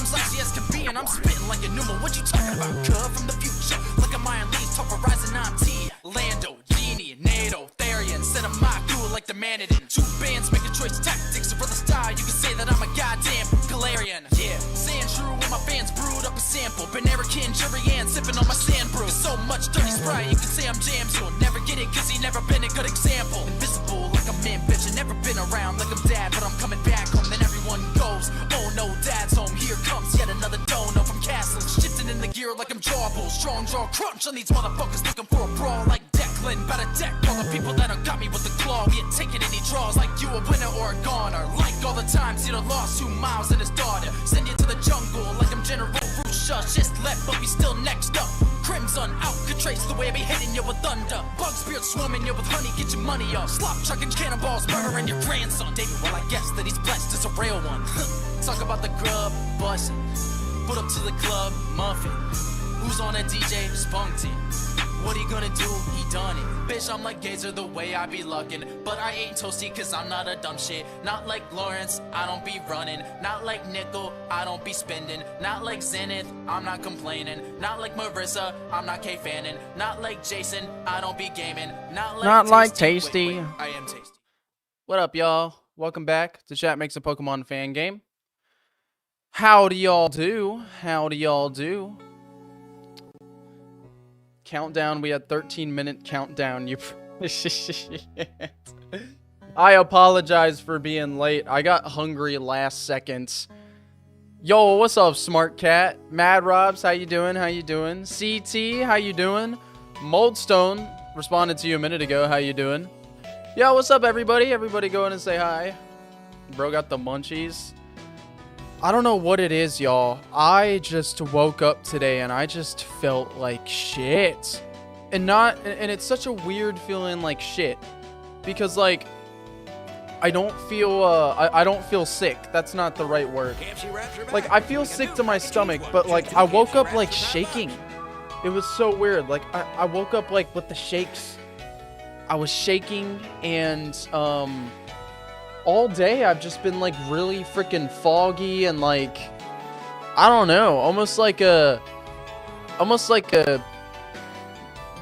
I'm saucy as can be, and I'm spitting like a pneumo. What you talking about? Cub from the future, like a Mayan leaf, top Horizon 19. Lando, Genie, NATO, Therian, set a mock duel like the Manadin. Two bands make a choice tactics, for the style, you can say that I'm a goddamn Galarian. Yeah, saying true when my fans brewed up a sample. Banerican, Jurian, sipping on my sand brew. There's so much dirty Sprite, you can say I'm jams. You'll never get it, cause he never been a good example. Invisible like a man, bitch, I never been around like I'm dad, but I'm coming back home. Then everyone goes, oh no, dad's home. Here comes yet another dono from Castle, shifting in the gear like I'm Jawbull. Strong jaw crunch on these motherfuckers looking for a brawl like Declan. About to deck all the people that got me with the claw. We ain't taking any draws like you a winner or a goner. Like all the times you done lost 2 miles and his daughter. Send you to the jungle like I'm General Rusha. Just left, but we still next up. Crimson out, could trace the way I be hitting you with thunder. Bug spirit swarming you with honey, get your money up. Slop chucking cannonballs, murdering your grandson. David, well I guess that he's blessed as a real one. Talk about the grub, bussin'. Put up to the club, muffin. Who's on that DJ? Spunky. What he gonna do? He done it. Bitch, I'm like Gazer the way I be luckin'. But I ain't toasty cause I'm not a dumb shit. Not like Lawrence, I don't be running. Not like Nickel, I don't be spending. Not like Zenith, I'm not complaining. Not like Marissa, I'm not K-fanning. Not like Jason, I don't be gaming. Not like Tasty. Wait, I am Tasty. What up, y'all? Welcome back to Chat Makes a Pokemon Fan Game. Howdy y'all do? Howdy y'all do? Countdown, we had 13-minute countdown. You I apologize for being late. I got hungry last second. Yo, what's up, Smart Cat? Mad Robs, how you doing? How you doing? CT, how you doing? Moldstone responded to you a minute ago. How you doing? Yo, what's up, everybody? Everybody go in and say hi. Bro got the munchies. I don't know what it is, y'all. I just woke up today and I just felt like shit. And it's such a weird feeling like shit. Because like I don't feel sick. That's not the right word. Like I feel sick to my stomach, but like I woke up like shaking. It was so weird. Like I woke up like with the shakes. I was shaking and all day I've just been like really freaking foggy and like I don't know, almost like a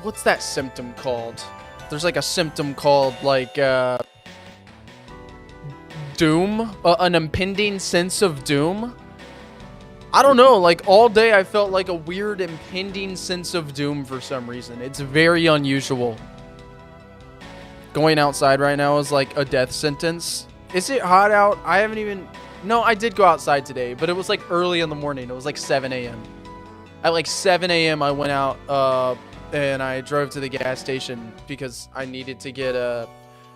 what's that symptom called? There's like a symptom called like doom, an impending sense of doom. I don't know, like all day I felt like a weird impending sense of doom for some reason. It's very unusual. Going outside right now is like a death sentence. Is it hot out? I haven't even... No, I did go outside today, but it was like early in the morning. It was like 7 a.m. At like 7 a.m. I went out and I drove to the gas station because I needed to get a...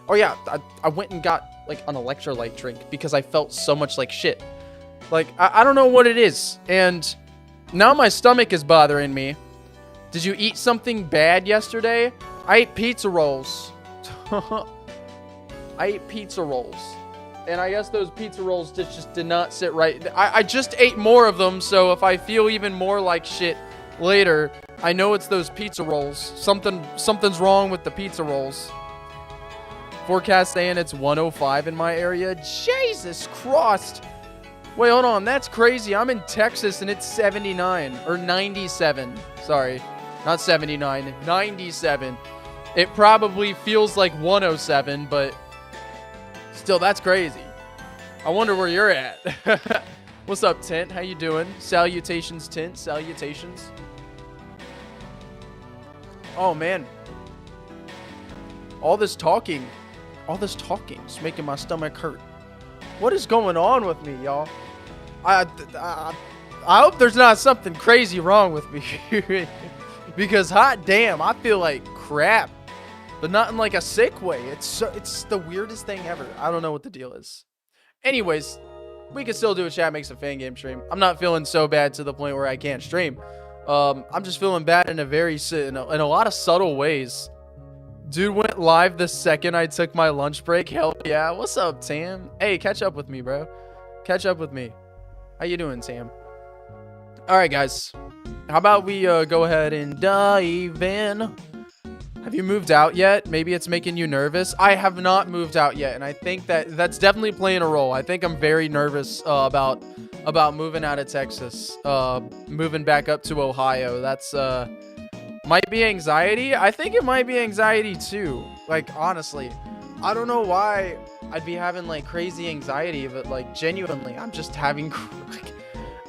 Oh yeah, I went and got like an electrolyte drink because I felt so much like shit. Like, I don't know what it is. And now my stomach is bothering me. Did you eat something bad yesterday? I ate pizza rolls. I ate pizza rolls. And I guess those pizza rolls just did not sit right. I just ate more of them, so if I feel even more like shit later, I know it's those pizza rolls. Something's wrong with the pizza rolls. Forecast saying it's 105 in my area. Jesus Christ. Wait, hold on. That's crazy. I'm in Texas and it's 79 or 97. Sorry. Not 79. 97. It probably feels like 107, but still, that's crazy. I wonder where you're at. What's up, Tint? How you doing? Salutations, Tint. Salutations. Oh, man. All this talking is making my stomach hurt. What is going on with me, y'all? I hope there's not something crazy wrong with me. Because hot damn, I feel like crap. But not in like a sick way. It's the weirdest thing ever. I don't know what the deal is. Anyways, we can still do a Chat Makes a Fan Game stream. I'm not feeling so bad to the point where I can't stream. I'm just feeling bad in a lot of subtle ways. Dude went live the second I took my lunch break. Hell yeah. What's up, Tam? Hey, catch up with me, bro. Catch up with me. How you doing, Tam? All right, guys. How about we go ahead and dive in? Have you moved out yet? Maybe it's making you nervous. I have not moved out yet, and I think that's definitely playing a role. I think I'm very nervous about moving out of Texas, moving back up to Ohio. That's might be anxiety. I think it might be anxiety too. Like, honestly, I don't know why I'd be having like crazy anxiety, but like genuinely, I'm just having.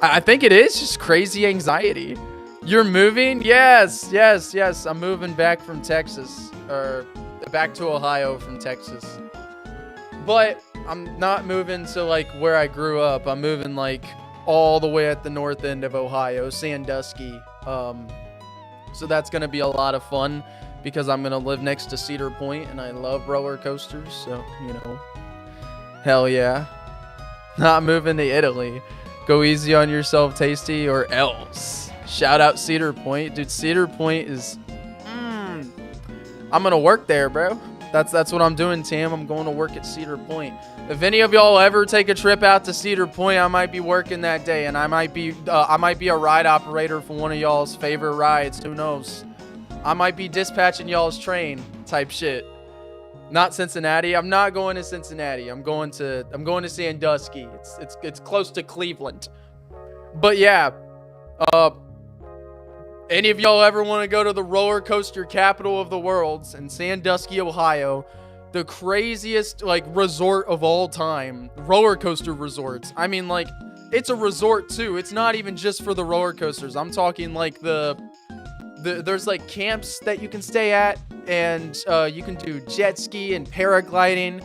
I think it is just crazy anxiety. You're moving? Yes. I'm moving back from Texas, or back to Ohio from Texas. But I'm not moving to like where I grew up. I'm moving like all the way at the north end of Ohio, Sandusky. So that's gonna be a lot of fun because I'm gonna live next to Cedar Point, and I love roller coasters. So hell yeah. Not moving to Italy. Go easy on yourself, Tasty, or else. Shout out Cedar Point. Dude, Cedar Point is... I'm going to work there, bro. That's what I'm doing, Tam. I'm going to work at Cedar Point. If any of y'all ever take a trip out to Cedar Point, I might be working that day, and I might be a ride operator for one of y'all's favorite rides. Who knows? I might be dispatching y'all's train type shit. Not Cincinnati. I'm not going to Cincinnati. I'm going to Sandusky. It's close to Cleveland. But yeah, any of y'all ever want to go to the roller coaster capital of the world in Sandusky, Ohio, the craziest like resort of all time, roller coaster resorts. I mean, like, it's a resort too. It's not even just for the roller coasters. I'm talking like there's like camps that you can stay at, and you can do jet ski and paragliding.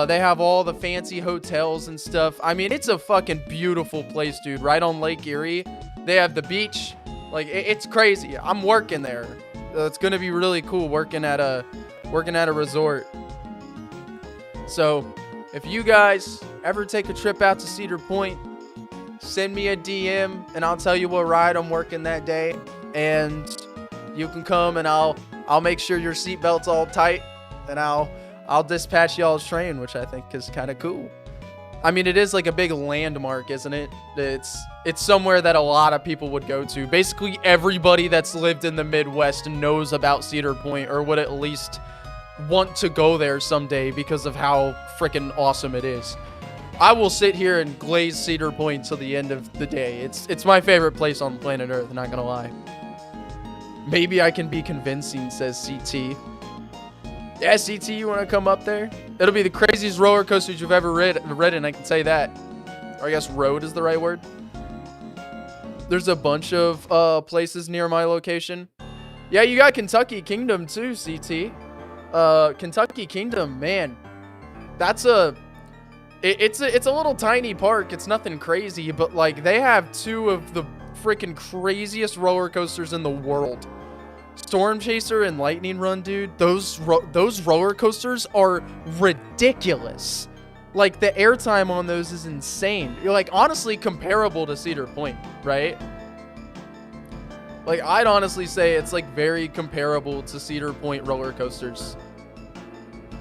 They have all the fancy hotels and stuff. I mean, it's a fucking beautiful place, dude. Right on Lake Erie. They have the beach. Like, it's crazy. I'm working there. It's gonna be really cool working at a resort. So, if you guys ever take a trip out to Cedar Point, send me a DM and I'll tell you what ride I'm working that day, and you can come and I'll make sure your seatbelt's all tight, and I'll dispatch y'all's train, which I think is kind of cool. I mean, it is like a big landmark, isn't it? It's somewhere that a lot of people would go to. Basically, everybody that's lived in the Midwest knows about Cedar Point, or would at least want to go there someday because of how freaking awesome it is. I will sit here and glaze Cedar Point till the end of the day. It's my favorite place on planet Earth, not gonna lie. Maybe I can be convincing, says CT. Yeah, CT, you want to come up there? It'll be the craziest roller coasters you've ever ridden, I can say that. Or I guess rode is the right word. There's a bunch of places near my location. Yeah, you got Kentucky Kingdom too, CT. Kentucky Kingdom, man. It's a little tiny park. It's nothing crazy, but like they have two of the freaking craziest roller coasters in the world. Storm Chaser and Lightning Run, dude. Those roller coasters are ridiculous. Like, the airtime on those is insane. You're like, honestly, comparable to Cedar Point, right? Like, I'd honestly say it's like very comparable to Cedar Point roller coasters.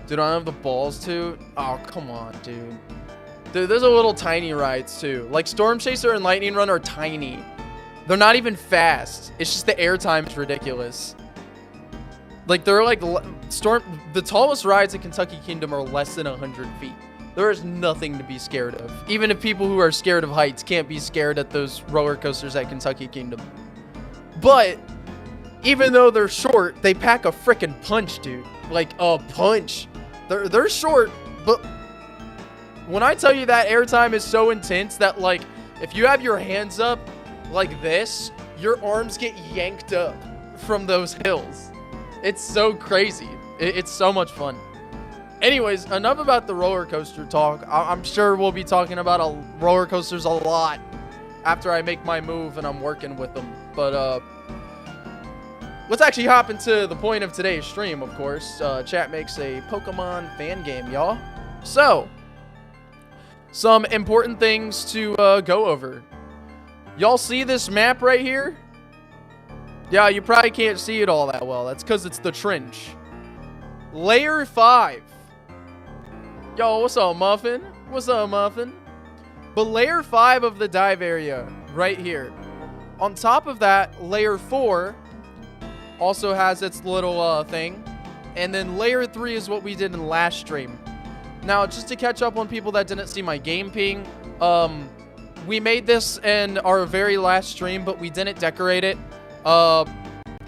Dude, I don't have the balls to. Oh, come on, dude. Dude, there's a little tiny rides too. Like, Storm Chaser and Lightning Run are tiny. They're not even fast. It's just the airtime is ridiculous. Like, they're like the tallest rides in Kentucky Kingdom are less than 100 feet. There is nothing to be scared of. Even if people who are scared of heights can't be scared at those roller coasters at Kentucky Kingdom. But even though they're short, they pack a freaking punch, dude. Like a punch. They're short, but when I tell you that airtime is so intense that, like, if you have your hands up like this, your arms get yanked up from those hills. It's so crazy. It's so much fun. Anyways, enough about the roller coaster talk. I'm sure we'll be talking about roller coasters a lot after I make my move and I'm working with them. But let's actually hop into the point of today's stream, of course. Chat makes a Pokemon fan game, y'all. So, some important things to go over. Y'all see this map right here? Yeah, you probably can't see it all that well. That's because it's the trench. Layer 5. Yo, what's up, Muffin? What's up, Muffin? But layer 5 of the dive area, right here. On top of that, layer 4 also has its little thing. And then layer 3 is what we did in last stream. Now, just to catch up on people that didn't see my game ping, we made this in our very last stream, but we didn't decorate it.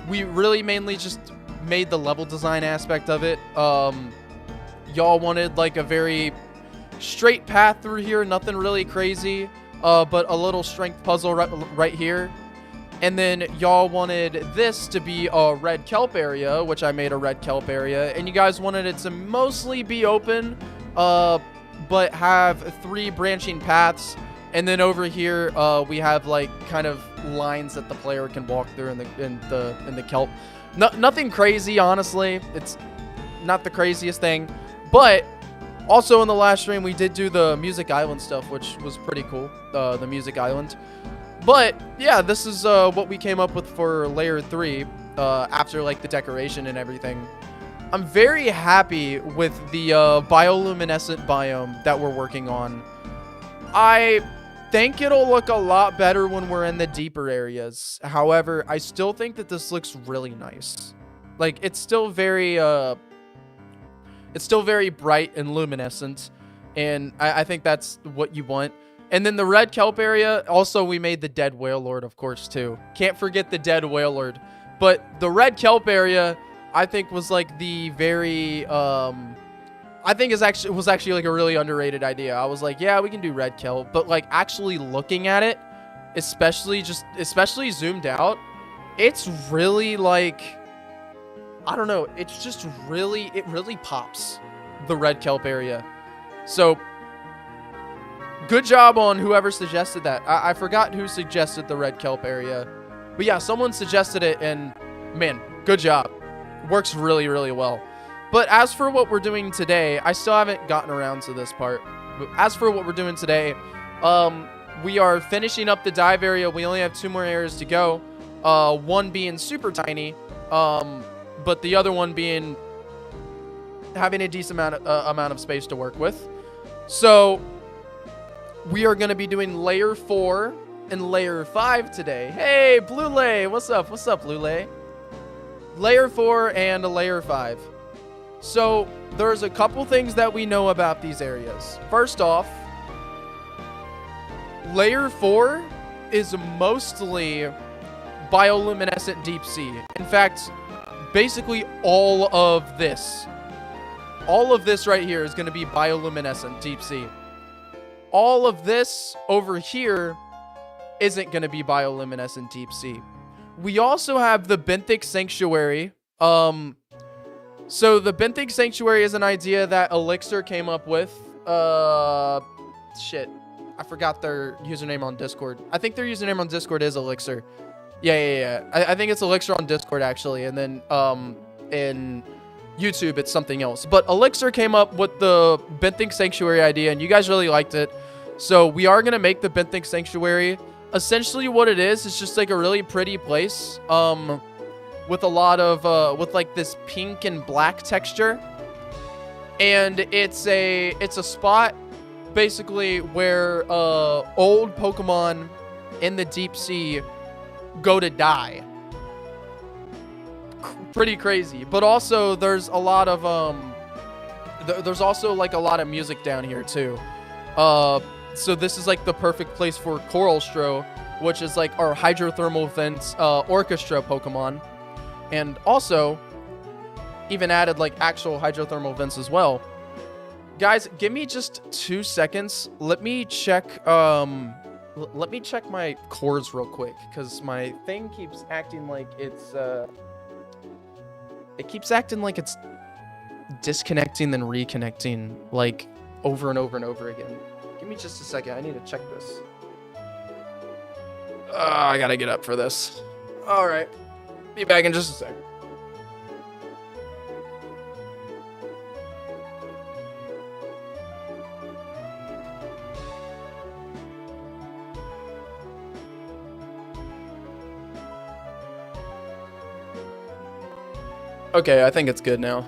We really mainly just made the level design aspect of it. Y'all wanted like a very straight path through here, nothing really crazy, but a little strength puzzle right here. And then y'all wanted this to be a red kelp area, which I made a red kelp area. And you guys wanted it to mostly be open, but have 3 branching paths. And then over here, we have like kind of lines that the player can walk through in the kelp. Nothing crazy, honestly. It's not the craziest thing. But also in the last stream, we did do the Music Island stuff, which was pretty cool. The Music Island. But yeah, this is what we came up with for layer 3 after like the decoration and everything. I'm very happy with the bioluminescent biome that we're working on. I think it'll look a lot better when we're in the deeper areas. However, I still think that this looks really nice. Like it's still very bright and luminescent, and I think that's what you want. And then the red kelp area, also we made the dead whale lord, of course, too. Can't forget the dead whale lord. But the red kelp area, I think was like the very, I think was actually like a really underrated idea. I was like, yeah, we can do red kelp, but like actually looking at it, especially zoomed out, it's really like, I don't know, it's just it really pops, the red kelp area. So good job on whoever suggested that. I forgot who suggested the red kelp area. But yeah, someone suggested it, and man, good job. Works really, really well. But as for what we're doing today, I still haven't gotten around to this part. But as for what we're doing today, we are finishing up the dive area. We only have 2 more areas to go. One being super tiny, but the other one being having a decent amount of space to work with. So we are going to be doing layer 4 and layer 5 today. Hey, Blue Lay, what's up? What's up, Blue Lay? Layer 4 and a layer 5. So there's a couple things that we know about these areas. First off, layer 4 is mostly bioluminescent deep sea. In fact, basically all of this right here is going to be bioluminescent deep sea. All of this over here isn't going to be bioluminescent deep sea. We also have the benthic sanctuary. So the benthic sanctuary is an idea that Elixir came up with. Shit, I forgot their username on Discord. I think their username on Discord is Elixir. Yeah. I think it's Elixir on Discord actually, and then in YouTube it's something else. But Elixir came up with the benthic sanctuary idea, and you guys really liked it. So we are gonna make the benthic sanctuary. Essentially, what it is just like a really pretty place. With a lot of with like this pink and black texture, and it's a spot basically where old Pokemon in the deep sea go to die. Pretty crazy. But also there's a lot of there's also like a lot of music down here too. So this is like the perfect place for Coralstro, which is like our hydrothermal vents orchestra Pokemon. And also, even added like actual hydrothermal vents as well. Guys, give me just 2 seconds. Let me check my cords real quick, because my thing keeps acting like it's it keeps acting like it's disconnecting then reconnecting like over and over and over again. Give me just a second. I need to check this. I gotta get up for this. All right. Be back in just a second. Okay, I think it's good now.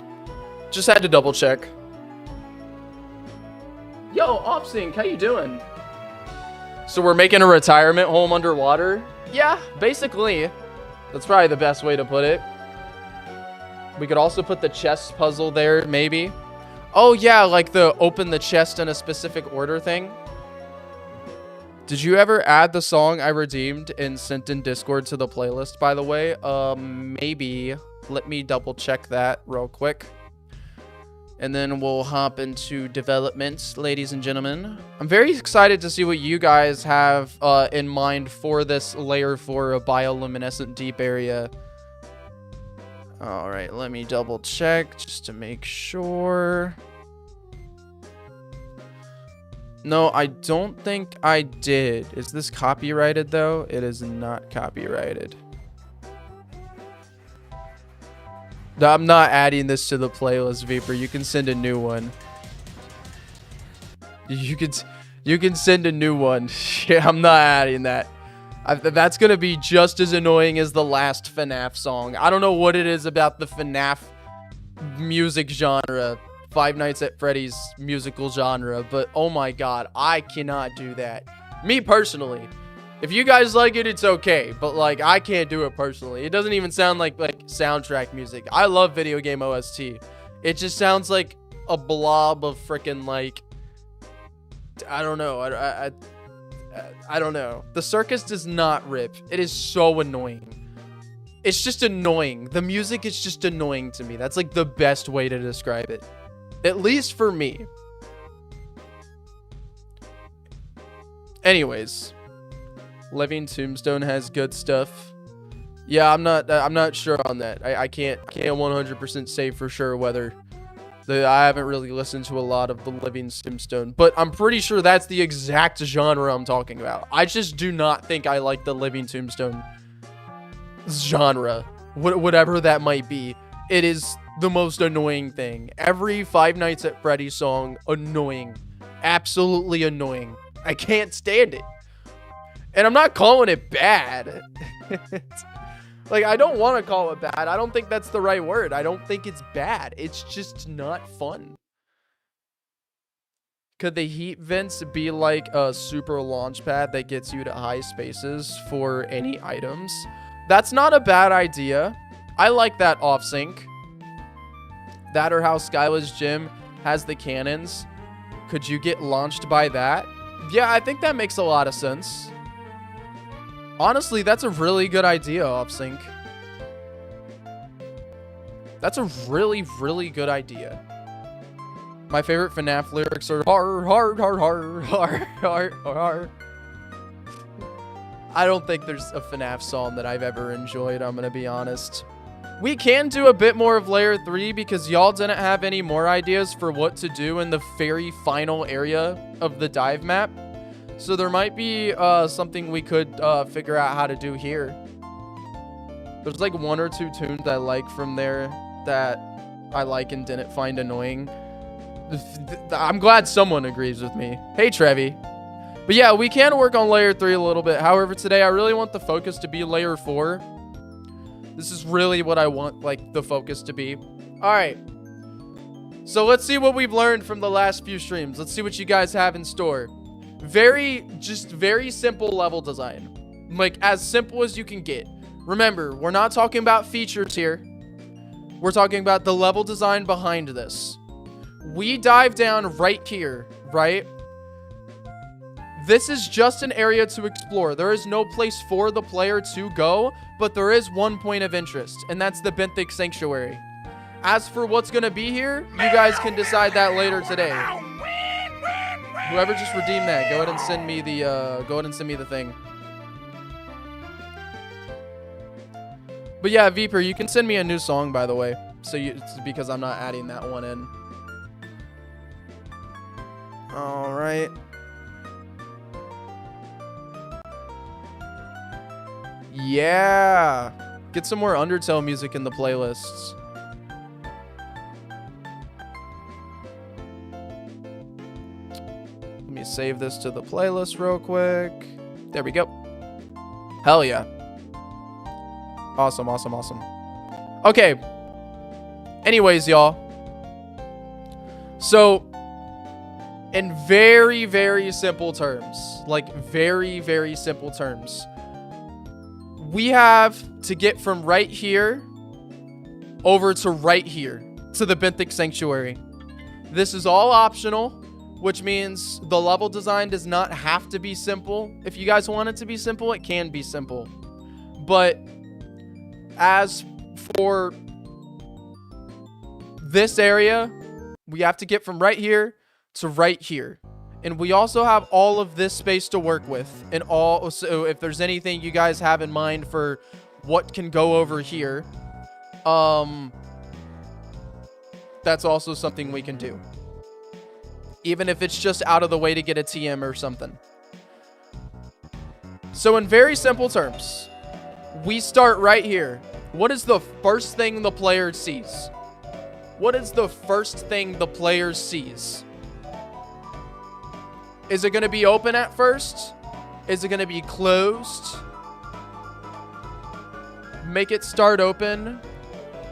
Just had to double check. Yo, OffSync, how you doing? So we're making a retirement home underwater? Yeah, basically. That's probably the best way to put it. We could also put the chest puzzle there, maybe. Oh, yeah, like the open the chest in a specific order thing. Did you ever add the song I redeemed and sent in Discord to the playlist, by the way? Maybe. Let me double check that real quick. And then we'll hop into developments, ladies and gentlemen. I'm very excited to see what you guys have in mind for this layer 4 bioluminescent deep area. All right, let me double check just to make sure. No, I don't think I did. Is this copyrighted though? It is not copyrighted. No, I'm not adding this to the playlist, Viper. You can send a new one. You can send a new one. Yeah, I'm not adding that. That's gonna be just as annoying as the last FNAF song. I don't know what it is about the FNAF music genre, Five Nights at Freddy's musical genre, but oh my god, I cannot do that. Me personally. If you guys like it, it's okay, but like I can't do it personally. It doesn't even sound like soundtrack music. I love video game OST. It just sounds like a blob of freaking like I don't know. I don't know. The circus does not rip. It is so annoying. It's just annoying. The music is just annoying to me. That's like the best way to describe it. At least for me. Anyways, Living Tombstone has good stuff. Yeah, I'm not sure on that. I can't 100% say for sure whether I haven't really listened to a lot of the Living Tombstone, but I'm pretty sure that's the exact genre I'm talking about. I just do not think I like the Living Tombstone genre, whatever that might be. It is the most annoying thing. Every Five Nights at Freddy's song, annoying, absolutely annoying. I can't stand it, and I'm not calling it bad. Like, I don't want to call it bad. I don't think that's the right word. I don't think it's bad. It's just not fun. Could the heat vents be like a super launch pad that gets you to high spaces for any items? That's not a bad idea. I like that off sync. That or how Skyla's gym has the cannons. Could you get launched by that? Yeah, I think that makes a lot of sense. Honestly, that's a really good idea, OffSync. That's a really, really good idea. My favorite FNAF lyrics are har, har, har, har, har, har, har. I don't think there's a FNAF song that I've ever enjoyed, I'm gonna be honest. We can do a bit more of Layer 3 because y'all didn't have any more ideas for what to do in the very final area of the dive map. So there might be something we could figure out how to do here. There's like 1 or 2 tunes I like from there that I like and didn't find annoying. I'm glad someone agrees with me. Hey, Trevi. But yeah, we can work on Layer 3 a little bit. However, today I really want the focus to be Layer 4. This is really what I want, like, the focus to be. All right. So let's see what we've learned from the last few streams. Let's see what you guys have in store. Very simple level design. Like, as simple as you can get. Remember, we're not talking about features here. We're talking about the level design behind this. We dive down right here, right? This is just an area to explore. There is no place for the player to go, but there is one point of interest, and that's the Benthic Sanctuary. As for what's going to be here, you guys can decide that later today. Whoever just redeemed that, go ahead and send me the thing. But yeah, Viper, you can send me a new song, by the way. It's because I'm not adding that one in. All right. Yeah. Get some more Undertale music in the playlists. Let me save this to the playlist real quick. There we go. Hell yeah. Awesome, awesome, awesome. Okay. Anyways, y'all. So, in very, very simple terms, like very, very simple terms, we have to get from right here over to right here, to the Benthic Sanctuary. This is all optional, which means the level design does not have to be simple. If you guys want it to be simple, it can be simple. But as for this area, we have to get from right here to right here. And we also have all of this space to work with. And so if there's anything you guys have in mind for what can go over here, that's also something we can do. Even if it's just out of the way to get a TM or something. So in very simple terms, we start right here. What is the first thing the player sees? What is the first thing the player sees? Is it going to be open at first? Is it going to be closed? Make it start open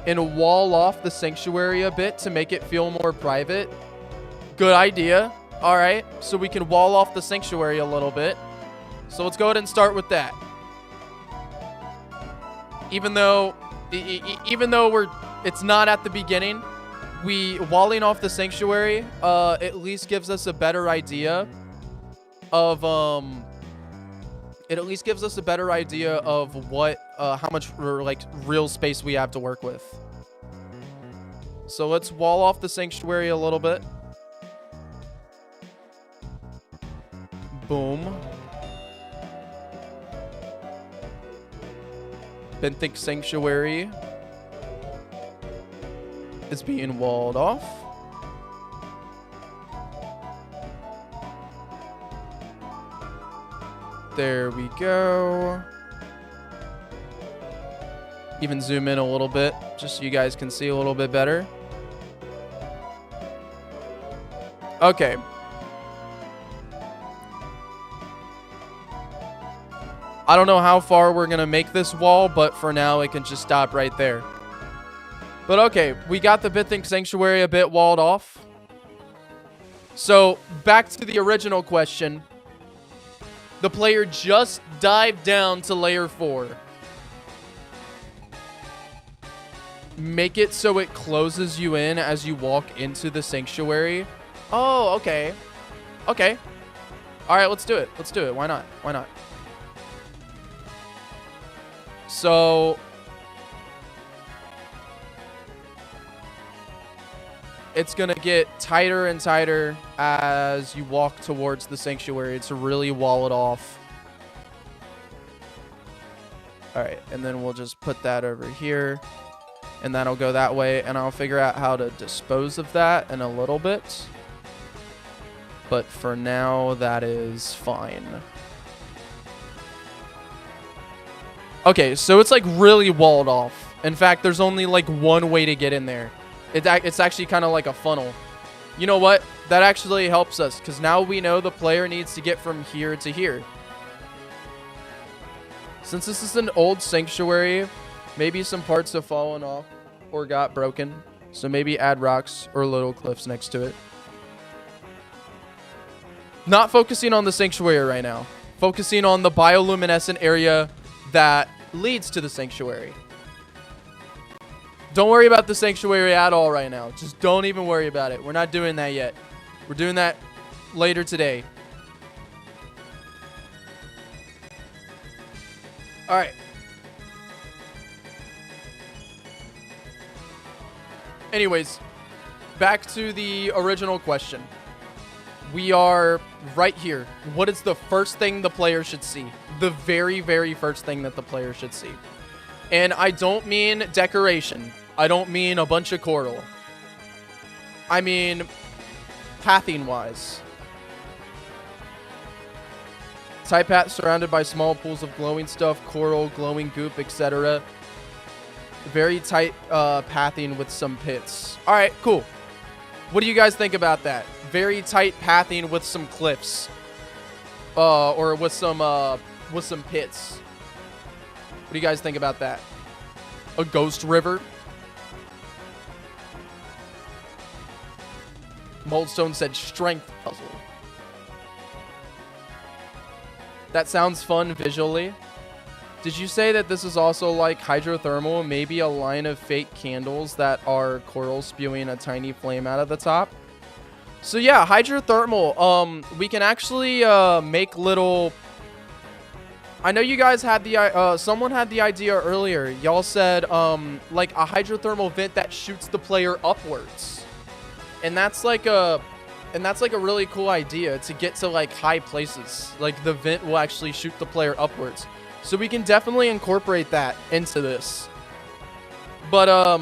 and wall off the sanctuary a bit to make it feel more private. Good idea. All right, so we can wall off the sanctuary a little bit. So let's go ahead and start with that. Even though it's not at the beginning, walling off the sanctuary at least gives us a better idea of what how much like real space we have to work with. So let's wall off the sanctuary a little bit. Boom. Benthic Sanctuary is being walled off. There we go. Even zoom in a little bit, just so you guys can see a little bit better. Okay. I don't know how far we're going to make this wall, but for now, it can just stop right there. But okay, we got the Benthic Sanctuary a bit walled off. So, back to the original question. The player just dived down to layer 4. Make it so it closes you in as you walk into the sanctuary. Oh, okay. Okay. All right, let's do it. Let's do it. Why not? Why not? So it's going to get tighter and tighter as you walk towards the sanctuary to really wall it off. All right, and then we'll just put that over here, and that'll go that way, and I'll figure out how to dispose of that in a little bit. But for now, that is fine. Okay, so it's like really walled off. In fact, there's only like one way to get in there. It's actually kind of like a funnel. You know what? That actually helps us because now we know the player needs to get from here to here. Since this is an old sanctuary, maybe some parts have fallen off or got broken. So maybe add rocks or little cliffs next to it. Not focusing on the sanctuary right now. Focusing on the bioluminescent area that leads to the sanctuary. Don't worry about the sanctuary at all right now. Just don't even worry about it. We're not doing that yet. We're doing that later today. All right. Anyways, back to the original question. We are right here. What is the first thing the player should see? The very, very first thing that the player should see. And I don't mean decoration. I don't mean a bunch of coral. I mean pathing-wise. Type path surrounded by small pools of glowing stuff, coral, glowing goop, etc. Very tight pathing with some pits. All right, cool. What do you guys think about that? Very tight pathing with some cliffs, or with some pits. What do you guys think about that? A ghost river. Moldstone said strength puzzle. That sounds fun visually. Did you say that this is also like hydrothermal? Maybe a line of fake candles that are coral spewing a tiny flame out of the top? So yeah, hydrothermal. We can actually make little... I know you guys had the someone had the idea earlier. Y'all said like a hydrothermal vent that shoots the player upwards. And that's like a really cool idea to get to like high places. Like the vent will actually shoot the player upwards. So we can definitely incorporate that into this. But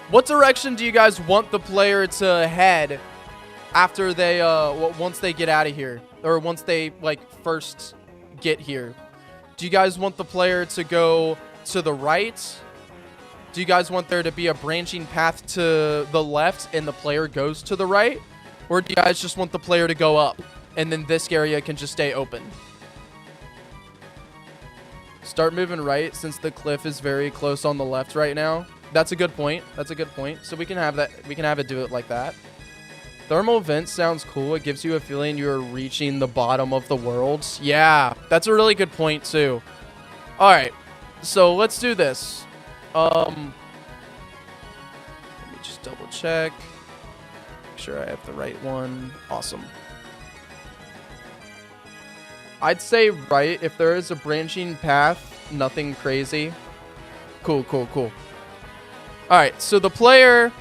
what direction do you guys want the player to head after they once they get out of here, or once they like first get here? Do you guys want the player to go to the right? Do you guys want there to be a branching path to the left and the player goes to the right? Or do you guys just want the player to go up and then this area can just stay open? Start moving right since the cliff is very close on the left right now. That's a good point. That's a good point. So we can have that. We can have it do it like that. Thermal vent sounds cool. It gives you a feeling you're reaching the bottom of the world. Yeah, that's a really good point too. All right, so let's do this. Let me just double check. Make sure I have the right one. Awesome. I'd say right if there is a branching path, nothing crazy. Cool, cool, cool. All right, so the player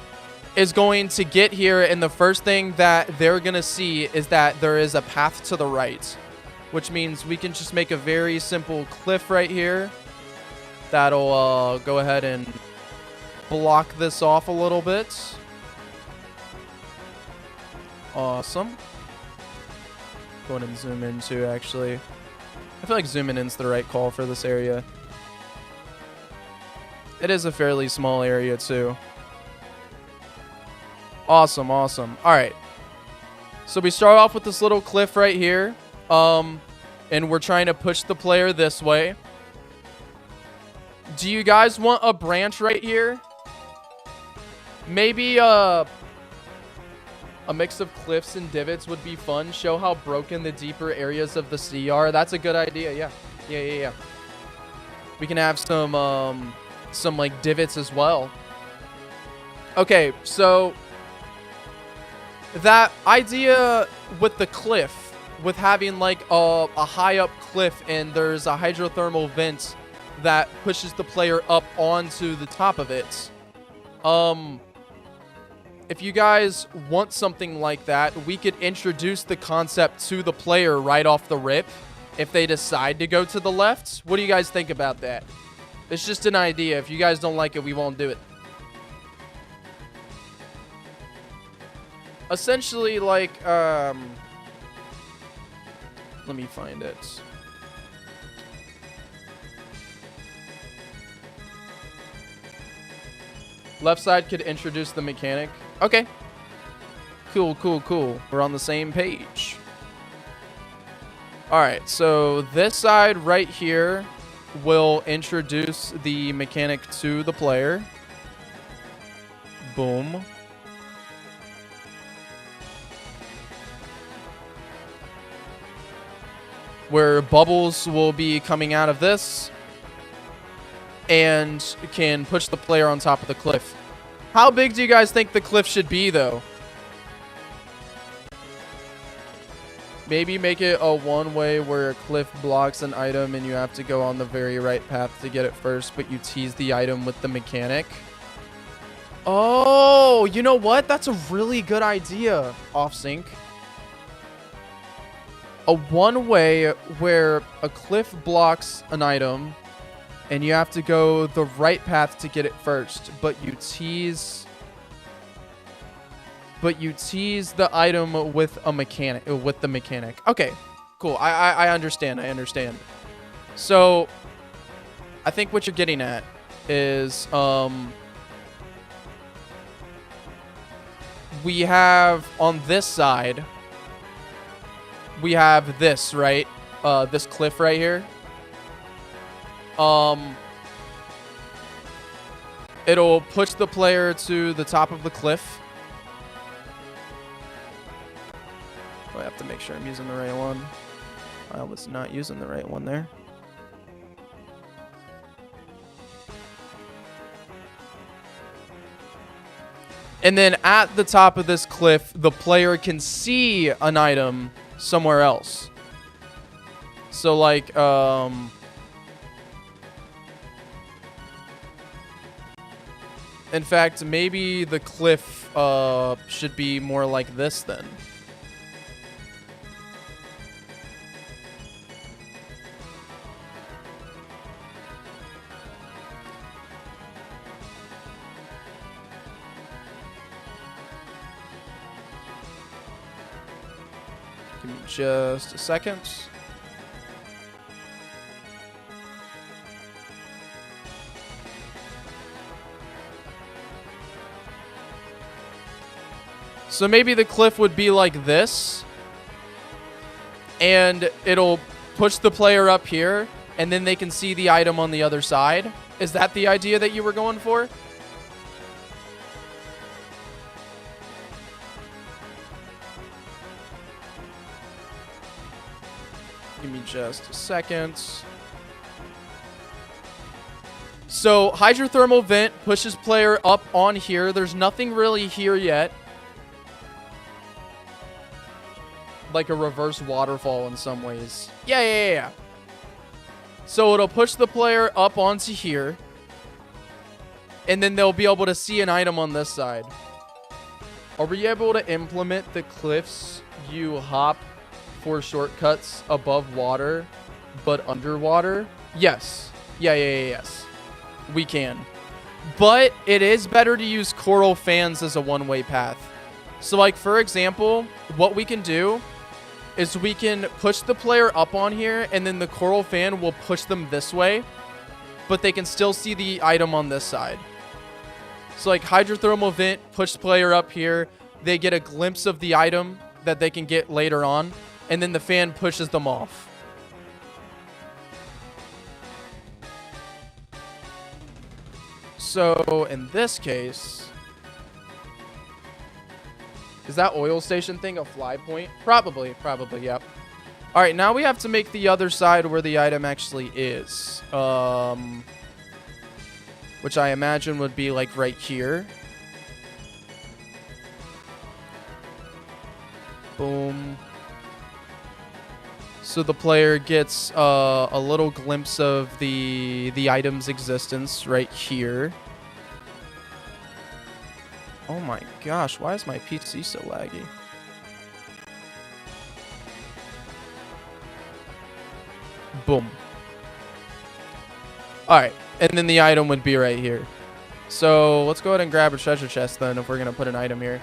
is going to get here, and the first thing that they're going to see is that there is a path to the right, which means we can just make a very simple cliff right here. That'll go ahead and block this off a little bit. Awesome. Go ahead and zoom in too, actually. I feel like zooming in's the right call for this area. It is a fairly small area too. Awesome, awesome. All right. So we start off with this little cliff right here. And we're trying to push the player this way. Do you guys want a branch right here? Maybe a mix of cliffs and divots would be fun. Show how broken the deeper areas of the sea are. That's a good idea. Yeah. Yeah. We can have some like divots as well. Okay, so that idea with the cliff, with having like a high up cliff and there's a hydrothermal vent that pushes the player up onto the top of it. If you guys want something like that, we could introduce the concept to the player right off the rip if they decide to go to the left. What do you guys think about that? It's just an idea. If you guys don't like it, we won't do it. Essentially, like, let me find it. Left side could introduce the mechanic. Okay. Cool, cool, cool. We're on the same page. All right, so this side right here will introduce the mechanic to the player. Boom. Where bubbles will be coming out of this and can push the player on top of the cliff. How big do you guys think the cliff should be, though? Maybe make it a one-way where a cliff blocks an item and you have to go on the very right path to get it first, but you tease the item with the mechanic. Oh, you know what? That's a really good idea, Off-Sync. A one-way where a cliff blocks an item and you have to go the right path to get it first, but you tease the item with a mechanic, with the mechanic. Okay, cool. I understand. I understand. So I think what you're getting at is we have on this side, we have this, right? This cliff right here. It'll push the player to the top of the cliff. I have to make sure I'm using the right one. I was not using the right one there. And then at the top of this cliff, the player can see an item somewhere else. So like, in fact, maybe the cliff should be more like this then. Give me just a second. So maybe the cliff would be like this, and it'll push the player up here, and then they can see the item on the other side. Is that the idea that you were going for? Give me just a second. So hydrothermal vent pushes player up on here. There's nothing really here yet. Like a reverse waterfall in some ways. Yeah. So it'll push the player up onto here. And then they'll be able to see an item on this side. Are we able to implement the cliffs you hop for shortcuts above water, but underwater? Yes. Yes. We can. But it is better to use coral fans as a one-way path. So like, for example, what we can do is we can push the player up on here, and then the coral fan will push them this way, but they can still see the item on this side. So like hydrothermal vent, push player up here, they get a glimpse of the item that they can get later on, and then the fan pushes them off. So in this case, is that oil station thing a fly point? Probably, yep. All right, now we have to make the other side where the item actually is. Which I imagine would be like right here. Boom. So the player gets a little glimpse of the item's existence right here. Oh my gosh, why is my PC so laggy? Boom. Alright, and then the item would be right here. So let's go ahead and grab a treasure chest then if we're going to put an item here.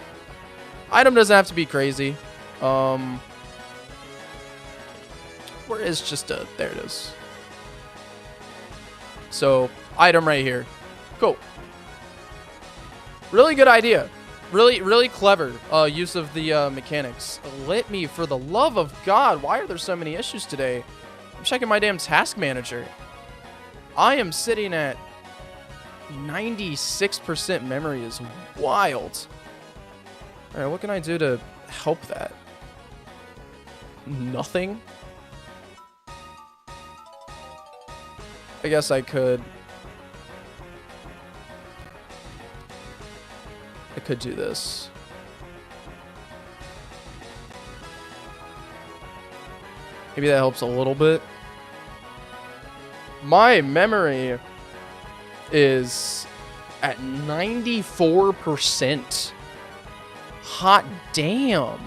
Item doesn't have to be crazy. Where is just a... There it is. So, item right here. Cool. Really good idea. Really clever use of the mechanics. Let me, for the love of God, why are there so many issues today? I'm checking my damn task manager. I am sitting at 96% memory is wild. All right, what can I do to help that? Nothing? I guess I could do this. Maybe that helps a little bit. My memory is at 94%. Hot damn.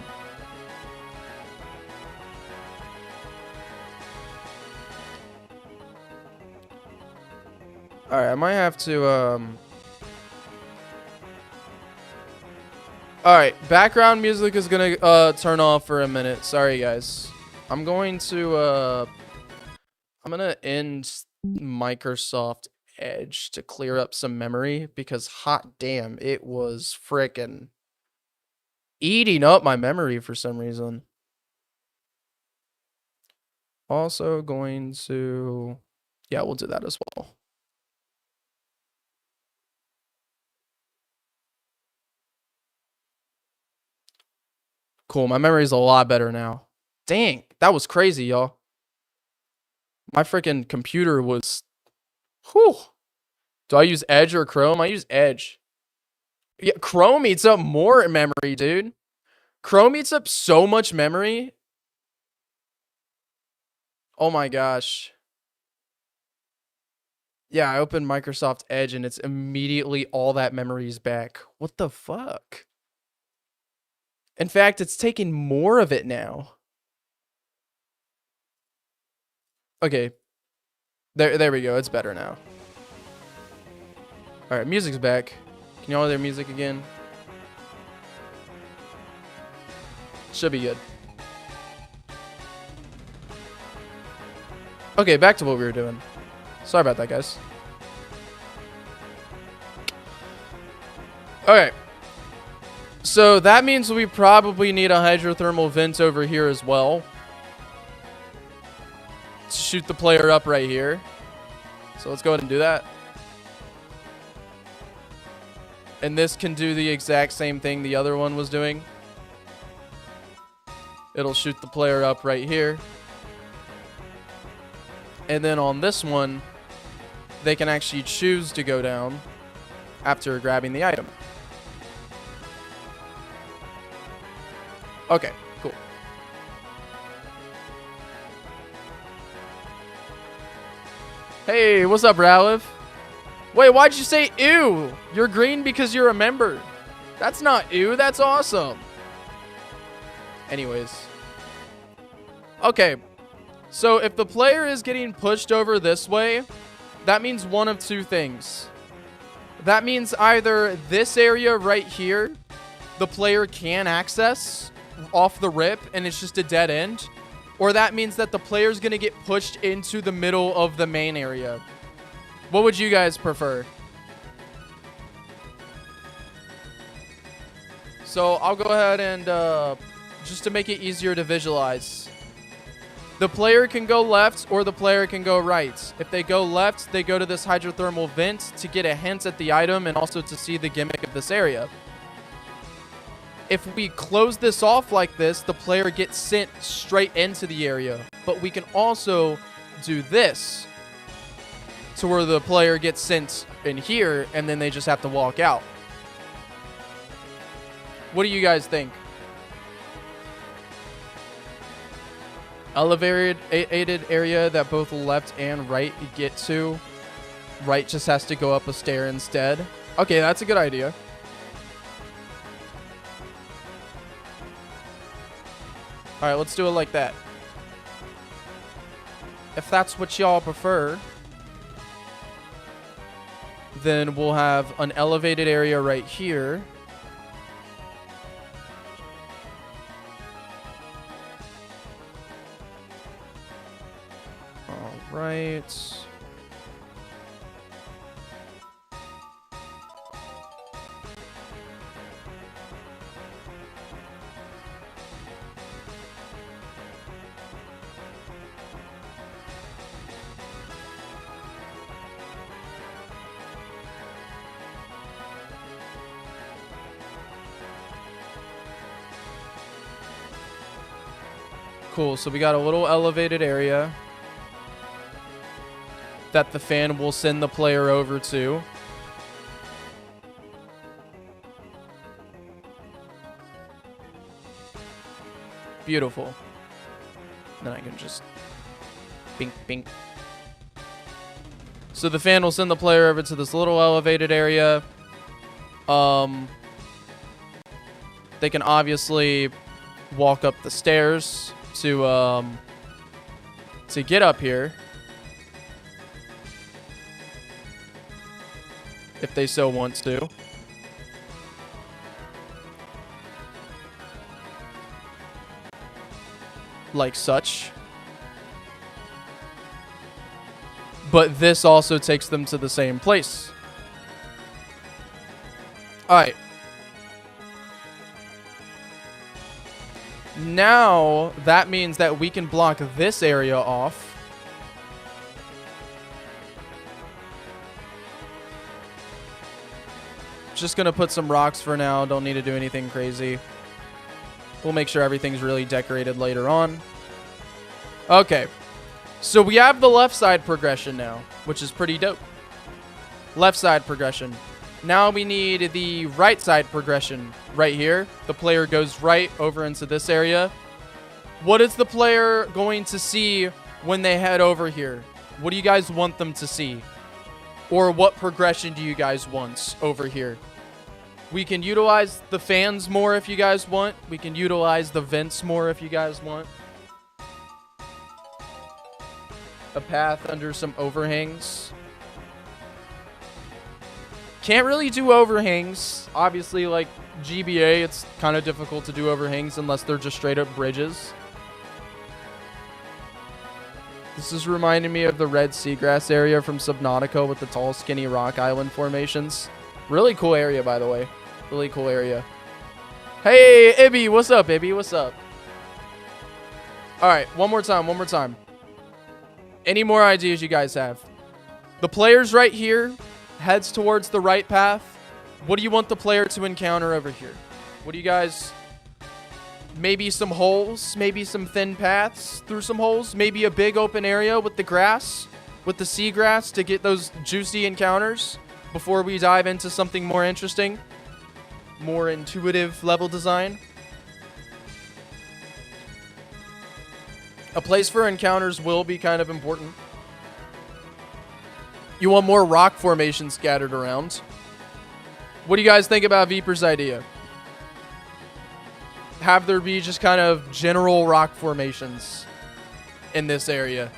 Alright, I might have to, Alright, background music is gonna, turn off for a minute. Sorry, guys. I'm going to, I'm gonna end Microsoft Edge to clear up some memory because hot damn, it was frickin' eating up my memory for some reason. Also going to, yeah, we'll do that as well. Cool, my memory is a lot better now. Dang, that was crazy, y'all. My freaking computer was... Whew. Do I use Edge or Chrome? I use Edge. Yeah, Chrome eats up more memory, dude. Chrome eats up so much memory. Oh my gosh. Yeah, I opened Microsoft Edge and it's immediately all that memory is back. What the fuck? In fact, it's taking more of it now. Okay. There we go. It's better now. All right, music's back. Can y'all hear music again? Should be good. Okay, back to what we were doing. Sorry about that, guys. Okay. So that means we probably need a hydrothermal vent over here as well. To shoot the player up right here. So let's go ahead and do that. And this can do the exact same thing the other one was doing. It'll shoot the player up right here. And then on this one, they can actually choose to go down after grabbing the item. Okay, cool. Hey, what's up, Ralph? Wait, why'd you say ew? You're green because you're a member. That's not ew, that's awesome. Anyways. Okay. So if the player is getting pushed over this way, that means one of two things. That means either this area right here, the player can access off the rip and it's just a dead end. Or that means that the player is going to get pushed into the middle of the main area. What would you guys prefer? So I'll go ahead and just to make it easier to visualize. The player can go left or the player can go right. If they go left, they go to this hydrothermal vent to get a hint at the item and also to see the gimmick of this area. If we close this off like this, the player gets sent straight into the area. But we can also do this to where the player gets sent in here and then they just have to walk out. What do you guys think? Elevated area that both left and right get to. Right just has to go up a stair instead. Okay, that's a good idea. All right, let's do it like that. If that's what y'all prefer, then we'll have an elevated area right here. All right. Cool, so we got a little elevated area that the fan will send the player over to. Beautiful. Then I can just bink, bink. So the fan will send the player over to this little elevated area. They can obviously walk up the stairs to get up here if they so want to. Like such. But this also takes them to the same place. Alright. Now, that means that we can block this area off. Just gonna put some rocks for now. Don't need to do anything crazy. We'll make sure everything's really decorated later on. Okay. So we have the left side progression now, which is pretty dope. Left side progression. Now we need the right side progression right here. The player goes right over into this area. What is the player going to see when they head over here? What do you guys want them to see? Or what progression do you guys want over here? We can utilize the fans more if you guys want. We can utilize the vents more if you guys want. A path under some overhangs. Can't really do overhangs. Obviously, like GBA, it's kind of difficult to do overhangs unless they're just straight up bridges. This is reminding me of the red seagrass area from Subnautica with the tall, skinny rock island formations. Really cool area, by the way. Really cool area. Hey, Ibby, what's up, Ibby? What's up? All right, one more time. Any more ideas you guys have? The player's right here, heads towards the right path. What do you want the player to encounter over here? What do you guys... Maybe some holes, maybe some thin paths through some holes, maybe a big open area with the grass, with the seagrass to get those juicy encounters before we dive into something more interesting, more intuitive level design. A place for encounters will be kind of important. You want more rock formations scattered around. What do you guys think about Viper's idea? Have there be just kind of general rock formations in this area.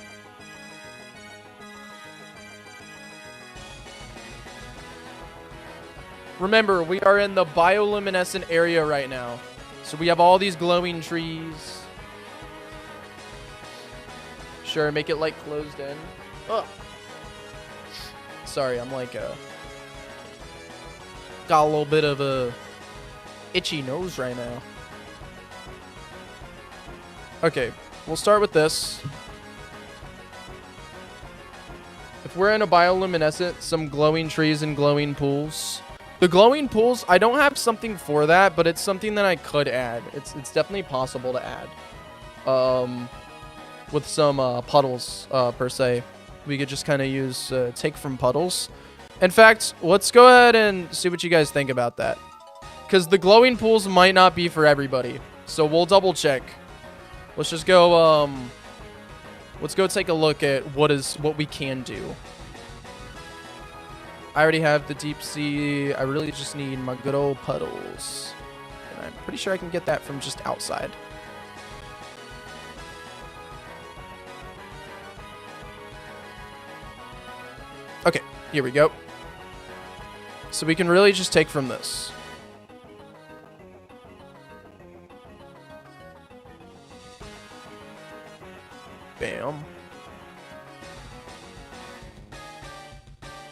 Remember, we are in the bioluminescent area right now. So we have all these glowing trees. Sure, make it like closed in. Ugh. Sorry, I'm like got a little bit of a itchy nose right now. Okay, we'll start with this. If we're in a bioluminescent, some glowing trees and glowing pools. The glowing pools, I don't have something for that, but it's something that I could add. It's definitely possible to add. With some puddles, per se. We could just kind of use take from puddles. In fact, let's go ahead and see what you guys think about that. Because the glowing pools might not be for everybody. So we'll double check. Let's just go, let's go take a look at what we can do. I already have the deep sea. I really just need my good old puddles. And I'm pretty sure I can get that from just outside. Okay, here we go. So we can really just take from this. Bam.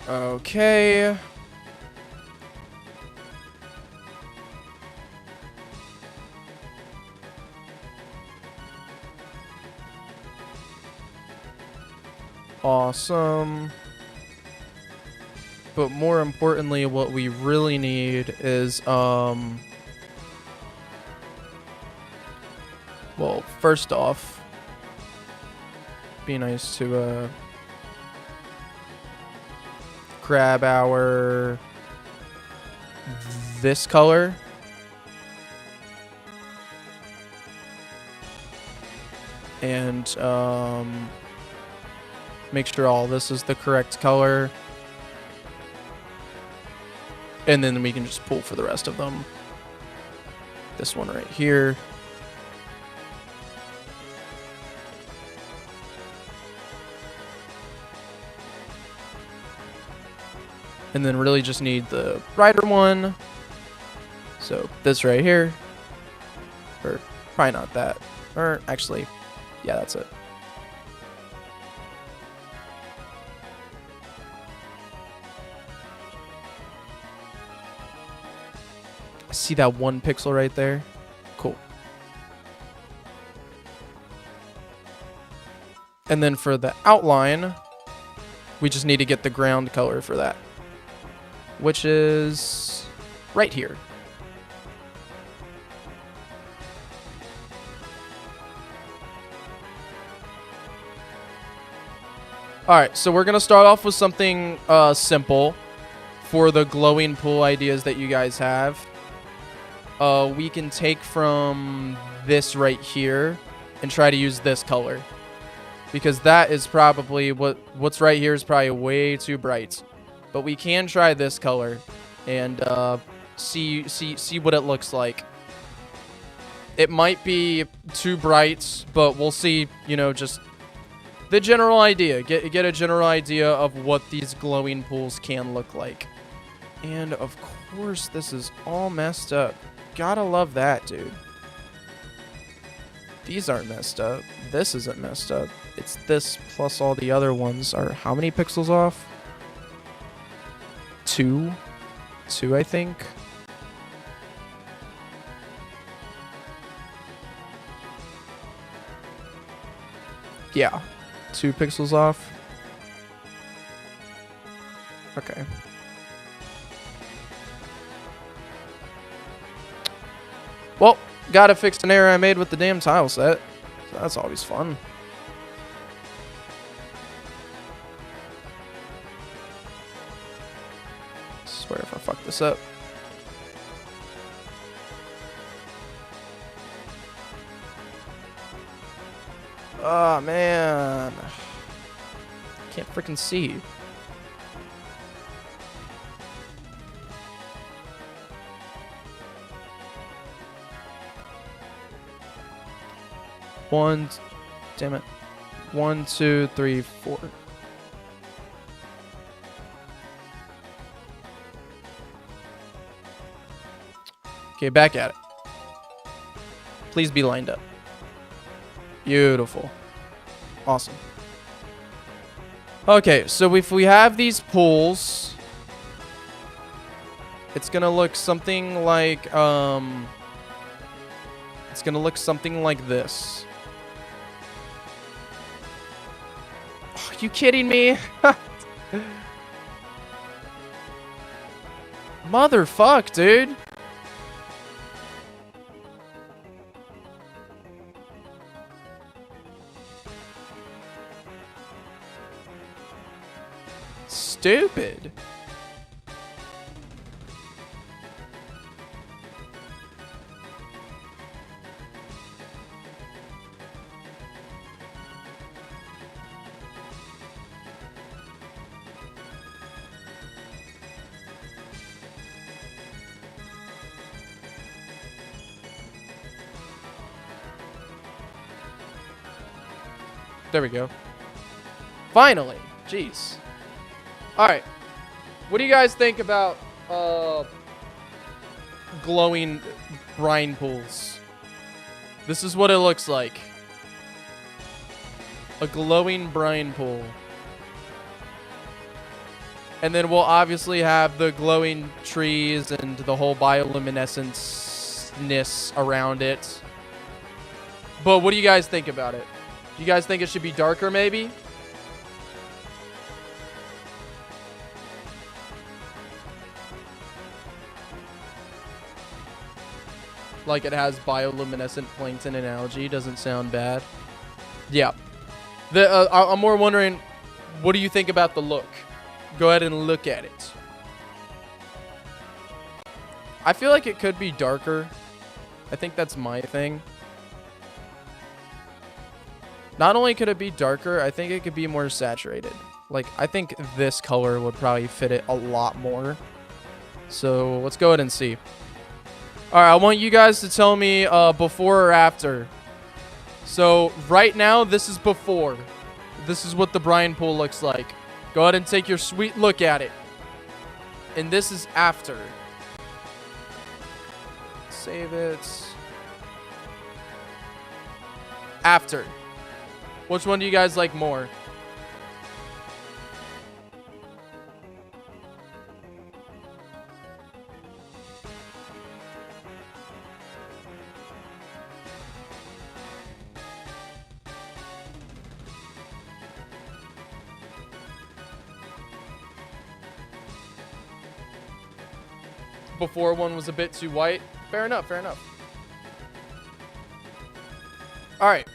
Okay. Awesome. But more importantly, what we really need is, well, first off, be nice to grab our this color and make sure all this is the correct color, and then we can just pull for the rest of them. This one right here. And then really just need the brighter one. So this right here. Or probably not that. Or actually, yeah, that's it. I see that 1 pixel right there. Cool. And then for the outline, we just need to get the ground color for that, which is right here. All right, so we're gonna start off with something simple. for the glowing pool ideas that you guys have, we can take from this right here and try to use this color. Because that is probably what's right here is probably way too bright. But we can try this color and see what it looks like. It might be too bright, but we'll see, you know, just the general idea. Get a general idea of what these glowing pools can look like. And of course, this is all messed up. Gotta love that, dude. These aren't messed up. This isn't messed up. It's this plus all the other ones are how many pixels off? 2? 2, I think. Yeah. 2 pixels off. Okay. Well, gotta fix an error I made with the damn tile set. So that's always fun. I swear if I fuck this up. Oh, man. Can't freaking see. One, damn it. 1, 2, 3, 4. Okay, back at it. Please be lined up. Beautiful. Awesome. Okay, so if we have these pools, it's gonna look something like it's gonna look something like this. Are you kidding me? Motherfuck, dude. Stupid. There we go. Finally. Jeez. Alright. What do you guys think about glowing brine pools? This is what it looks like. A glowing brine pool. And then we'll obviously have the glowing trees and the whole bioluminescence-ness around it. But what do you guys think about it? Do you guys think it should be darker, maybe? Like it has bioluminescent plankton and algae. Doesn't sound bad. Yeah. I'm more wondering, what do you think about the look? Go ahead and look at it. I feel like it could be darker. I think that's my thing. Not only could it be darker, I think it could be more saturated. Like, I think this color would probably fit it a lot more. So, let's go ahead and see. Alright, I want you guys to tell me before or after. So, right now, this is before. This is what the brine pool looks like. Go ahead and take your sweet look at it. And this is after. Save it. After. Which one do you guys like more? Before one was a bit too white. Fair enough, fair enough. Alright.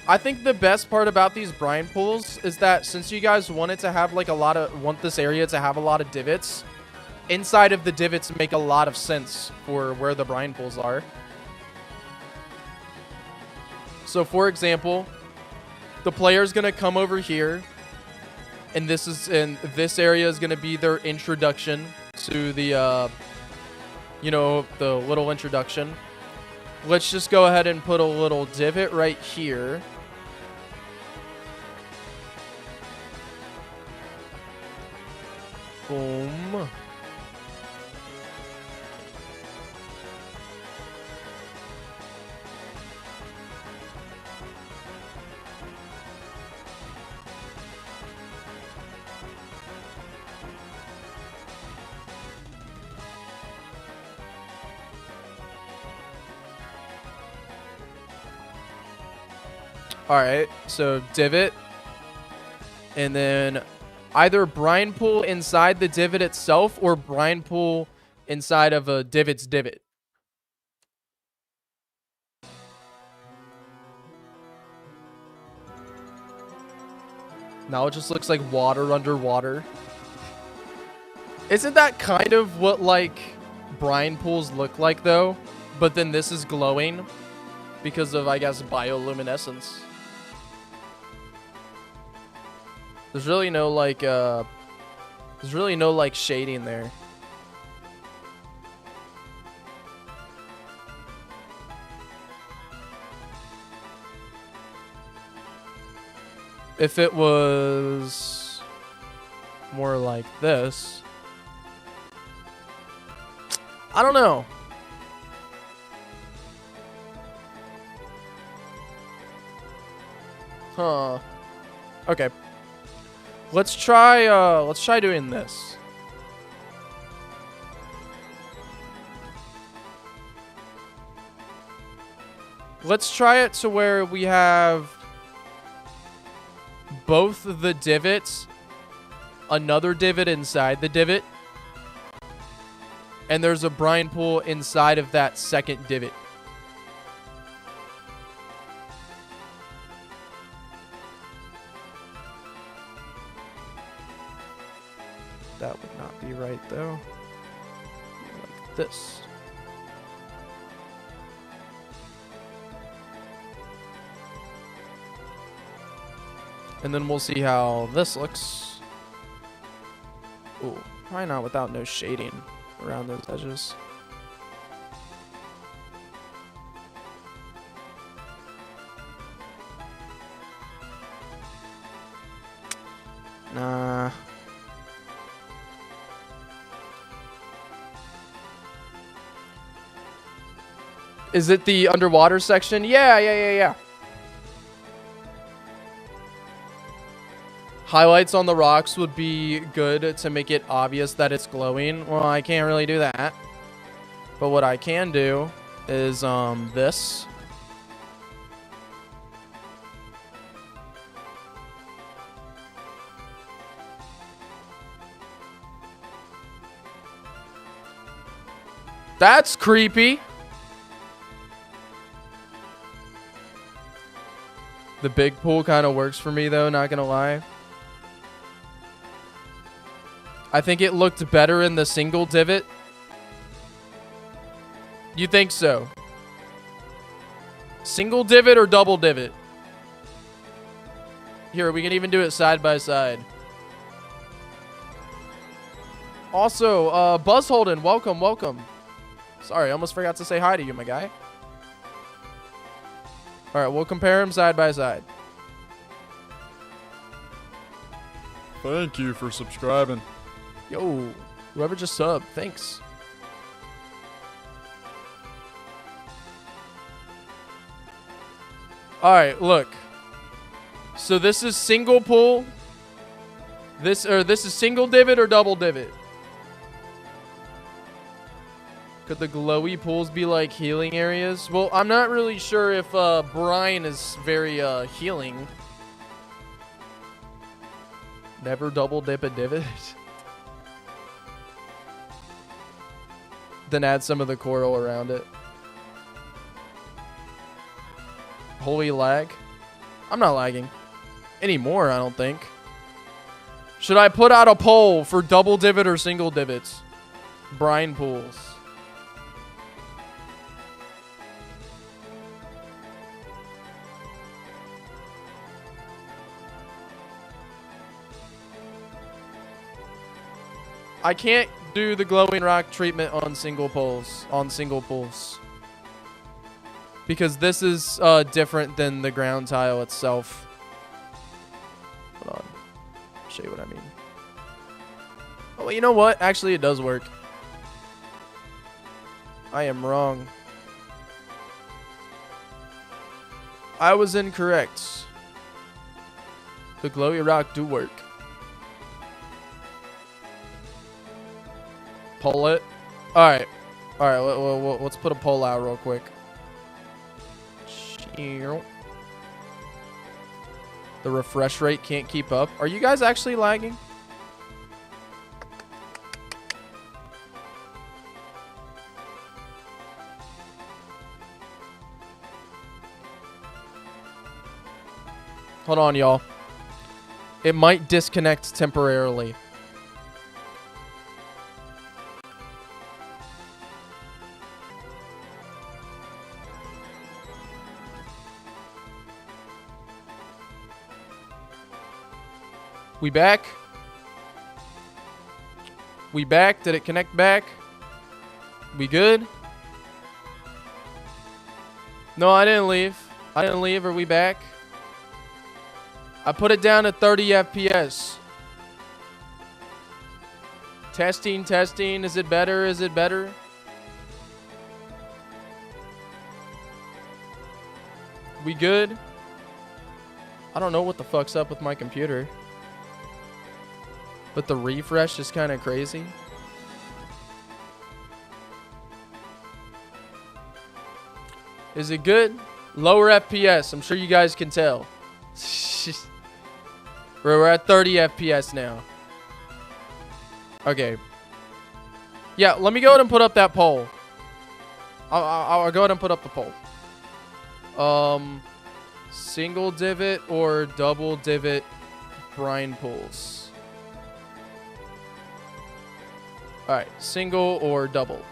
I think the best part about these brine pools is that since you guys want it to have like want this area to have a lot of divots, inside of the divots make a lot of sense for where the brine pools are. So for example, the player's gonna come over here, and this area is gonna be their introduction to the you know, the little introduction. Let's just go ahead and put a little divot right here. Boom. All right, so divot, and then either brine pool inside the divot itself or brine pool inside of a divot's divot. Now it just looks like water underwater. Isn't that kind of what like brine pools look like though? But then this is glowing because of, I guess, bioluminescence. There's really no like shading there. If it was more like this, I don't know. Huh. Okay. Let's try doing this. Let's try it to where we have both the divots, another divot inside the divot, and there's a brine pool inside of that second divot. That would not be right, though. Like this. And then we'll see how this looks. Ooh, probably not without no shading around those edges. Nah. Is it the underwater section? Yeah. Highlights on the rocks would be good to make it obvious that it's glowing. Well, I can't really do that. But what I can do is this. That's creepy. The big pool kind of works for me, though, not gonna lie. I think it looked better in the single divot. You think so? Single divot or double divot? Here, we can even do it side by side. Also, Buzz Holden, welcome. Sorry, I almost forgot to say hi to you, my guy. All right, we'll compare them side by side. Thank you for subscribing. Yo, whoever just subbed, thanks. All right, look. So this is single pool. This is single divot or double divot? Could the glowy pools be like healing areas? Well, I'm not really sure if brine is very healing. Never double dip a divot. Then add some of the coral around it. Holy lag. I'm not lagging anymore, I don't think. Should I put out a poll for double divot or single divots? Brine pools. I can't do the glowing rock treatment on single pools. Because this is different than the ground tile itself. Hold on. I'll show you what I mean. Oh, well, you know what? Actually, it does work. I am wrong. I was incorrect. The glowy rock do work. Pull it. Alright. Alright, let's put a poll out real quick. The refresh rate can't keep up. Are you guys actually lagging? Hold on, y'all. It might disconnect temporarily. We back? We back? Did it connect back? We good? No, I didn't leave. I didn't leave. Are we back? I put it down at 30 FPS. Testing, testing. Is it better? Is it better? We good? I don't know what the fuck's up with my computer. But the refresh is kind of crazy. Is it good? Lower FPS. I'm sure you guys can tell. We're at 30 FPS now. Okay. Yeah, let me go ahead and put up that poll. I'll go ahead and put up the poll. Single divot or double divot brine pools? Alright, single or double?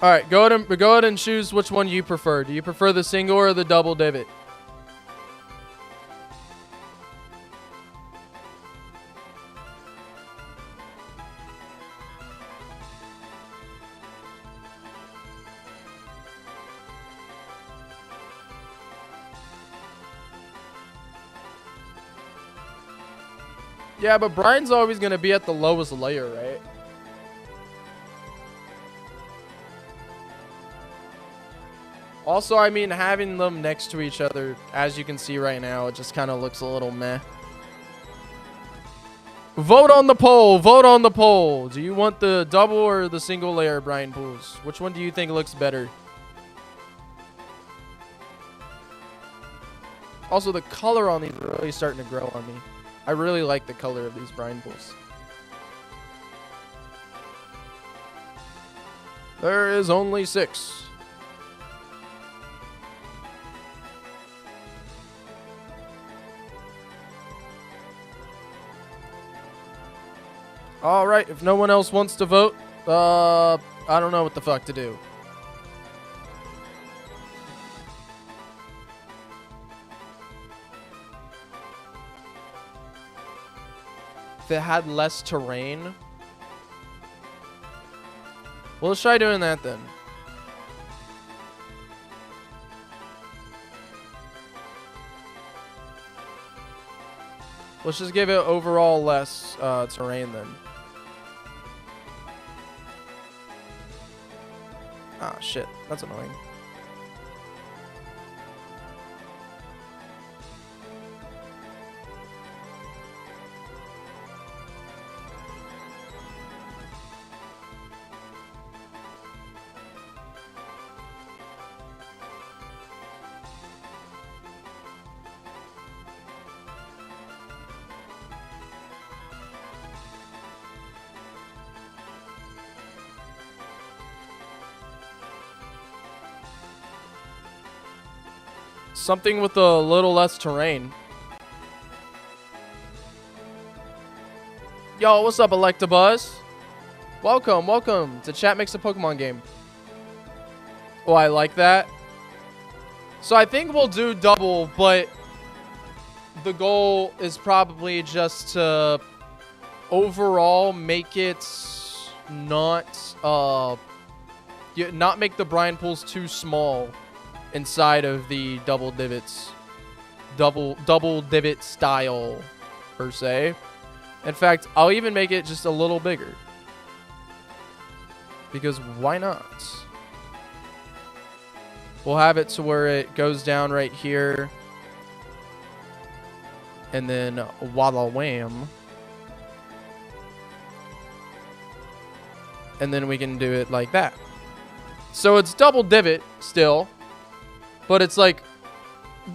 Alright, go ahead and choose which one you prefer. Do you prefer the single or the double divot? Yeah, but brine's always going to be at the lowest layer, right? Also, I mean, having them next to each other, as you can see right now, it just kind of looks a little meh. Vote on the poll. Vote on the poll. Do you want the double or the single layer brine pools? Which one do you think looks better? Also, the color on these are really starting to grow on me. I really like the color of these brine pools. There is only 6. All right, if no one else wants to vote, I don't know what the fuck to do. If it had less terrain. Well, let's try doing that then. Let's just give it overall less terrain then. Ah, shit. That's annoying. Something with a little less terrain. Yo, what's up, Electabuzz? Welcome to Chat Makes a Pokemon Game. Oh, I like that. So I think we'll do double, but the goal is probably just to overall make it not make the brine pools too small inside of the double divots. Double divot style, per se. In fact, I'll even make it just a little bigger. Because why not? We'll have it to where it goes down right here. And then walla wham. And then we can do it like that. So it's double divot still. But it's like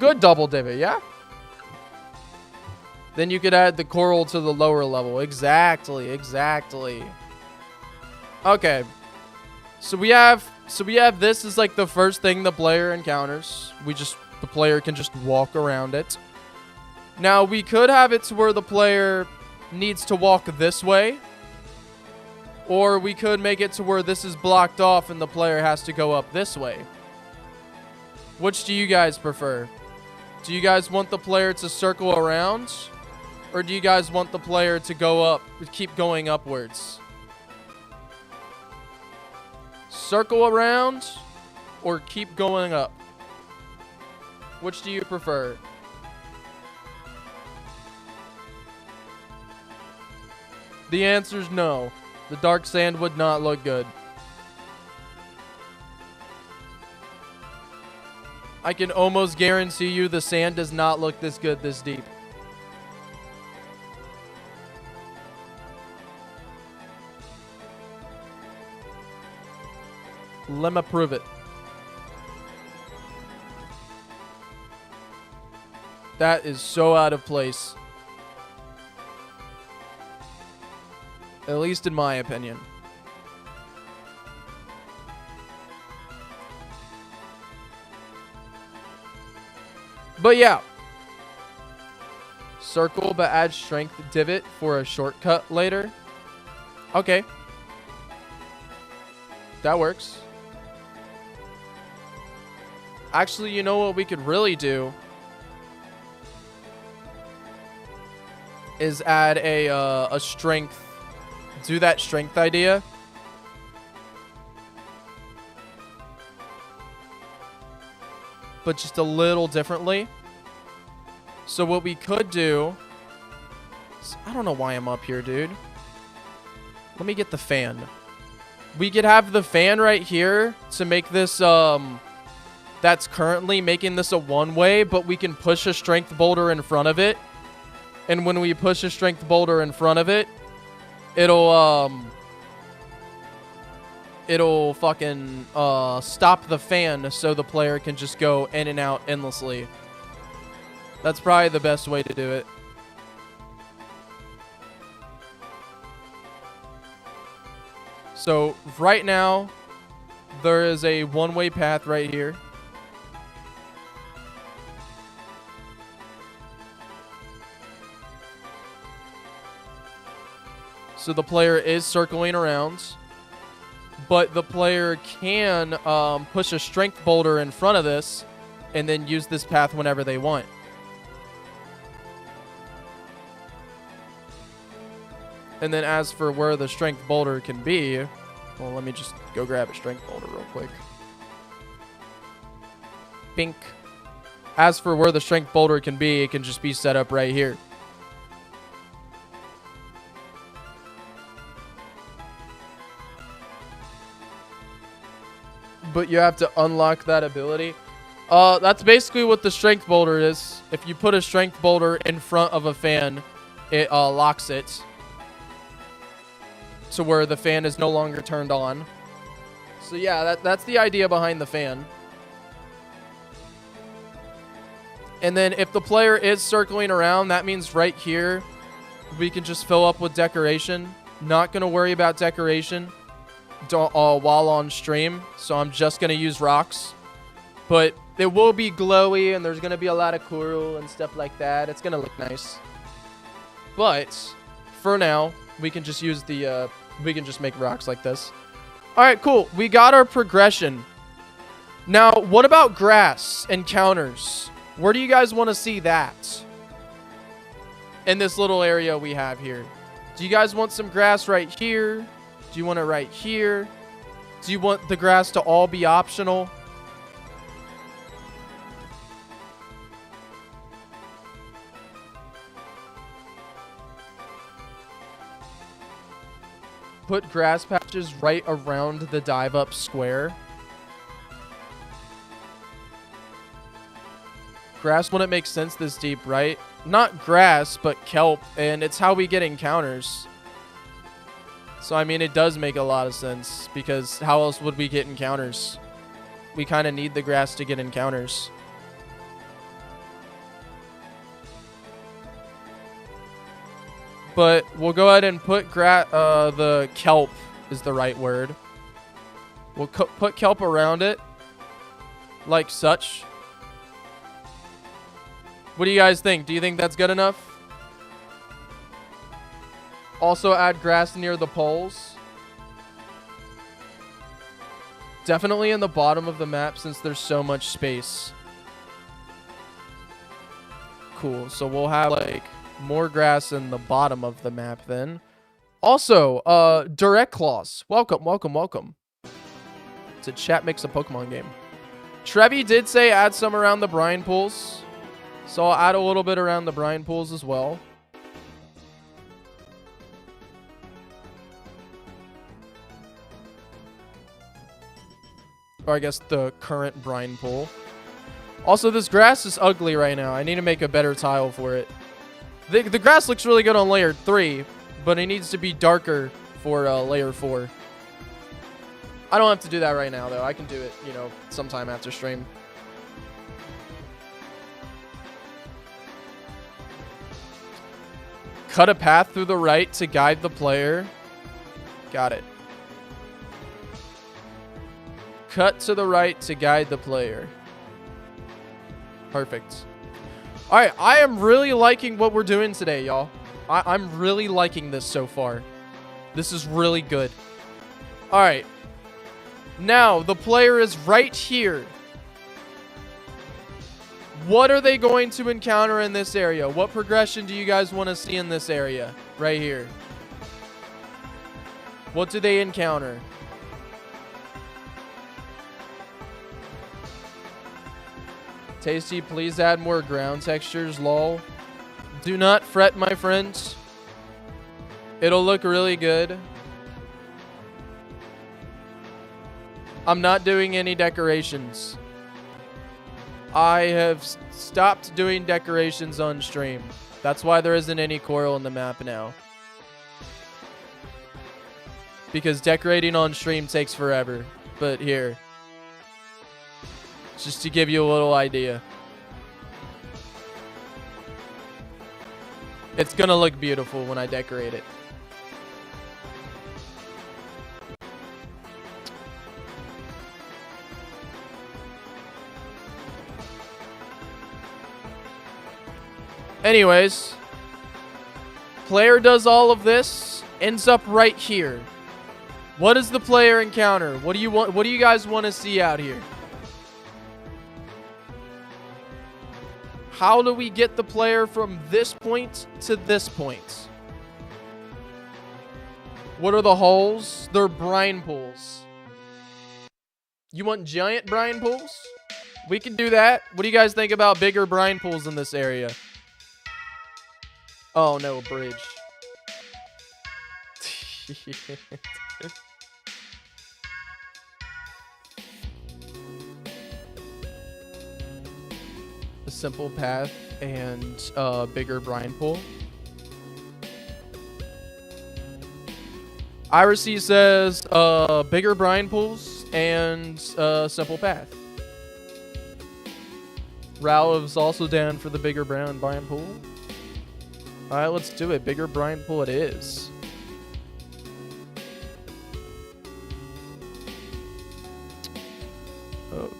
good double divot, yeah? Then you could add the coral to the lower level. Exactly. Okay. So we have this is like the first thing the player encounters. The player can just walk around it. Now we could have it to where the player needs to walk this way. Or we could make it to where this is blocked off and the player has to go up this way. Which do you guys prefer? Do you guys want the player to circle around? Or do you guys want the player to go up, keep going upwards? Circle around or keep going up? Which do you prefer? The answer is no. The dark sand would not look good. I can almost guarantee you the sand does not look this good this deep. Let me prove it. That is so out of place. At least in my opinion. But yeah. Circle but add strength divot for a shortcut later. Okay. That works. Actually, you know what we could really do? Is add a strength. Do that strength idea. But just a little differently. So what we could do... I don't know why I'm up here, dude. Let me get the fan. We could have the fan right here to make this... That's currently making this a one-way, but we can push a strength boulder in front of it. And when we push a strength boulder in front of it, it'll fucking stop the fan so the player can just go in and out endlessly. That's probably the best way to do it. So right now, there is a one-way path right here. So the player is circling around, but the player can push a strength boulder in front of this and then use this path whenever they want. And then as for where the strength boulder can be, well, let me just go grab a strength boulder real quick. Bink. As for where the strength boulder can be, it can just be set up right here. But you have to unlock that ability. That's basically what the strength boulder is. If you put a strength boulder in front of a fan, it locks it to where the fan is no longer turned on. So yeah, that's the idea behind the fan. And then if the player is circling around, that means right here we can just fill up with decoration. Not going to worry about decoration while on stream, so I'm just going to use rocks. But it will be glowy, and there's going to be a lot of coral and stuff like that. It's going to look nice. But for now, we can just use the, we can just make rocks like this. All right, cool. We got our progression. Now, what about grass and counters? Where do you guys want to see that? In this little area we have here. Do you guys want some grass right here? Do you want it right here? Do you want the grass to all be optional? Put grass patches right around the dive up square. Grass wouldn't make sense this deep, right? Not grass, but kelp, and it's how we get encounters. So, I mean, it does make a lot of sense, because how else would we get encounters? We kind of need the grass to get encounters. But we'll go ahead and put the kelp is the right word. We'll put kelp around it, like such. What do you guys think? Do you think that's good enough? Also add grass near the poles. Definitely in the bottom of the map since there's so much space. Cool. So we'll have like more grass in the bottom of the map then. Also, Direct Claws. Welcome, welcome, welcome. It's a chat mix of Pokemon game. Trevi did say add some around the brine pools. So I'll add a little bit around the brine pools as well. Or I guess the current brine pool. Also, this grass is ugly right now. I need to make a better tile for it. The grass looks really good on layer 3, but it needs to be darker for layer 4. I don't have to do that right now, though. I can do it, you know, sometime after stream. Cut a path through the right to guide the player. Got it. Cut to the right to guide the player. Perfect. All right, I am really liking what we're doing today, y'all. I'm really liking this so far. This is really good. All right. Now, the player is right here. What are they going to encounter in this area? What progression do you guys want to see in this area? Right here. What do they encounter? Tasty, please add more ground textures, lol. Do not fret, my friends. It'll look really good. I'm not doing any decorations. I have stopped doing decorations on stream. That's why there isn't any coral in the map now. Because decorating on stream takes forever. But here. Just to give you a little idea. It's gonna look beautiful when I decorate it. Anyways, player does all of this, ends up right here. What does the player encounter? What do you want? What do you guys want to see out here? How do we get the player from this point to this point? What are the holes? They're brine pools. You want giant brine pools? We can do that. What do you guys think about bigger brine pools in this area? Oh no, a bridge. A simple path and a bigger brine pool. Irisy says bigger brine pools and a simple path. Raul is also down for the bigger brine pool. Alright, let's do it. Bigger brine pool it is.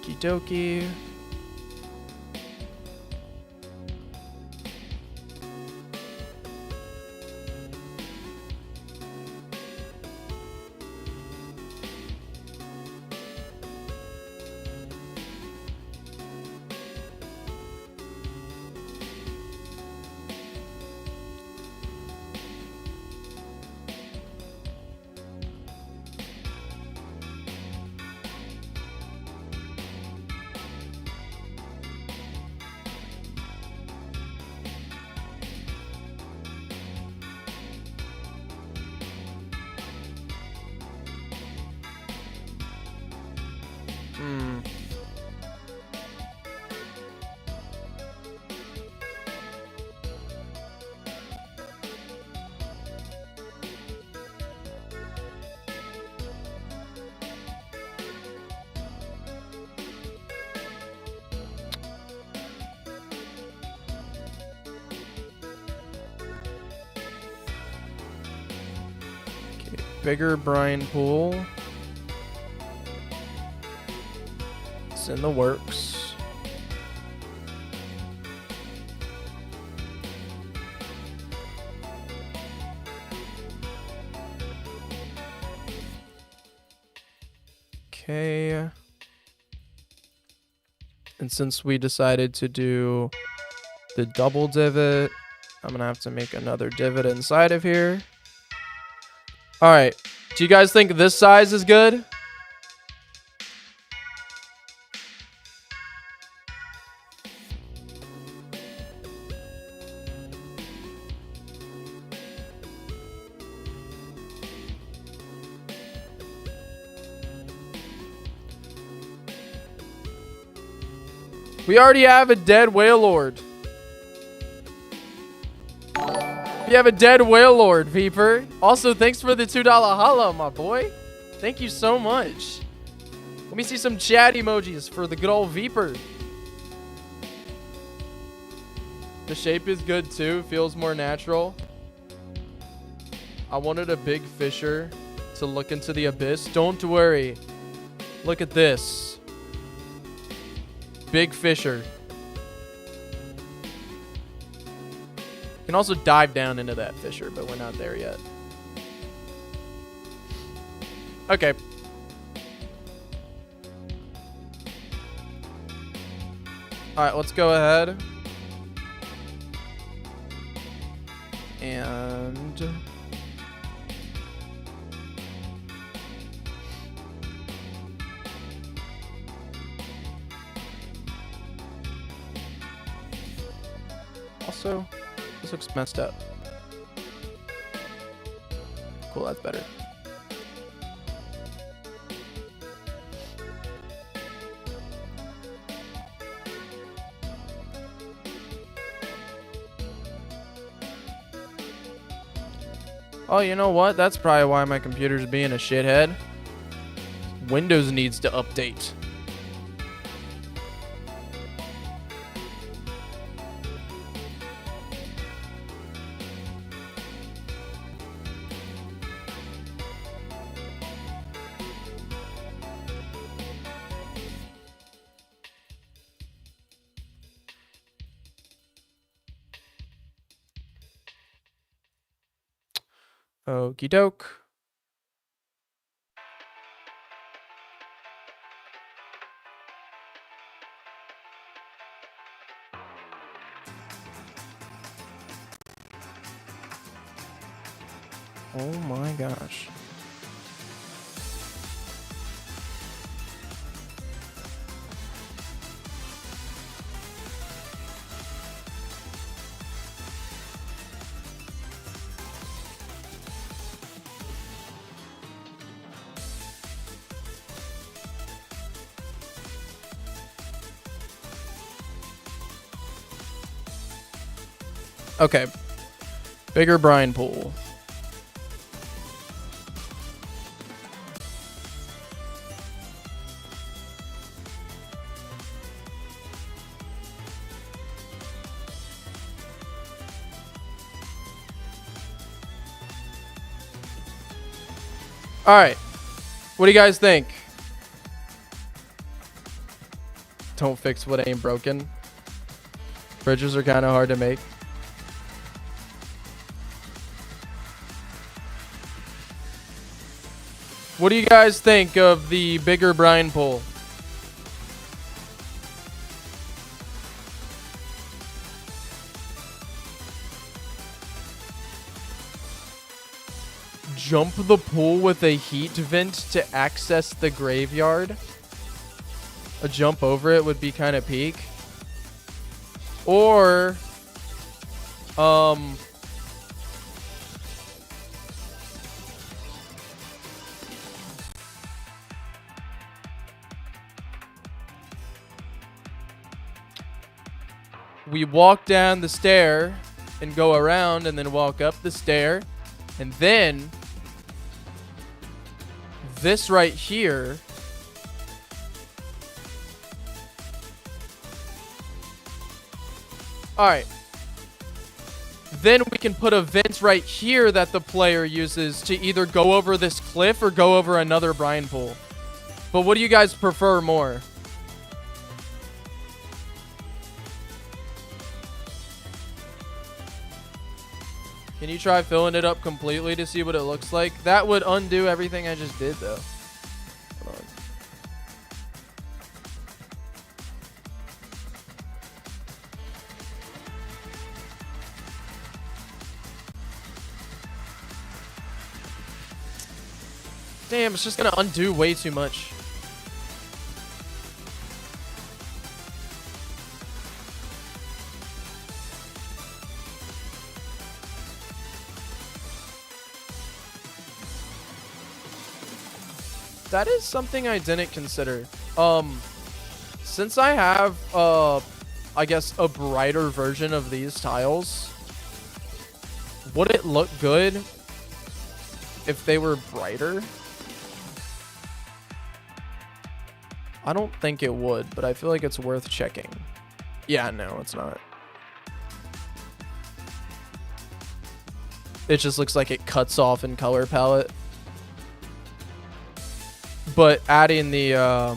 Okie dokie. Bigger brine pool. It's in the works. Okay. And since we decided to do the double divot, I'm gonna have to make another divot inside of here. All right. Do you guys think this size is good? We already have a dead whale lord. You have a dead whale lord, Viper. Also, thanks for the $2 holla, my boy. Thank you so much. Let me see some chat emojis for the good old Viper. The shape is good too. Feels more natural. I wanted a big fisher to look into the abyss. Don't worry. Look at this. Big fisher. You can also dive down into that fissure, but we're not there yet. Okay. All right, let's go ahead. And also, this looks messed up. Cool, that's better. Oh, you know what? That's probably why my computer's being a shithead. Windows needs to update. Okie doke. Oh my gosh. Okay. Bigger brine pool. All right. What do you guys think? Don't fix what ain't broken. Bridges are kind of hard to make. What do you guys think of the bigger brine pool? Jump the pool with a heat vent to access the graveyard. A jump over it would be kind of peak. Or, we walk down the stair and go around and then walk up the stair. And then this right here alright. Then we can put a vent right here that the player uses to either go over this cliff or go over another brine pool. But what do you guys prefer more? Can you try filling it up completely to see what it looks like? That would undo everything I just did, though. Hold on. Damn, it's just gonna undo way too much. That is something I didn't consider. Since I have, I guess, a brighter version of these tiles, would it look good if they were brighter? I don't think it would, but I feel like it's worth checking. Yeah, no, it's not. It just looks like it cuts off in color palette. But adding the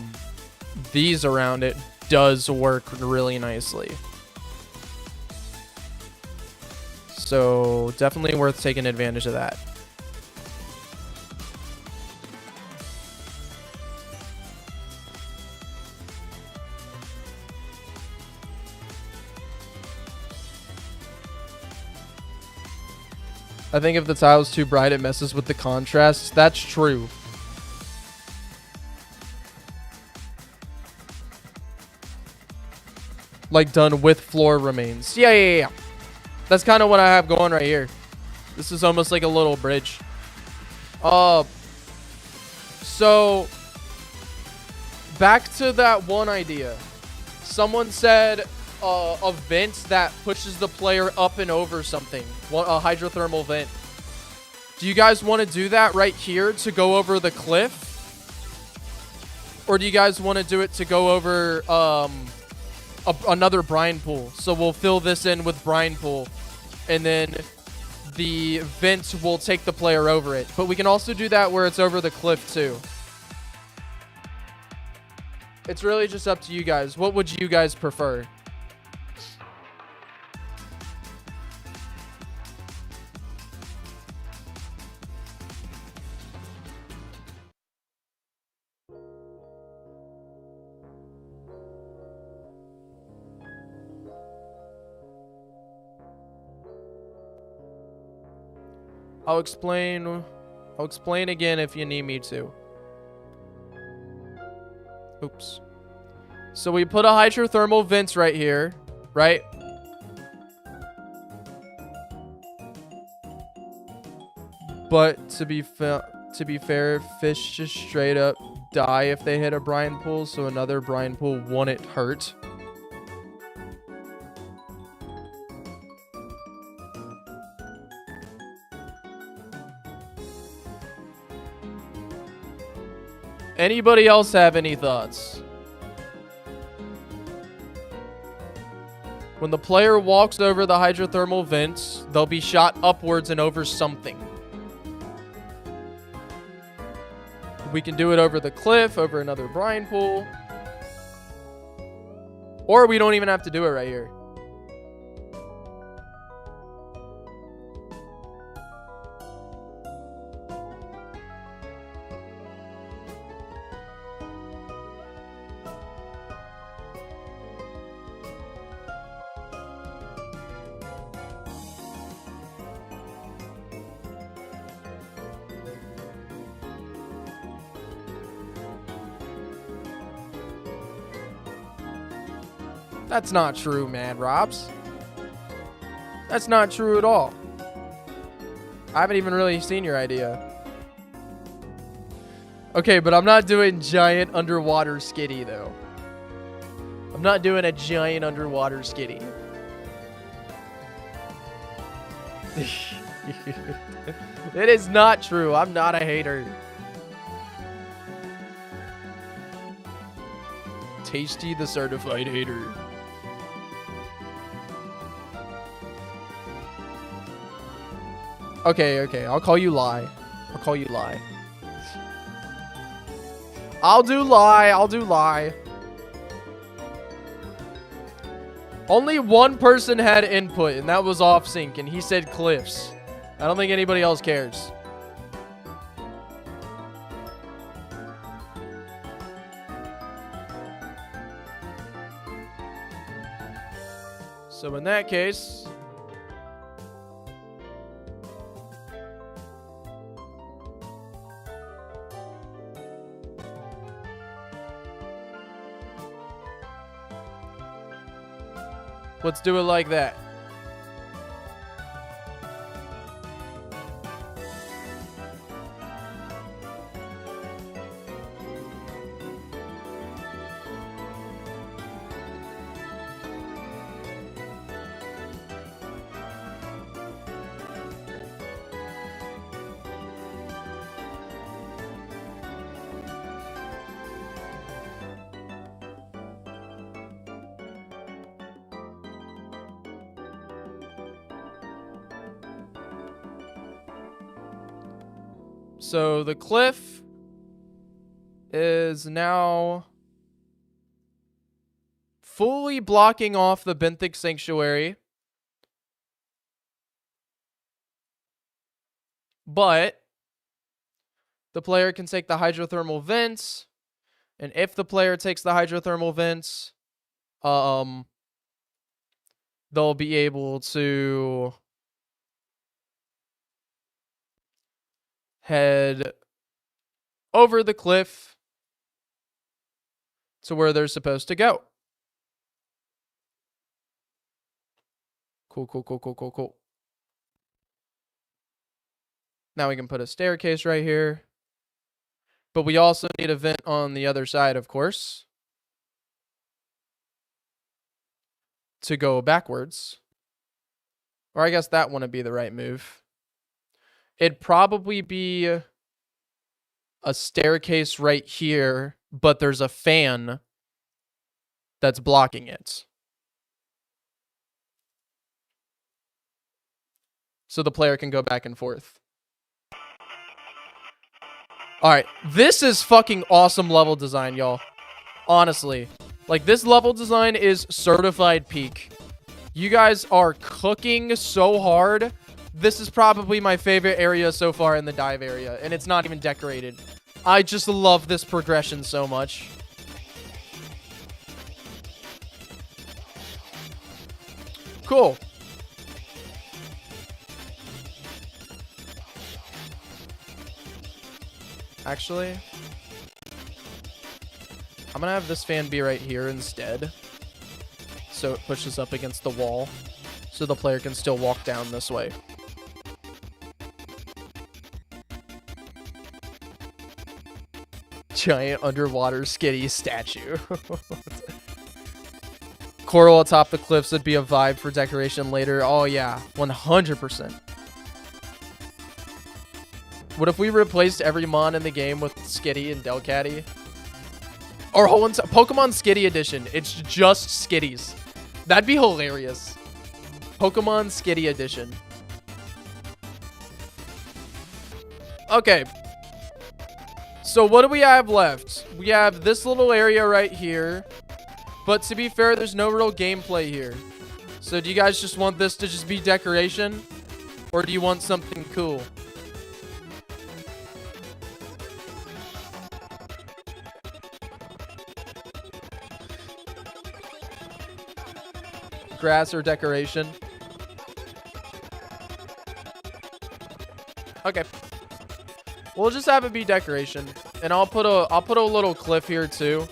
these around it does work really nicely. So definitely worth taking advantage of that. I think if the tile's too bright, it messes with the contrast. That's true. Like done with floor remains. Yeah. That's kind of what I have going right here. This is almost like a little bridge. So back to that one idea. Someone said a vent that pushes the player up and over something. A hydrothermal vent. Do you guys want to do that right here to go over the cliff? Or do you guys want to do it to go over another brine pool? So we'll fill this in with brine pool, and then the vent will take the player over it. But we can also do that where it's over the cliff too. It's really just up to you guys. What would you guys prefer? I'll explain again if you need me to. Oops. So we put a hydrothermal vent right here, right? But to be fair, fish just straight up die if they hit a brine pool, so another brine pool wouldn't hurt. Anybody else have any thoughts? When the player walks over the hydrothermal vents, they'll be shot upwards and over something. We can do it over the cliff, over another brine pool. Or we don't even have to do it right here. That's not true, man, Robs. That's not true at all. I haven't even really seen your idea. Okay, but I'm not doing giant underwater skitty, though. I'm not doing a giant underwater skitty. It is not true. I'm not a hater. Tasty the certified hater. Okay, okay. I'll call you lie. I'll call you lie. I'll do lie. I'll do lie. Only one person had input, and that was off sync, and he said cliffs. I don't think anybody else cares. So in that case, let's do it like that. So the cliff is now fully blocking off the benthic sanctuary. But the player can take the hydrothermal vents, and if the player takes the hydrothermal vents, they'll be able to head over the cliff to where they're supposed to go. Cool, cool, cool, cool, cool, cool. Now we can put a staircase right here. But we also need a vent on the other side, of course, to go backwards. Or I guess that wouldn't be the right move. It'd probably be a staircase right here, but there's a fan that's blocking it. So the player can go back and forth. Alright, this is fucking awesome level design, y'all. Honestly. Like, this level design is certified peak. You guys are cooking so hard. This is probably my favorite area so far in the dive area, and it's not even decorated. I just love this progression so much. Cool. Actually, I'm gonna have this fan be right here instead, so it pushes up against the wall, so the player can still walk down this way. Giant underwater skitty statue. Coral atop the cliffs would be a vibe for decoration later. Oh yeah, 100%. What if we replaced every mon in the game with Skitty and Delcatty? Or Pokemon Skitty Edition. It's just Skitties. That'd be hilarious. Pokemon Skitty Edition. Okay. So what do we have left? We have this little area right here. But to be fair, there's no real gameplay here. So do you guys just want this to just be decoration? Or do you want something cool? Grass or decoration? Okay. We'll just have it be decoration. And I'll put a little cliff here too.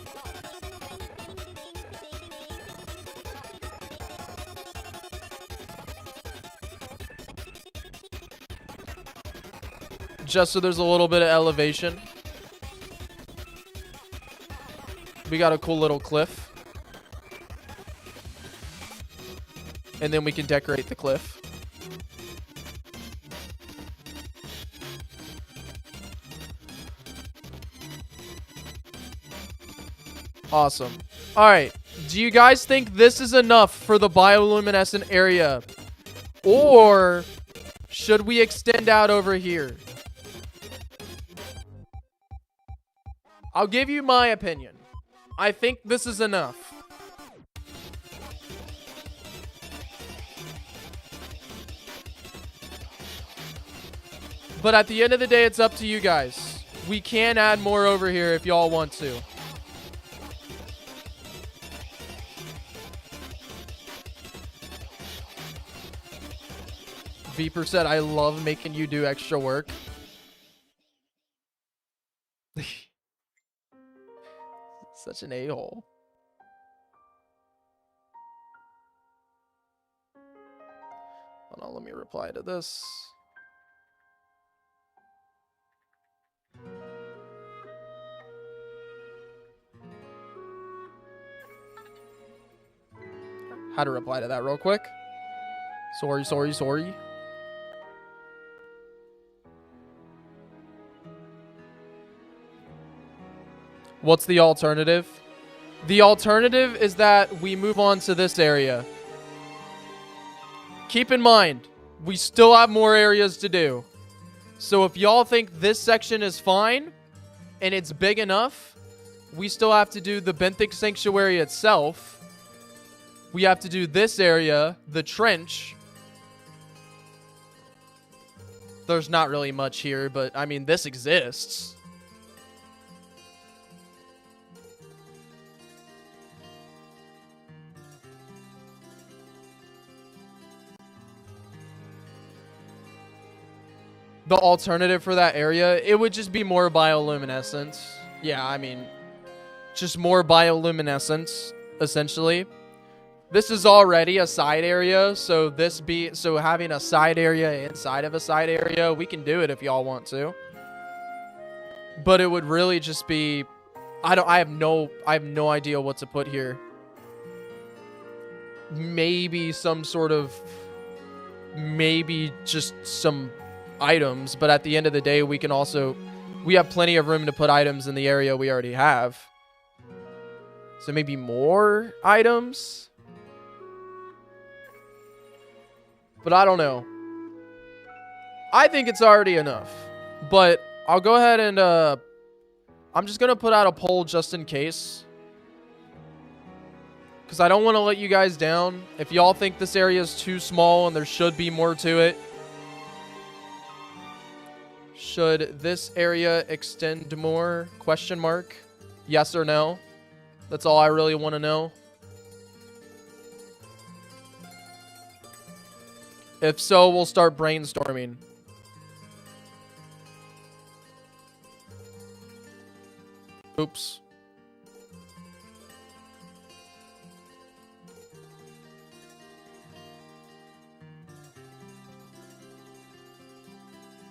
Just so there's a little bit of elevation. We got a cool little cliff. And then we can decorate the cliff. Awesome. All right. Do you guys think this is enough for the bioluminescent area? Or should we extend out over here? I'll give you my opinion. I think this is enough. But at the end of the day, it's up to you guys. We can add more over here if y'all want to. Viper said, I love making you do extra work. Such an a-hole. Hold on, let me reply to this. How to reply to that real quick. Sorry. What's the alternative? The alternative is that we move on to this area. Keep in mind, we still have more areas to do. So if y'all think this section is fine and it's big enough, we still have to do the benthic sanctuary itself. We have to do this area, the trench. There's not really much here, but I mean, this exists. The alternative for that area, it would just be more bioluminescence. Yeah, I mean, just more bioluminescence, essentially. This is already a side area, so having a side area inside of a side area, we can do it if y'all want to. But it would really just be, I have no idea what to put here. Maybe just some items, but at the end of the day, we have plenty of room to put items in the area we already have. So maybe more items? But I don't know. I think it's already enough. But I'll go ahead and I'm just going to put out a poll just in case. Because I don't want to let you guys down. If y'all think this area is too small and there should be more to it. Should this area extend more? Question mark. Yes or no? That's all I really want to know. If so, we'll start brainstorming. Oops.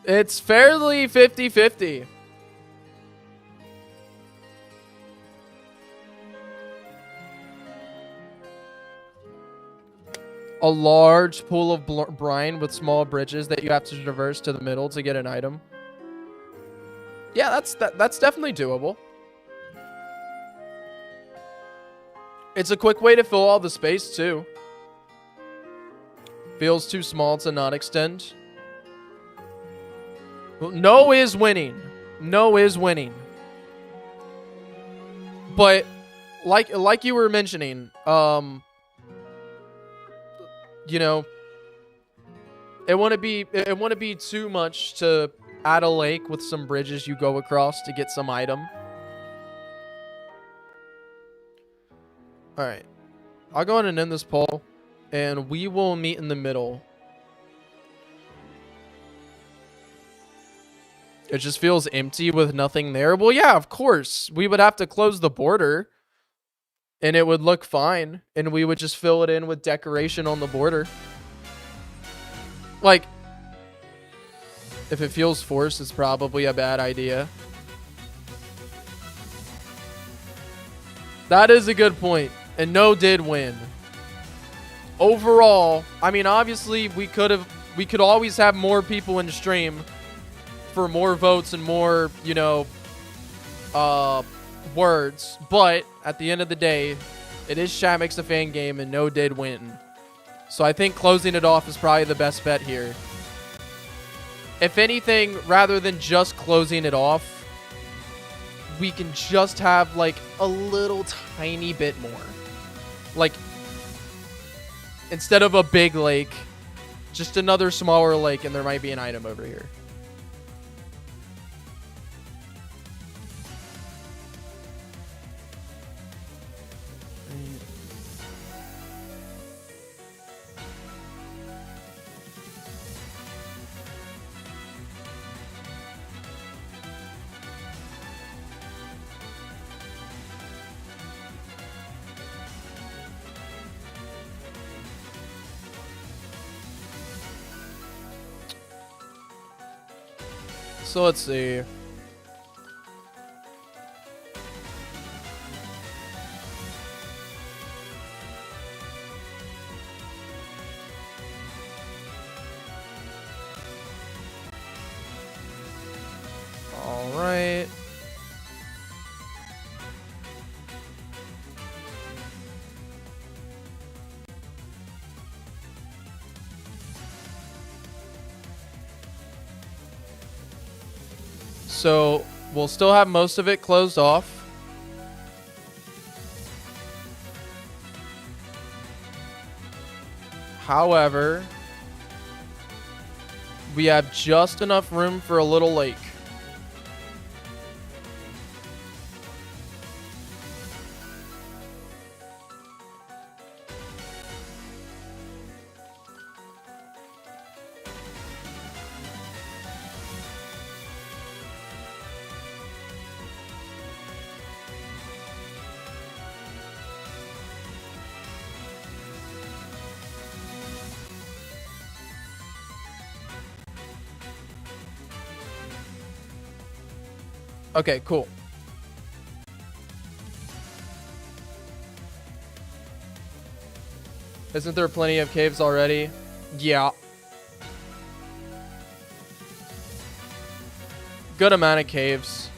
It's fairly 50-50. A large pool of brine with small bridges that you have to traverse to the middle to get an item. Yeah, that's definitely doable. It's a quick way to fill all the space too. Feels too small to not extend. Well, no is winning. No is winning. But like you were mentioning, you know, it wouldn't be too much to add a lake with some bridges you go across to get some item. All right, I'll go ahead and end this poll, and we will meet in the middle. It just feels empty with nothing there. Well, yeah, of course. We would have to close the border, and it would look fine, and we would just fill it in with decoration on the border. Like, if it feels forced, it's probably a bad idea. That is a good point, and no did win. Overall, I mean, obviously, we could always have more people in the stream for more votes and more, you know, words. But at the end of the day, it is Chat Makes a Fan game, and no did win. So I think closing it off is probably the best bet here. If anything, rather than just closing it off, we can just have like a little tiny bit more. Like, instead of a big lake, just another smaller lake, and there might be an item over here. So let's see. All right. So we'll still have most of it closed off. However, we have just enough room for a little lake. Okay, cool. Isn't there plenty of caves already? Yeah. Good amount of caves.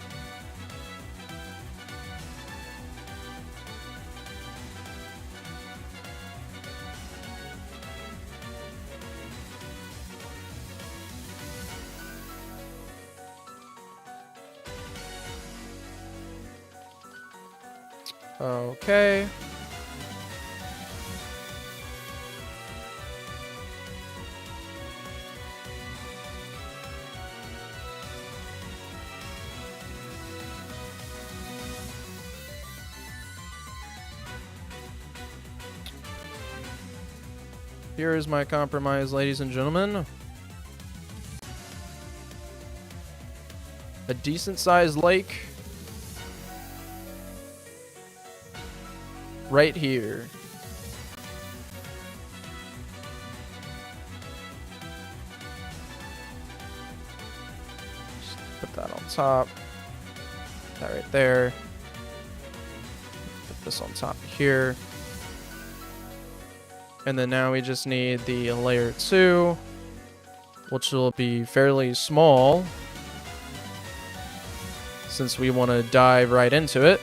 Okay. Here is my compromise, ladies and gentlemen. A decent sized lake. Right here. Just put that on top. That right there. Put this on top here. And then now we just need the layer 2, which will be fairly small since we want to dive right into it.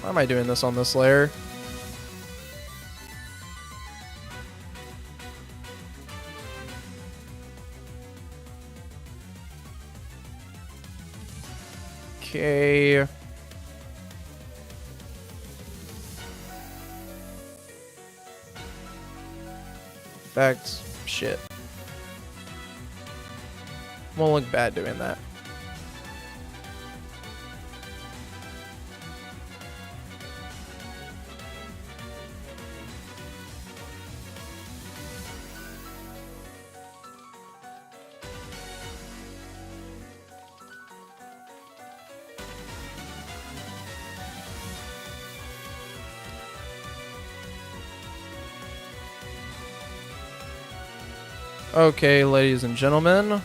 Why am I doing this on this layer? Okay. Effects. Shit. Won't look bad doing that. Okay, ladies and gentlemen. No,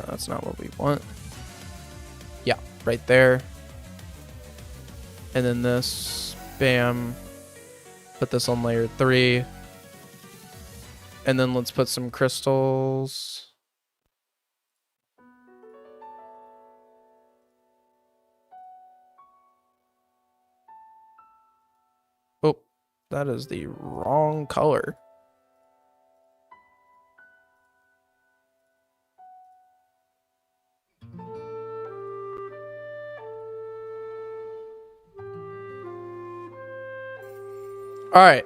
that's not what we want. Yeah, right there. And then this. Bam. Put this on layer 3. And then let's put some crystals. Oh, that is the wrong color. All right.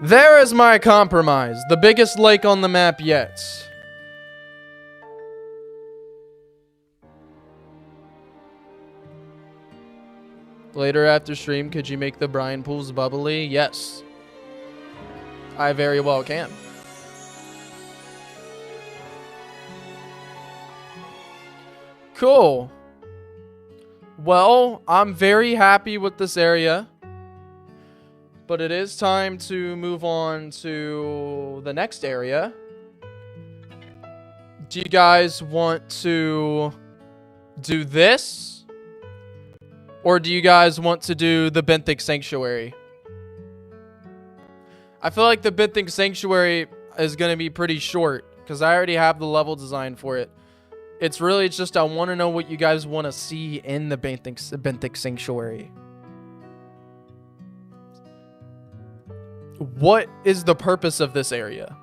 There is my compromise. The biggest lake on the map yet. Later after stream, could you make the brine pools bubbly? Yes. I very well can. Cool. Well, I'm very happy with this area. But it is time to move on to the next area. Do you guys want to do this? Or do you guys want to do the Benthic Sanctuary? I feel like the Benthic Sanctuary is going to be pretty short because I already have the level design for it. It's really just I want to know what you guys want to see in the Benthic Sanctuary. What is the purpose of this area?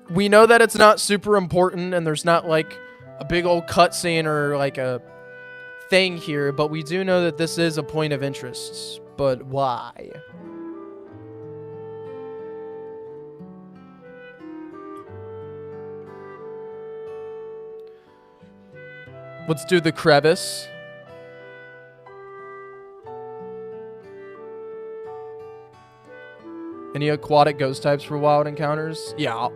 We know that it's not super important and there's not like a big old cutscene or like a thing here, but we do know that this is a point of interest. But why? Let's do the crevice. Any aquatic ghost types for wild encounters? Yeah.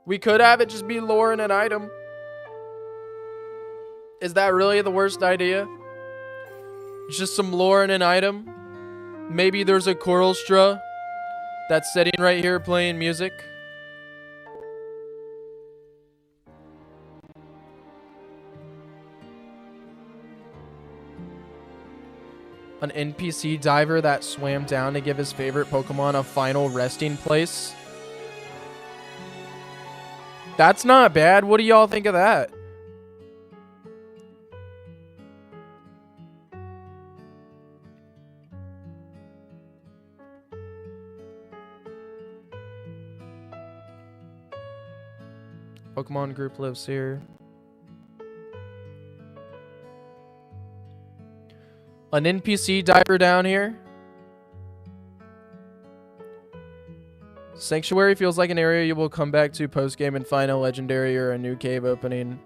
We could have it just be lore and an item. Is that really the worst idea? Just some lore and an item? Maybe there's a Coralstra that's sitting right here playing music. An NPC diver that swam down to give his favorite Pokemon a final resting place. That's not bad. What do y'all think of that? Pokemon group lives here. An NPC diver down here. Sanctuary feels like an area you will come back to post-game and find a legendary or a new cave opening.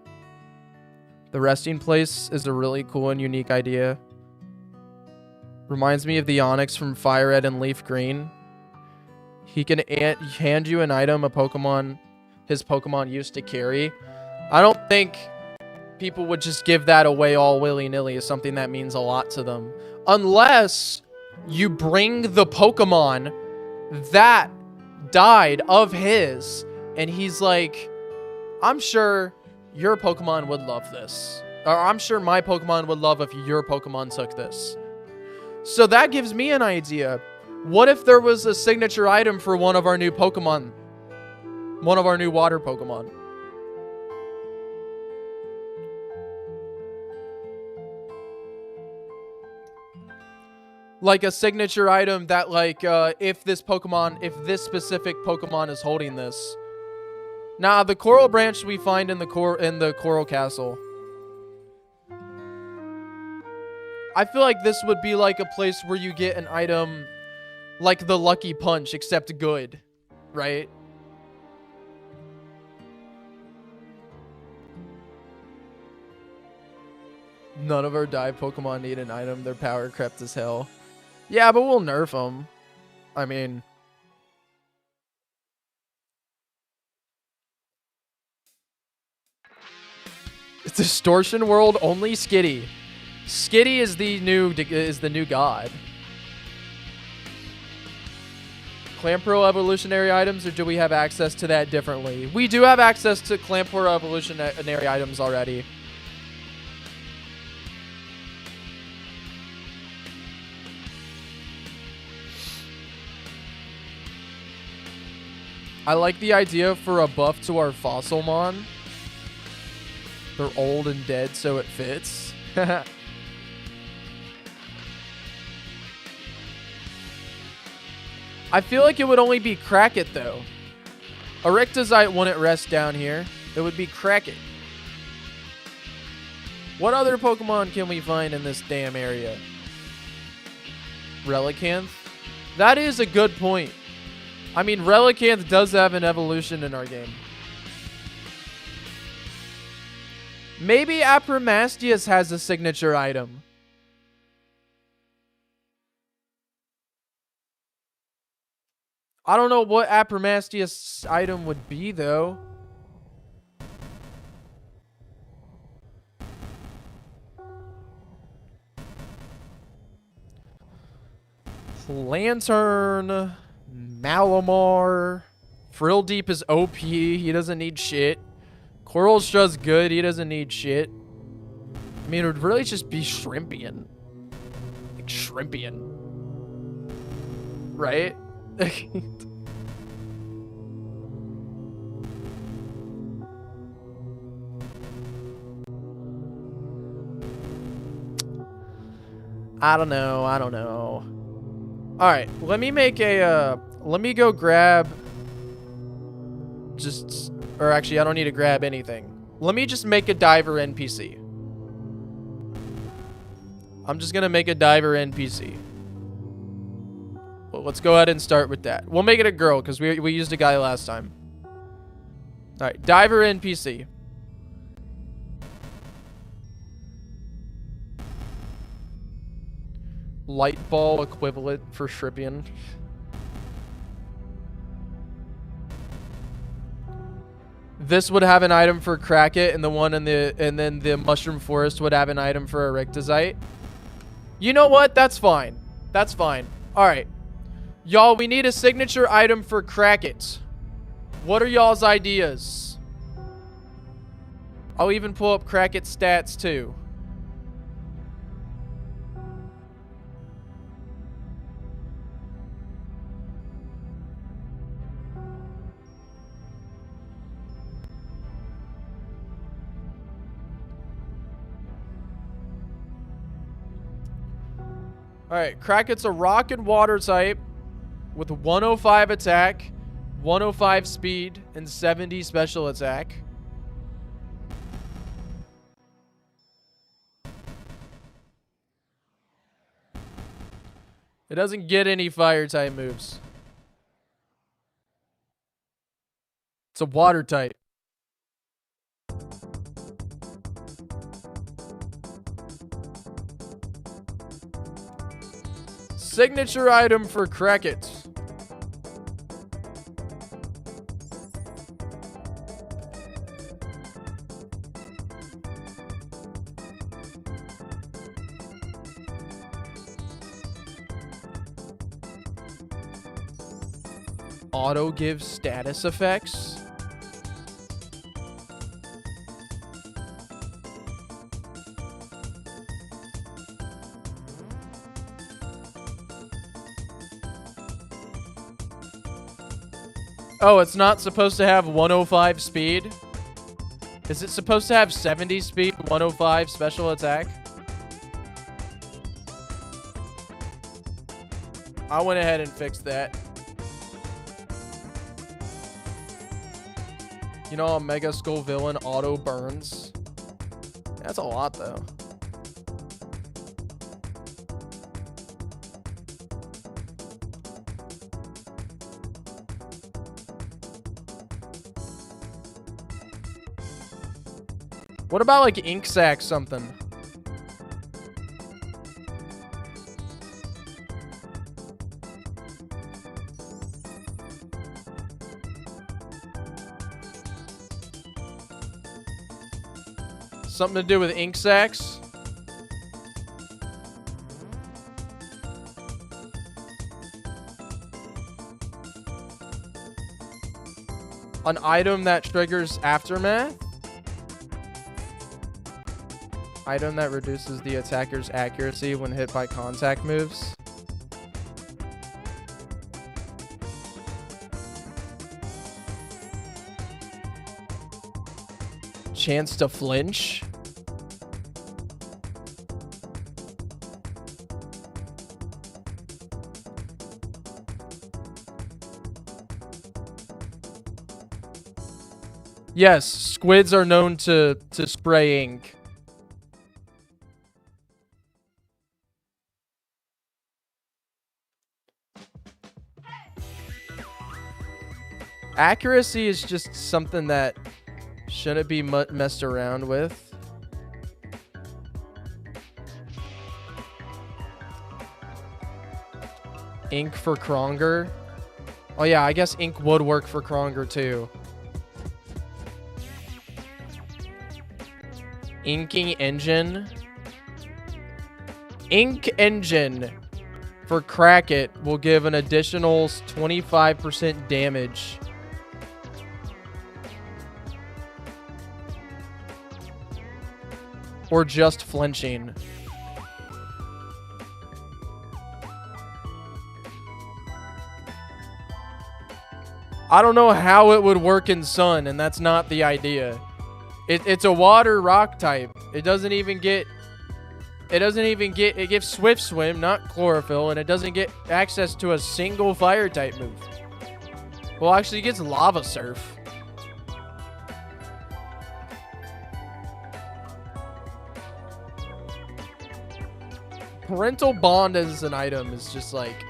The resting place is a really cool and unique idea. Reminds me of the Onyx from Fire Red and Leaf Green. He can hand you an item his Pokemon used to carry. I don't think people would just give that away all willy-nilly as something that means a lot to them. Unless you bring the Pokemon that died of his, and he's like, I'm sure your Pokemon would love this. Or I'm sure my Pokemon would love if your Pokemon took this. So that gives me an idea. What if there was a signature item for one of our new Pokemon? One of our new water Pokemon. Like a signature item that, like, if this specific Pokemon is holding this. Nah, the Coral Branch we find in the Coral Castle. I feel like this would be like a place where you get an item like the Lucky Punch, except good, right? None of our dive Pokemon need an item. They're power crept as hell. Yeah, but we'll nerf them. I mean... It's Distortion World, only Skitty. Skitty is the new god. Clamperl evolutionary items, or do we have access to that differently? We do have access to Clamperl evolutionary items already. I like the idea for a buff to our Fossilmon. They're old and dead, so it fits. I feel like it would only be Crackit, though. Erectazite wouldn't rest down here. It would be Crackit. What other Pokemon can we find in this damn area? Relicanth? That is a good point. I mean, Relicanth does have an evolution in our game. Maybe Apromastius has a signature item. I don't know what Apromastius' item would be, though. Lantern, Malamar, Frill Deep is OP. He doesn't need shit. Coralstra's good. He doesn't need shit. I mean, it would really just be Shrimpian. Like Shrimpian. Right? I don't know. I don't know. All right, let me make a, let me go grab or actually, I don't need to grab anything. Let me just make a diver NPC. I'm just going to make a diver NPC. Well, let's go ahead and start with that. We'll make it a girl because we used a guy last time. All right, diver NPC. Light ball equivalent for Shrimpian. This would have an item for Crackit, and the one in the then the Mushroom Forest would have an item for Erectazite. You know what? That's fine. That's fine. All right, y'all. We need a signature item for Crackit. What are y'all's ideas? I'll even pull up Crackit's stats too. Alright, Crackit's a rock and water type with 105 attack, 105 speed, and 70 special attack. It doesn't get any fire type moves. It's a water type. Signature item for Crackit. Auto give status effects. Oh, it's not supposed to have 105 speed? Is it supposed to have 70 speed, 105 special attack? I went ahead and fixed that. You know, a Mega Skull villain auto burns. That's a lot, though. What about, like, Ink Sac something? Something to do with ink sacs? An item that triggers aftermath? Item that reduces the attacker's accuracy when hit by contact moves. Chance to flinch? Yes, squids are known to spray ink. Accuracy is just something that shouldn't be messed around with. Ink for Kronger. Oh yeah, I guess ink would work for Kronger too. Inking engine. Ink engine for Crackit will give an additional 25% damage. Or just flinching. I don't know how it would work in Sun, and that's not the idea. It's a water rock type. It doesn't even get... It gives Swift Swim, not Chlorophyll, and it doesn't get access to a single fire type move. Well, actually, it gets Lava Surf. Parental Bond as an item is just like...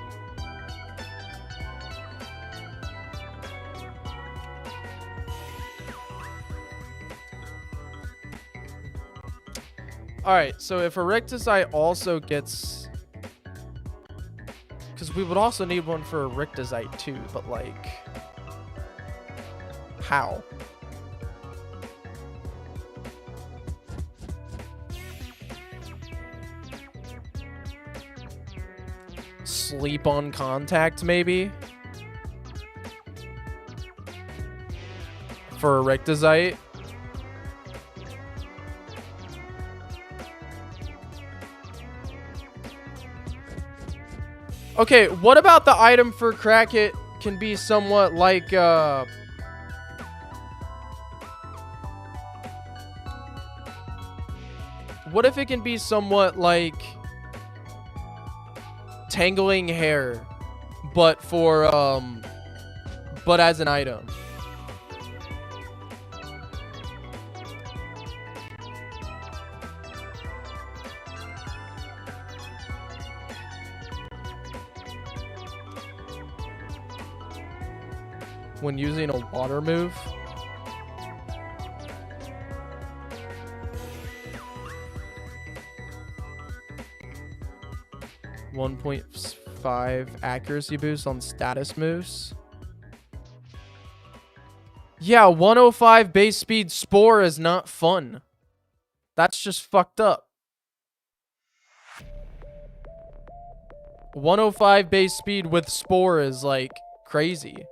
Alright, so if Erectocite also gets... Because we would also need one for Erectocite too, but like... How? Sleep on contact, maybe? For Erectocite? Okay, what about the item for Crackit can be somewhat like, what if it can be somewhat like Tangling Hair, but for, but as an item? When using a water move. .5 accuracy boost on status moves. Yeah, 105 base speed Spore is not fun. That's just fucked up. 105 base speed with Spore is like crazy.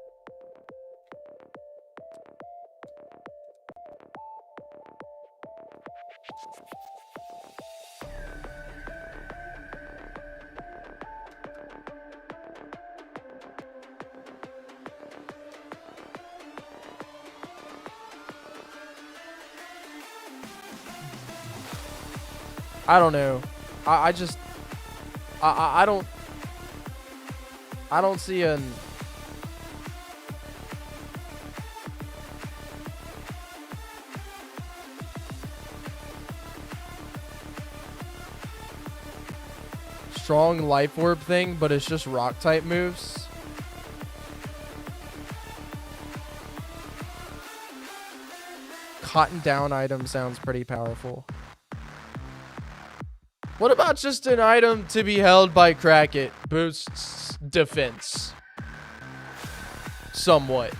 I don't know. I just I don't see an strong life orb thing, but it's just rock type moves. Cotton down item sounds pretty powerful. What about just an item to be held by Crackit? Boosts defense. Somewhat.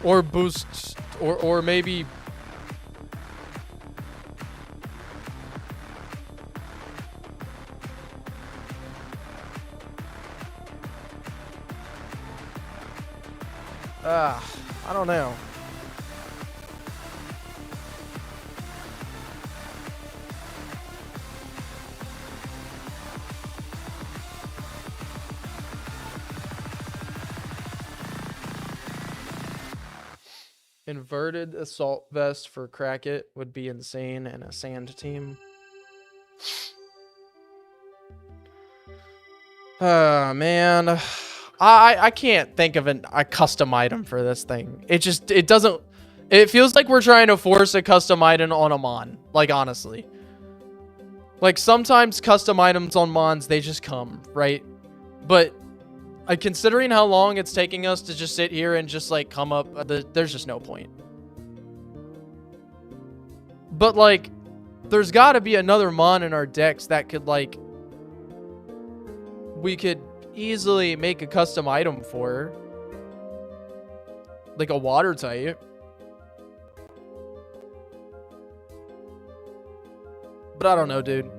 Or boosts, or maybe... I don't know. Inverted assault vest for Crackit would be insane in a sand team. Man. I can't think of a custom item for this thing. It doesn't... It feels like we're trying to force a custom item on a Mon. Like, honestly. Like, sometimes custom items on Mons, they just come, right? But... considering how long it's taking us to just sit here and just, like, come up... there's just no point. But, like... There's gotta be another Mon in our decks that could, like... We could easily make a custom item for. Like a water type. But I don't know, dude.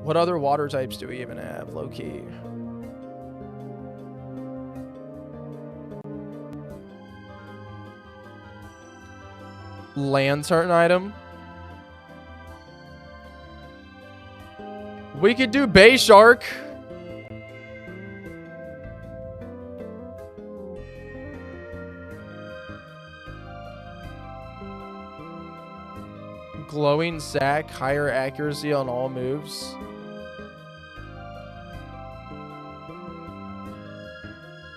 What other water types do we even have, low-key? Lantern item. We could do Bay Shark. Glowing sack, higher accuracy on all moves.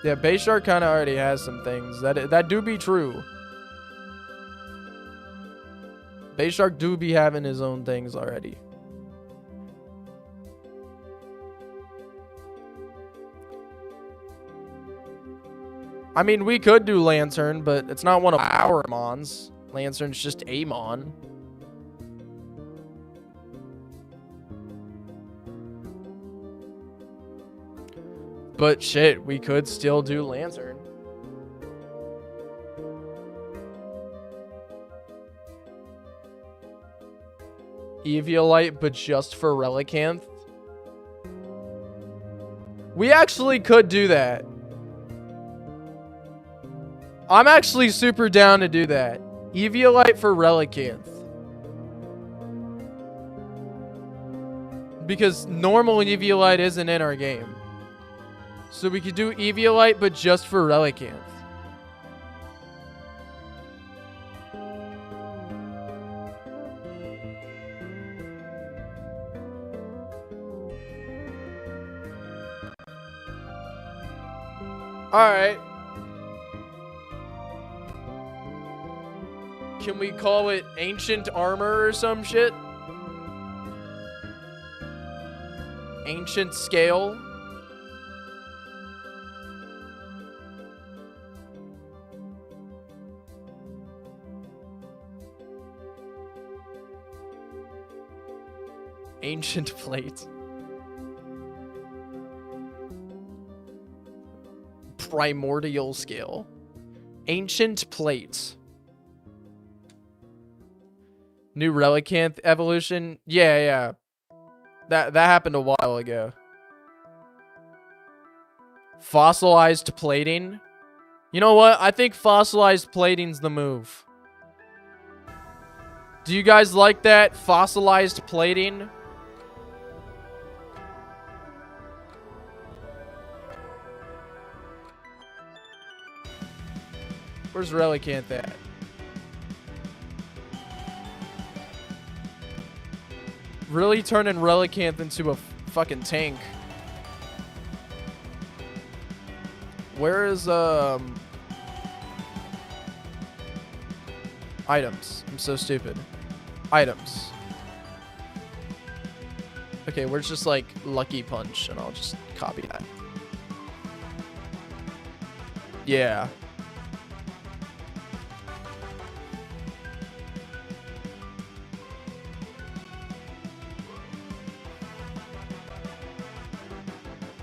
Yeah, Bay Shark kind of already has some things that do be true. Bay Shark do be having his own things already. I mean, we could do Lantern, but it's not one of our Mons. Lantern's just a Mon. But shit, we could still do Lantern. Eviolite, but just for Relicanth. We actually could do that. I'm actually super down to do that. Eviolite for Relicanth. Because normal Eviolite isn't in our game. So we could do Eviolite, but just for Relicanth. Alright. Can we call it Ancient Armor or some shit? Ancient Scale? Ancient Plate. Primordial Scale. Ancient Plate. New Relicanth evolution? Yeah. That happened a while ago. Fossilized plating? You know what? I think fossilized plating's the move. Do you guys like that? Fossilized plating? Where's Relicanth at? Really turning Relicanth into a fucking tank. Where is items? I'm so stupid. Items. Okay, where's just like Lucky Punch, and I'll just copy that. Yeah.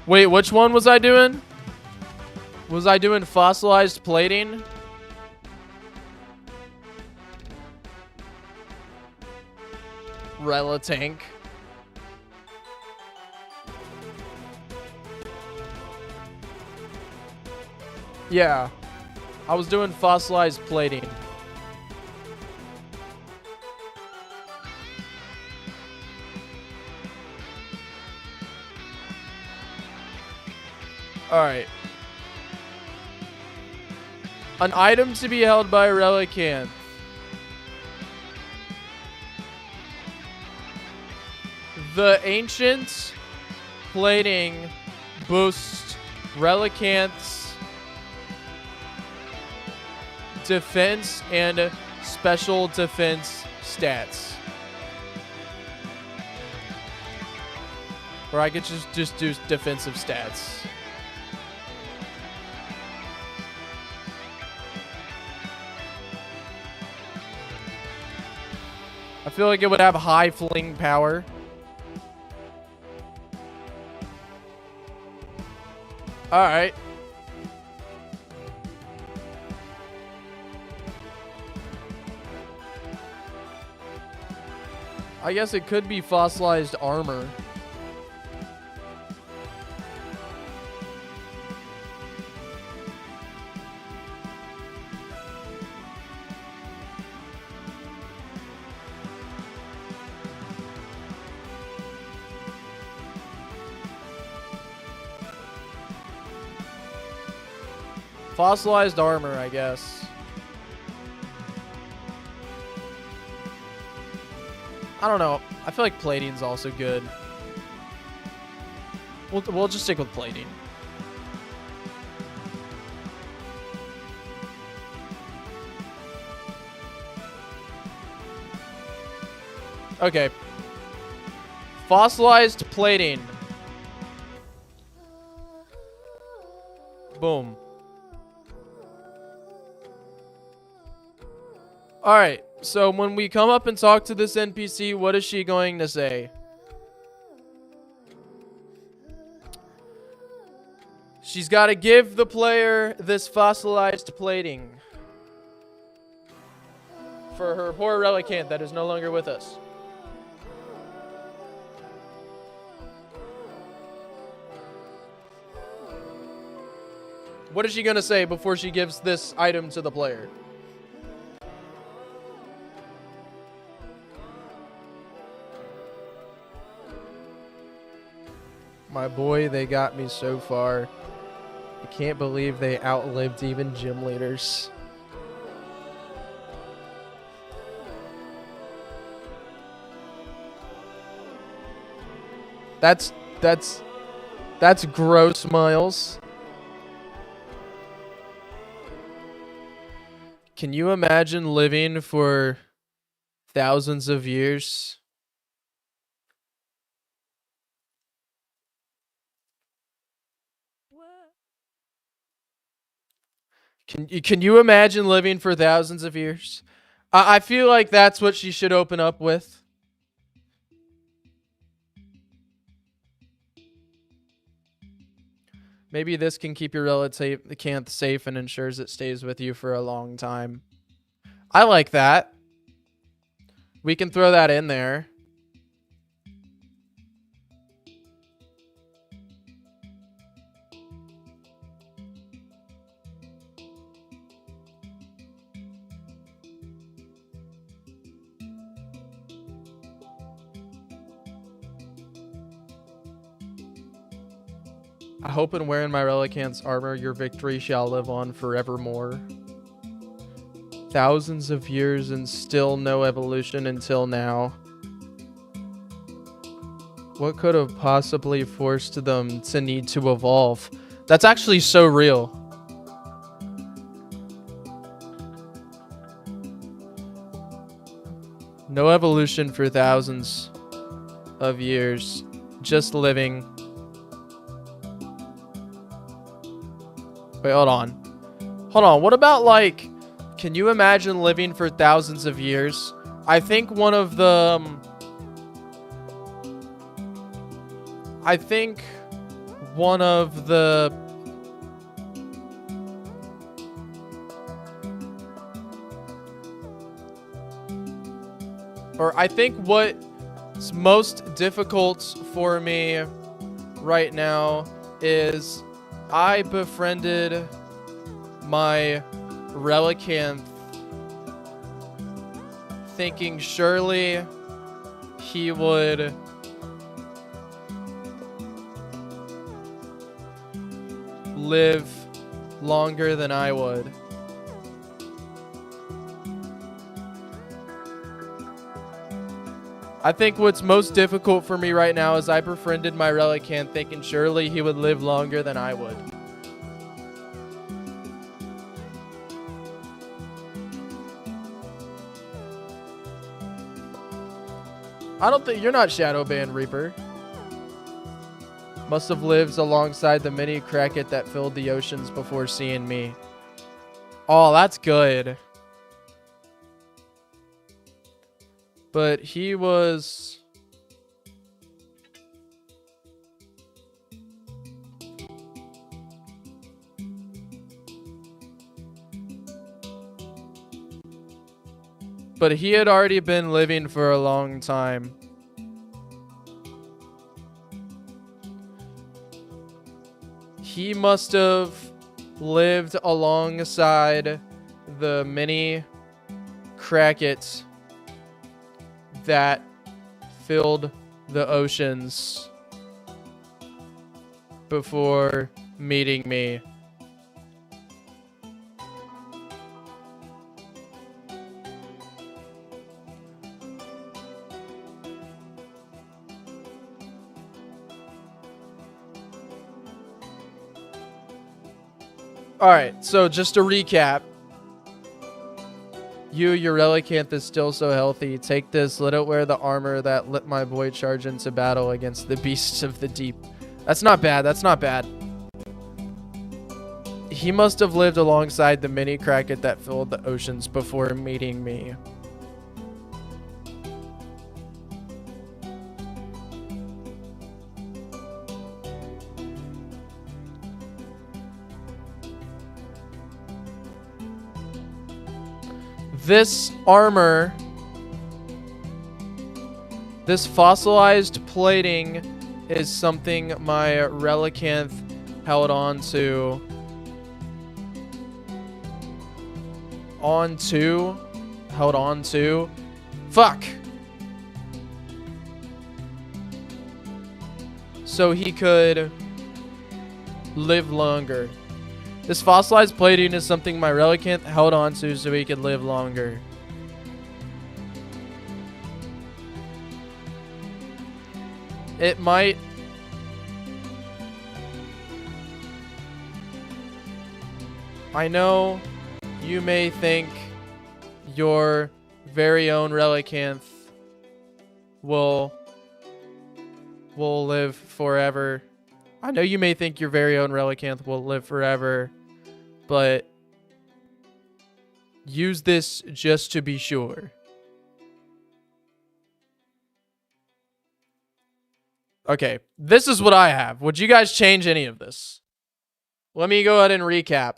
Wait, which one was I doing? Was I doing fossilized plating? Relitank. Yeah. I was doing fossilized plating. Alright. An item to be held by Relicanth. The Ancient Plating boosts Relicanth's defense and special defense stats. Or I could just do defensive stats. I feel like it would have high fling power. Alright. I guess it could be fossilized armor. Fossilized armor, I guess. I don't know. I feel like plating's also good. We'll just stick with plating. Okay. Fossilized plating. Boom. Alright, so when we come up and talk to this NPC, what is she going to say? She's got to give the player this fossilized plating for her poor Relicanth that is no longer with us. What is she going to say before she gives this item to the player? My boy, they got me so far. I can't believe they outlived even gym leaders. That's gross, Miles. Can you imagine living for thousands of years? Can you imagine living for thousands of years? I feel like that's what she should open up with. Maybe this can keep your Relicanth safe and ensures it stays with you for a long time. I like that. We can throw that in there. I hope in wearing my Relicanth's armor, your victory shall live on forevermore. thousands of years and still no evolution until now. What could have possibly forced them to need to evolve? That's actually so real. No evolution for thousands of years. Just living. Wait, hold on. Hold on. What about, like, can you imagine living for thousands of years? I think one of the... I think one of the... Or I think what's most difficult for me right now is I befriended my Relicanth thinking surely he would live longer than I would. I think what's most difficult for me right now is I befriended my Relicanth thinking surely he would live longer than I would. I don't think you're not Shadowband Reaper. Must have lived alongside the mini Kraket that filled the oceans before seeing me. Oh, that's good. But he was... But he had already been living for a long time. He must have lived alongside the mini Kraket that filled the oceans before meeting me. Alright, so just to recap. Your Relicanth is still so healthy. Take this, let it wear the armor that let my boy charge into battle against the beasts of the deep. That's not bad, that's not bad. He must have lived alongside the mini Kraket that filled the oceans before meeting me. This armor, this fossilized plating is something my Relicanth held on to. Held on to. Fuck! So he could live longer. This fossilized plating is something my Relicanth held on to so he could live longer. It might... I know you may think your very own Relicanth will live forever. I know you may think your very own Relicanth will live forever, but use this just to be sure. Okay, this is what I have. Would you guys change any of this? Let me go ahead and recap.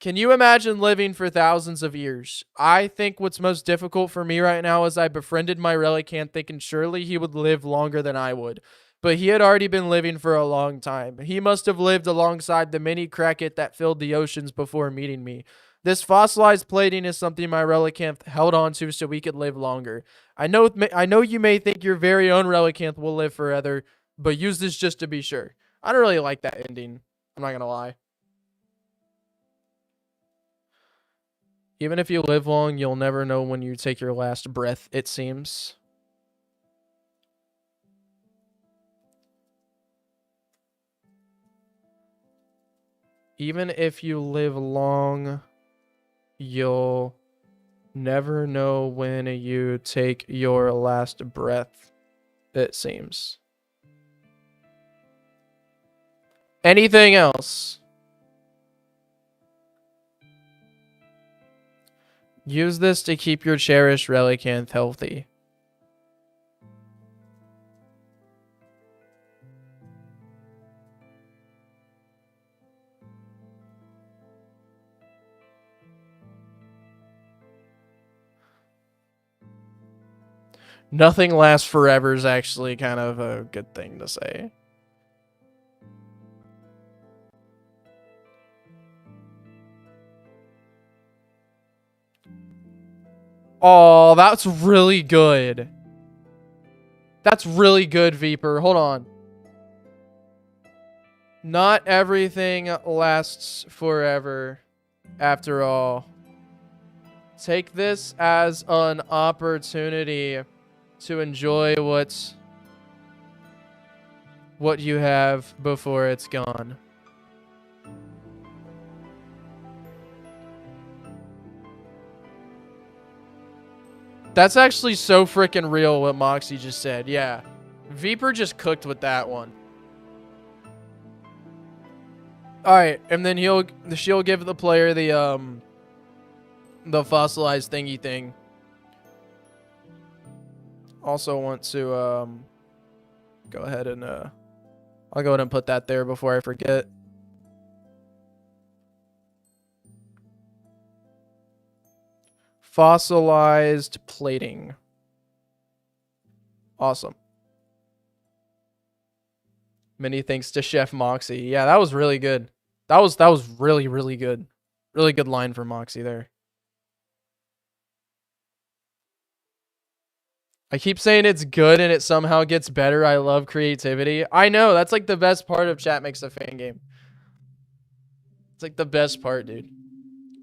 Can you imagine living for thousands of years? I think what's most difficult for me right now is I befriended my Relicanth thinking surely he would live longer than I would. But he had already been living for a long time. He must have lived alongside the mini Kraket that filled the oceans before meeting me. This fossilized plating is something my Relicanth held on to so we could live longer. I know you may think your very own Relicanth will live forever, but use this just to be sure. I don't really like that ending. I'm not gonna lie. Even if you live long, you'll never know when you take your last breath, it seems. Even if you live long, you'll never know when you take your last breath, it seems. Anything else? Use this to keep your cherished relicanth healthy. Nothing lasts forever is actually kind of a good thing to say. Oh, that's really good. That's really good, Viper. Hold on. Not everything lasts forever, after all. Take this as an opportunity to enjoy what you have before it's gone. That's actually so freaking real what Moxie just said. Yeah. Viper just cooked with that one. Alright, and then she'll give the player the fossilized thingy thing. Also want to go ahead and I'll go ahead and put that there before I forget. Fossilized plating. Awesome. Many thanks to Chef Moxie. Yeah, that was really good. That was really, really good. Really good line for Moxie there. I keep saying it's good and it somehow gets better. I love creativity. I know, that's like the best part of Chat Makes a Fan Game. It's like the best part, dude.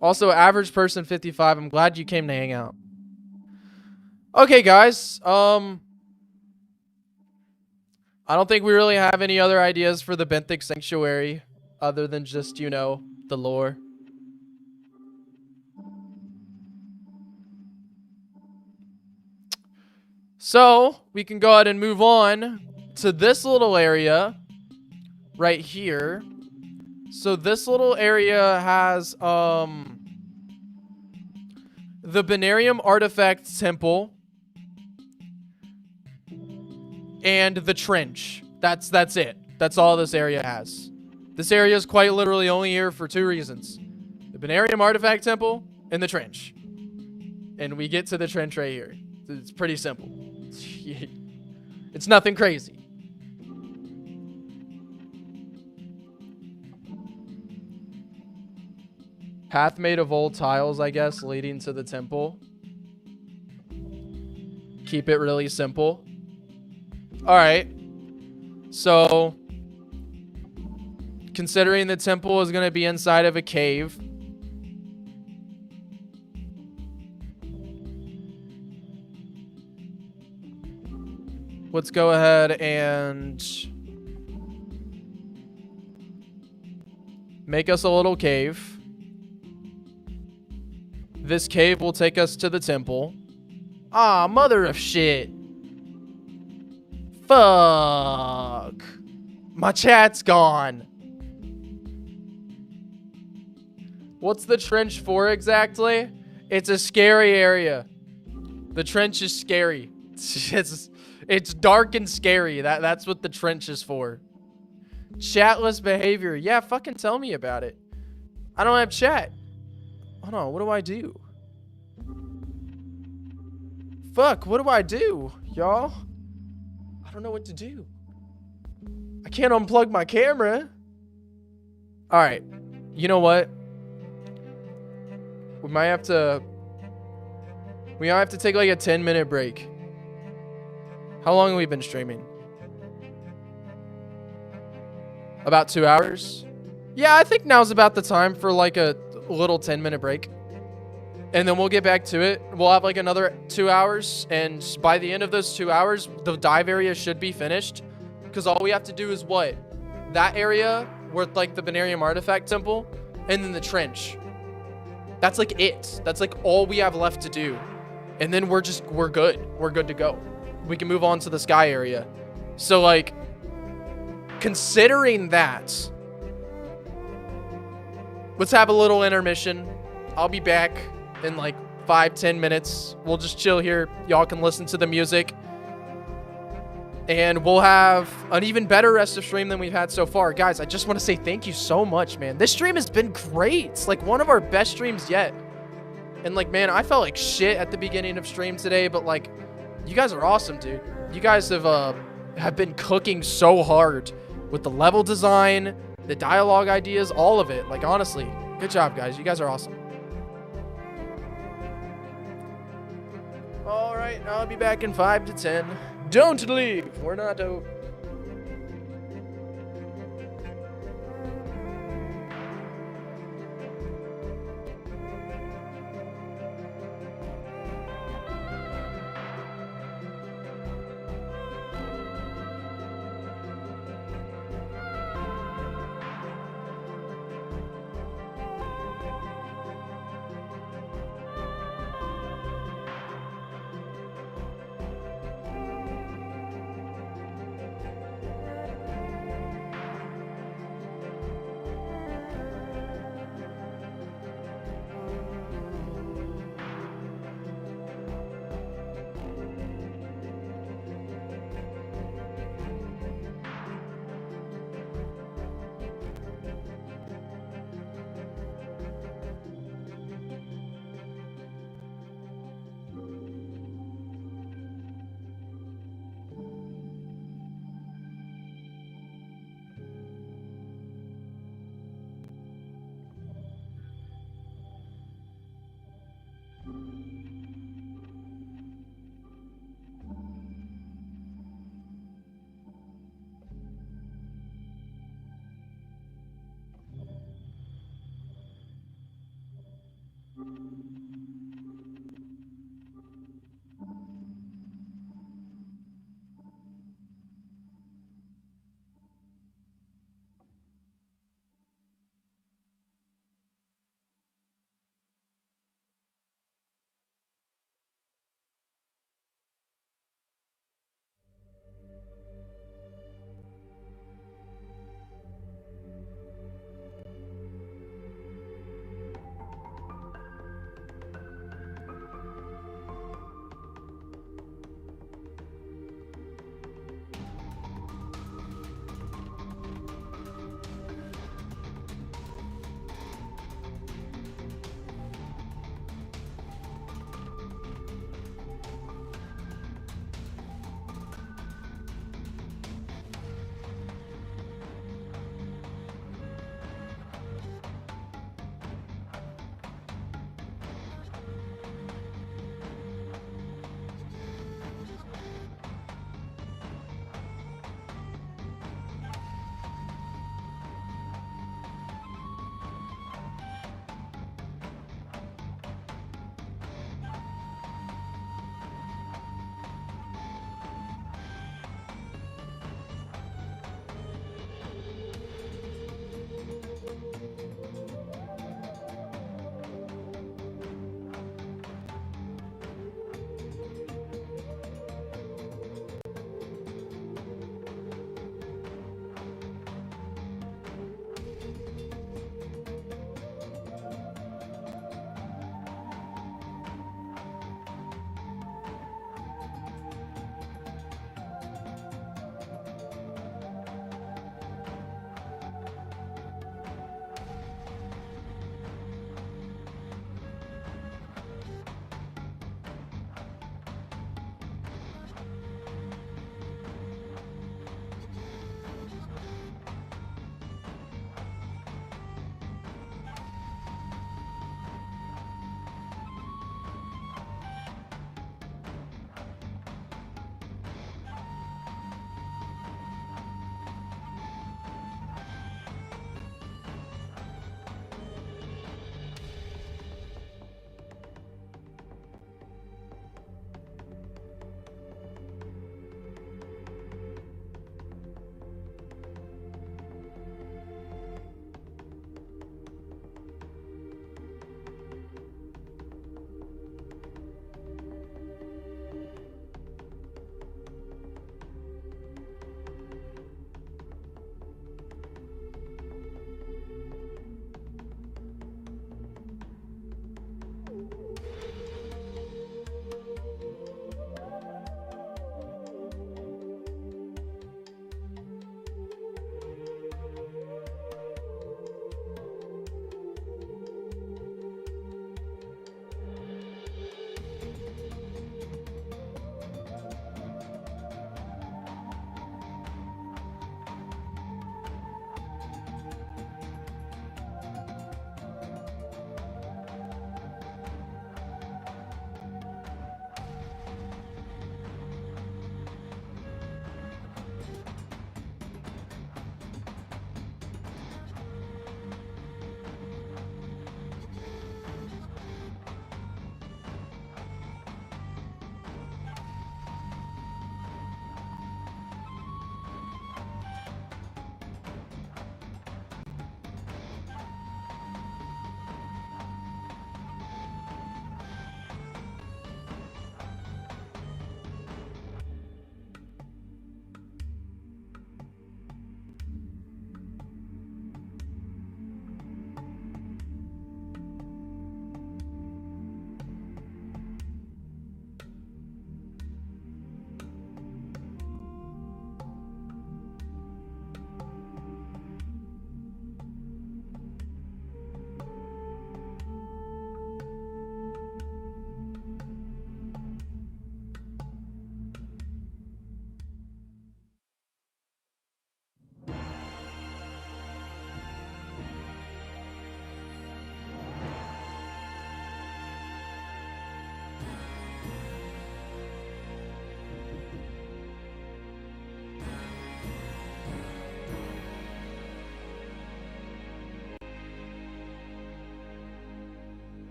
Also, average person 55. I'm glad you came to hang out. Okay, guys. I don't think we really have any other ideas for the Benthic Sanctuary other than just, you know, the lore. So, we can go ahead and move on to this little area right here. So, this little area has the Binarium Artifact Temple and the Trench. That's it. That's all this area has. This area is quite literally only here for two reasons. The Binarium Artifact Temple and the Trench. And we get to the Trench right here. It's pretty simple. It's nothing crazy. Path made of old tiles, I guess, leading to the temple. Keep it really simple. Alright. So, considering the temple is going to be inside of a cave, let's go ahead and make us a little cave. This cave will take us to the temple. Ah, mother of shit. Fuck. My chat's gone. What's the trench for exactly? It's a scary area. The trench is scary. It's dark and scary. That's what the trench is for. Chatless behavior. Yeah, fucking tell me about it. I don't have chat. Hold on, what do I do? Fuck, what do I do, y'all? I don't know what to do. I can't unplug my camera. Alright, you know what? We might have to take like a 10-minute break. How long have we been streaming? About 2 hours? Yeah, I think now's about the time for like a little 10-minute break. and then we'll get back to it. We'll have like another 2 hours, and by the end of those 2 hours, the dive area should be finished, because all we have to do is what? That area with like the Banarium Artifact Temple, and then the trench. That's like it. That's like all we have left to do. And then we're good. We're good to go. We can move on to the sky area. So like, considering that, let's have a little intermission. I'll be back in like 5-10 minutes. We'll just chill here. Y'all can listen to the music. And we'll have an even better rest of stream than we've had so far. Guys, I just want to say thank you so much, man. This stream has been great. It's like one of our best streams yet. And like, man, I felt like shit at the beginning of stream today, but like, you guys are awesome, dude. You guys have been cooking so hard with the level design, the dialogue ideas, all of it. Like, honestly, good job, guys. You guys are awesome. All right, I'll be back in 5 to 10. Don't leave. We're not over.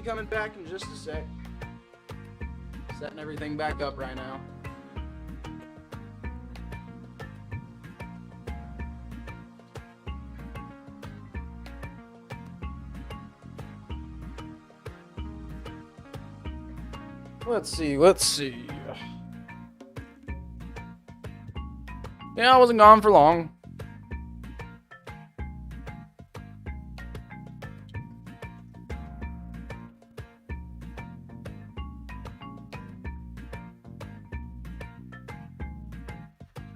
be coming back in just a sec. Setting everything back up right now. Let's see. Yeah, I wasn't gone for long.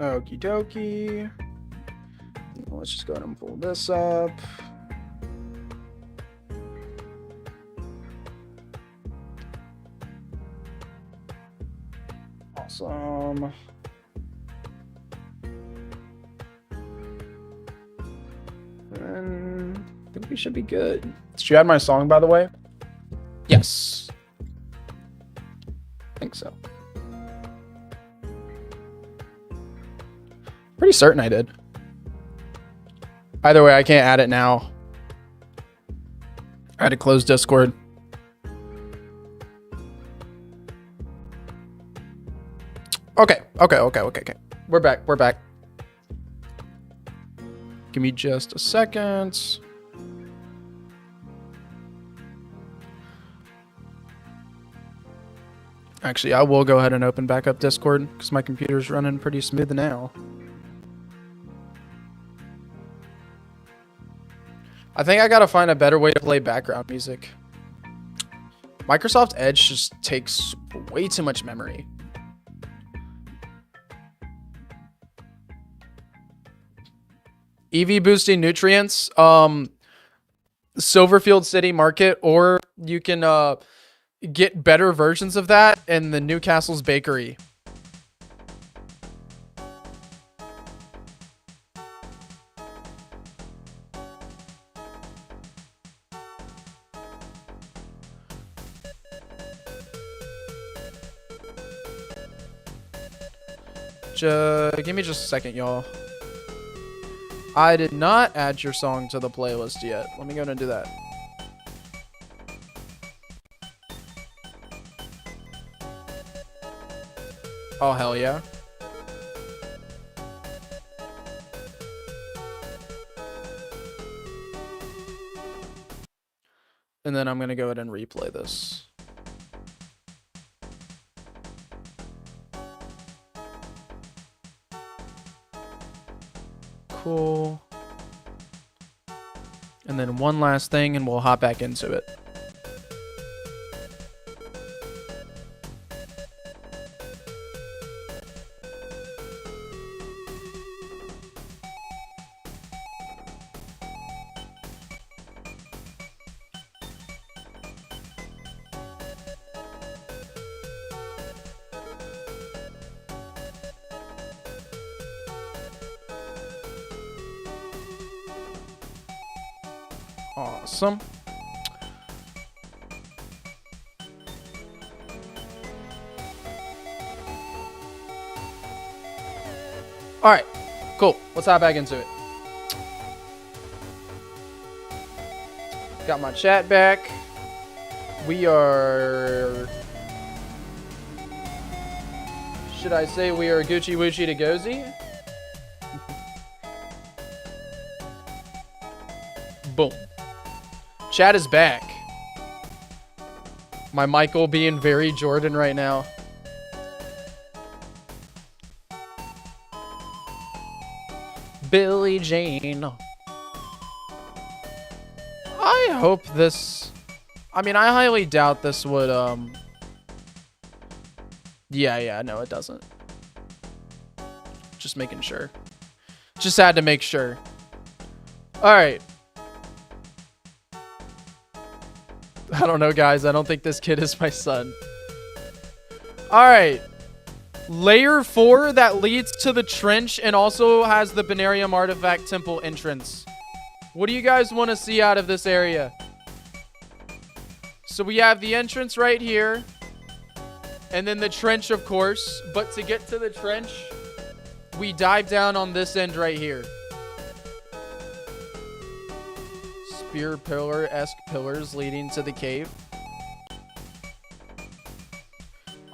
Okie dokie. Let's just go ahead and pull this up. Awesome. And I think we should be good. Did you add my song, by the way? Yes. I think so. Pretty certain I did. Either way, I can't add it now. I had to close Discord. Okay. We're back. Give me just a second. Actually, I will go ahead and open back up Discord because my computer's running pretty smooth now. I think I gotta find a better way to play background music. Microsoft Edge just takes way too much memory. EV boosting nutrients, Silverfield City Market, or you can get better versions of that in the Newcastle's Bakery. Give me just a second, y'all. I did not add your song to the playlist yet. Let me go ahead and do that. Oh, hell yeah. And then I'm going to go ahead and replay this. Cool. And then one last thing and we'll hop back into it. Awesome. All right, cool. Let's hop back into it. Got my chat back. We are... Should I say we are Gucci Woochie to Gozy? Boom. Chat is back. My Michael being very Jordan right now. Billie Jean. I hope this... I mean, I highly doubt this would, Yeah, no, it doesn't. Just making sure. Just had to make sure. Alright. I don't know, guys. I don't think this kid is my son. Alright. Layer 4 that leads to the trench and also has the Binarium Artifact Temple entrance. What do you guys want to see out of this area? So we have the entrance right here. And then the trench, of course. But to get to the trench, we dive down on this end right here. Spear pillar-esque pillars leading to the cave.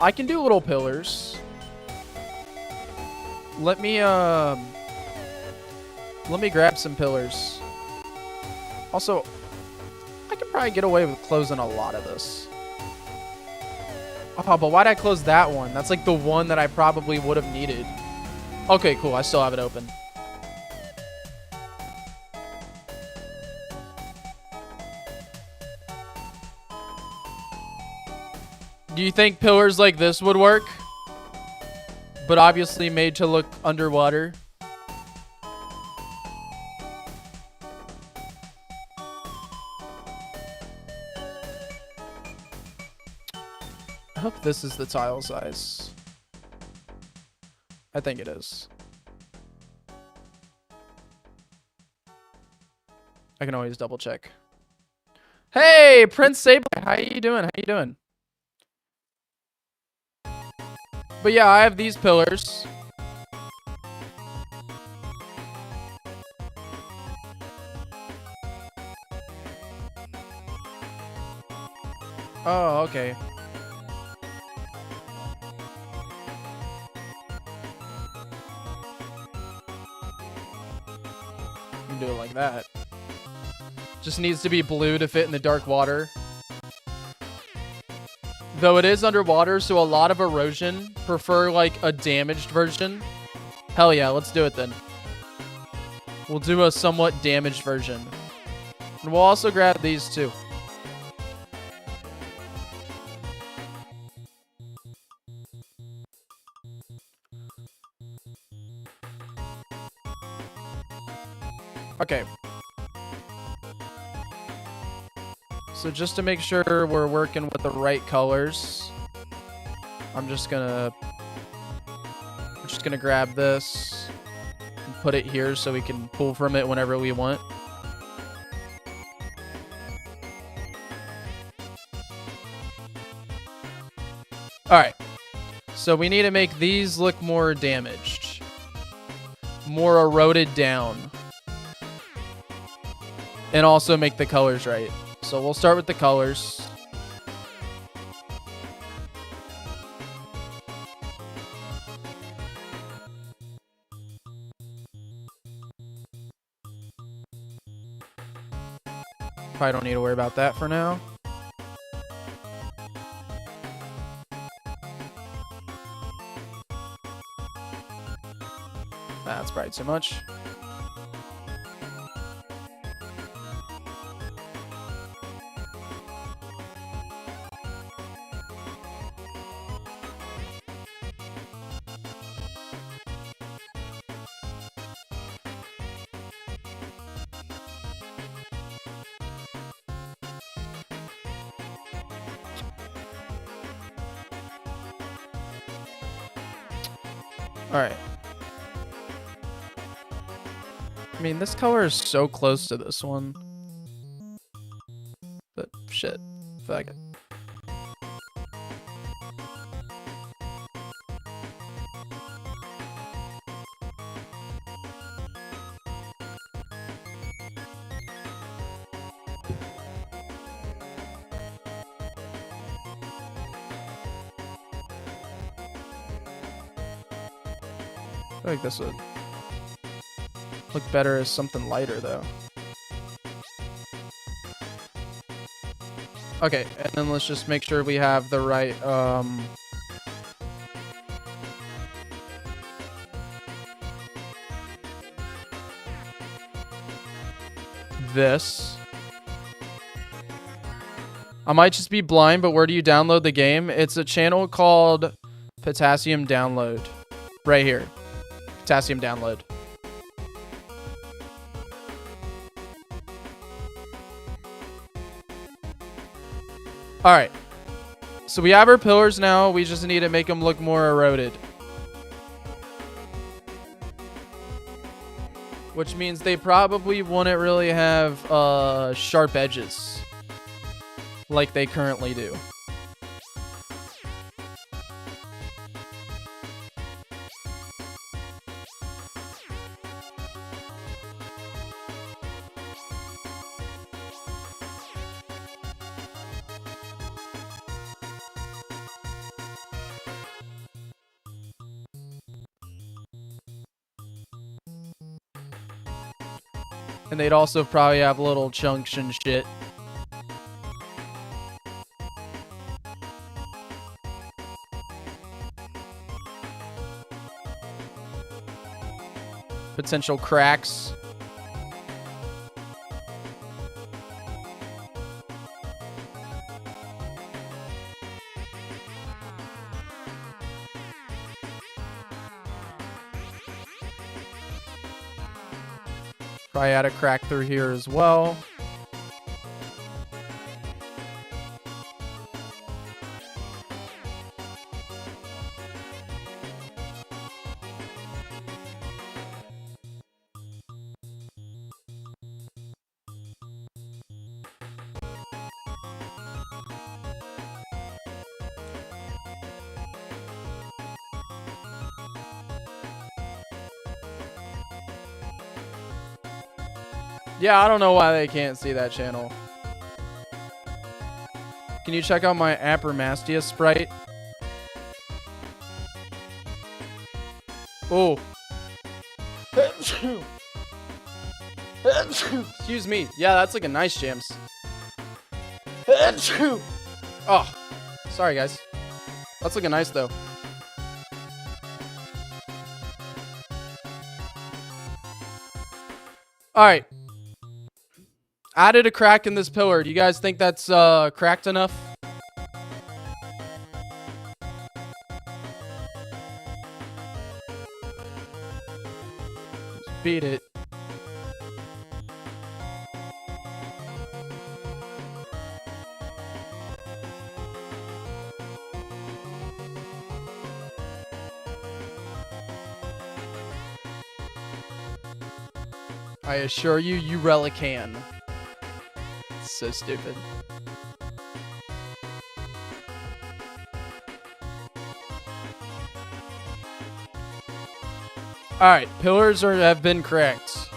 I can do little pillars. Let me grab some pillars. Also, I could probably get away with closing a lot of this. Oh, but why'd I close that one? That's like the one that I probably would have needed. Okay, cool. I still have it open. Do you think pillars like this would work? But obviously made to look underwater. I hope this is the tile size. I think it is. I can always double check. Hey, Prince Sable, how you doing? How you doing? But yeah, I have these pillars. Oh, okay. You can do it like that. Just needs to be blue to fit in the dark water. Though it is underwater, so a lot of erosion. Prefer like a damaged version. Hell yeah, let's do it then. We'll do a somewhat damaged version. And we'll also grab these too. Okay. So just to make sure we're working with the right colors, we're just gonna grab this and put it here so we can pull from it whenever we want. All right. So we need to make these look more damaged, more eroded down, and also make the colors right. So we'll start with the colors. Probably don't need to worry about that for now. That's probably too much. All right. I mean, this color is so close to this one. But shit. Fuck it. I feel like this would look better as something lighter, though. Okay, and then let's just make sure we have the right, this. I might just be blind, but where do you download the game? It's a channel called Potassium Download. Right here. Potassium Download. All right. So we have our pillars now. We just need to make them look more eroded. Which means they probably wouldn't really have sharp edges like they currently do. And they'd also probably have little chunks and shit. Potential cracks. Probably had a crack through here as well. Yeah, I don't know why they can't see that channel. Can you check out my Apermastia sprite? Oh. Excuse me. Yeah, that's like a nice jams. Oh. Sorry, guys. That's looking nice, though. Alright. Added a crack in this pillar. Do you guys think that's cracked enough? Just beat it. I assure you, you really can. It's so stupid. Alright, pillars have been cracked.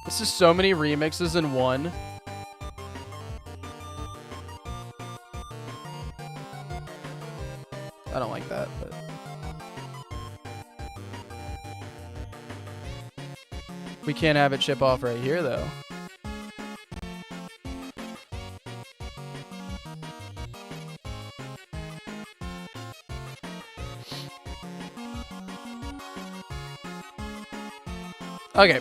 This is so many remixes in one. I don't like that, but... We can't have it chip off right here, though. Okay.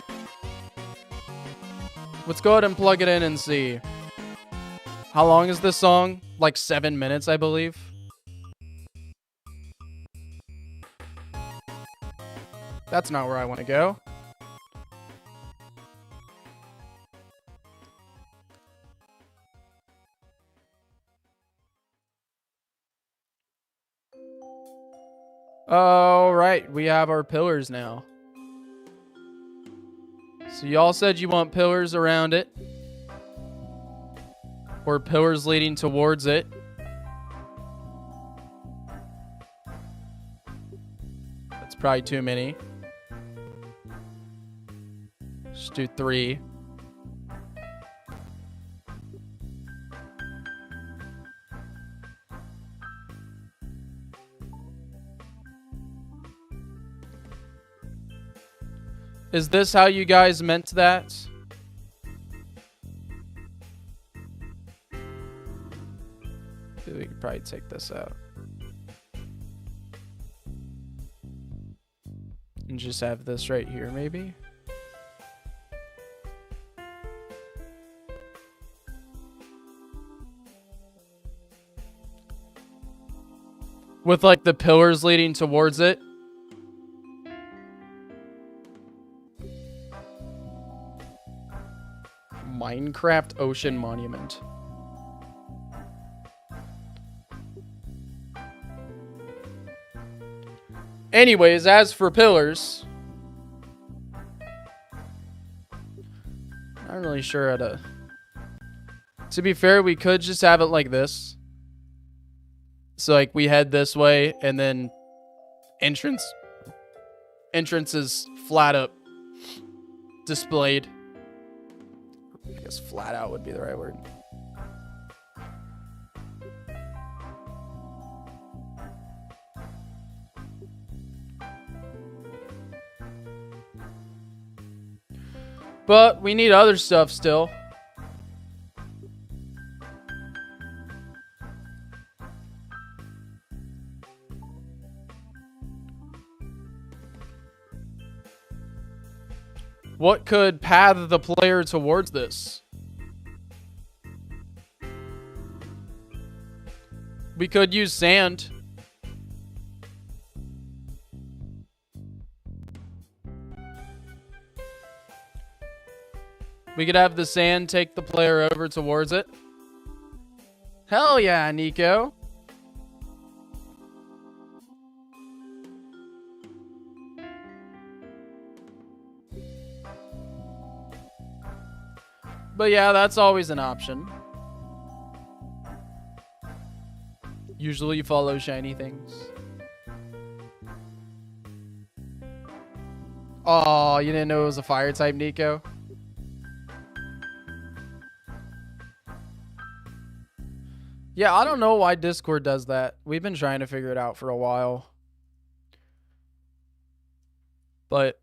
Let's go ahead and plug it in and see. How long is this song? Like 7 minutes, I believe. That's not where I want to go. All right, we have our pillars now. So y'all said you want pillars around it. Or pillars leading towards it. That's probably too many. Just do 3. Is this how you guys meant that? We could probably take this out. And just have this right here, maybe? With like the pillars leading towards it. Minecraft Ocean Monument. Anyways, as for pillars, not really sure how to... To be fair, we could just have it like this. So like we head this way and then entrance is flat up displayed. I guess flat out would be the right word. But we need other stuff still. What could path the player towards this? We could use sand. We could have the sand take the player over towards it. Hell yeah, Nico. But yeah, that's always an option. Usually follow shiny things. Oh, you didn't know it was a fire type, Nico? Yeah, I don't know why Discord does that. We've been trying to figure it out for a while. But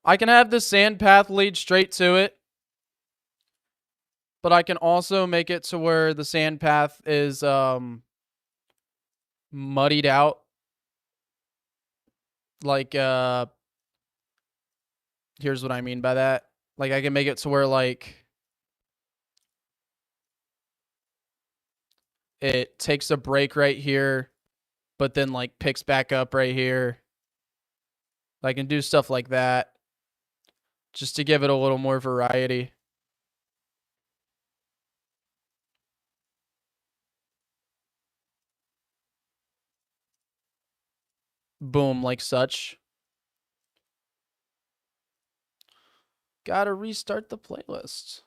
I can have the sand path lead straight to it. But I can also make it to where the sand path is muddied out. Like, here's what I mean by that. Like, I can make it to where, like, it takes a break right here, but then, like, picks back up right here. I can do stuff like that just to give it a little more variety. Boom, like such. Gotta restart the playlist.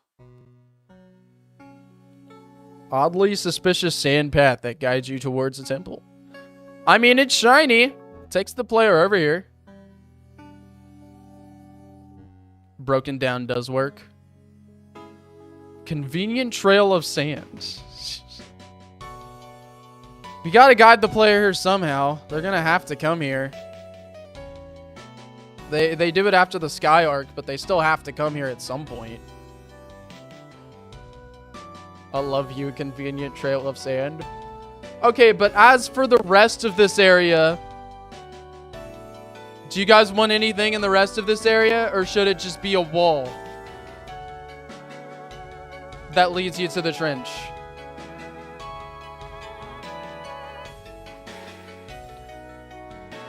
Oddly suspicious sand path that guides you towards the temple. I mean, it's shiny. Takes the player over here. Broken down does work. Convenient trail of sand. We gotta guide the player here somehow. They're gonna have to come here. They do it after the Sky Arc, but they still have to come here at some point. I love you, convenient trail of sand. Okay, but as for the rest of this area, do you guys want anything in the rest of this area, or should it just be a wall that leads you to the trench?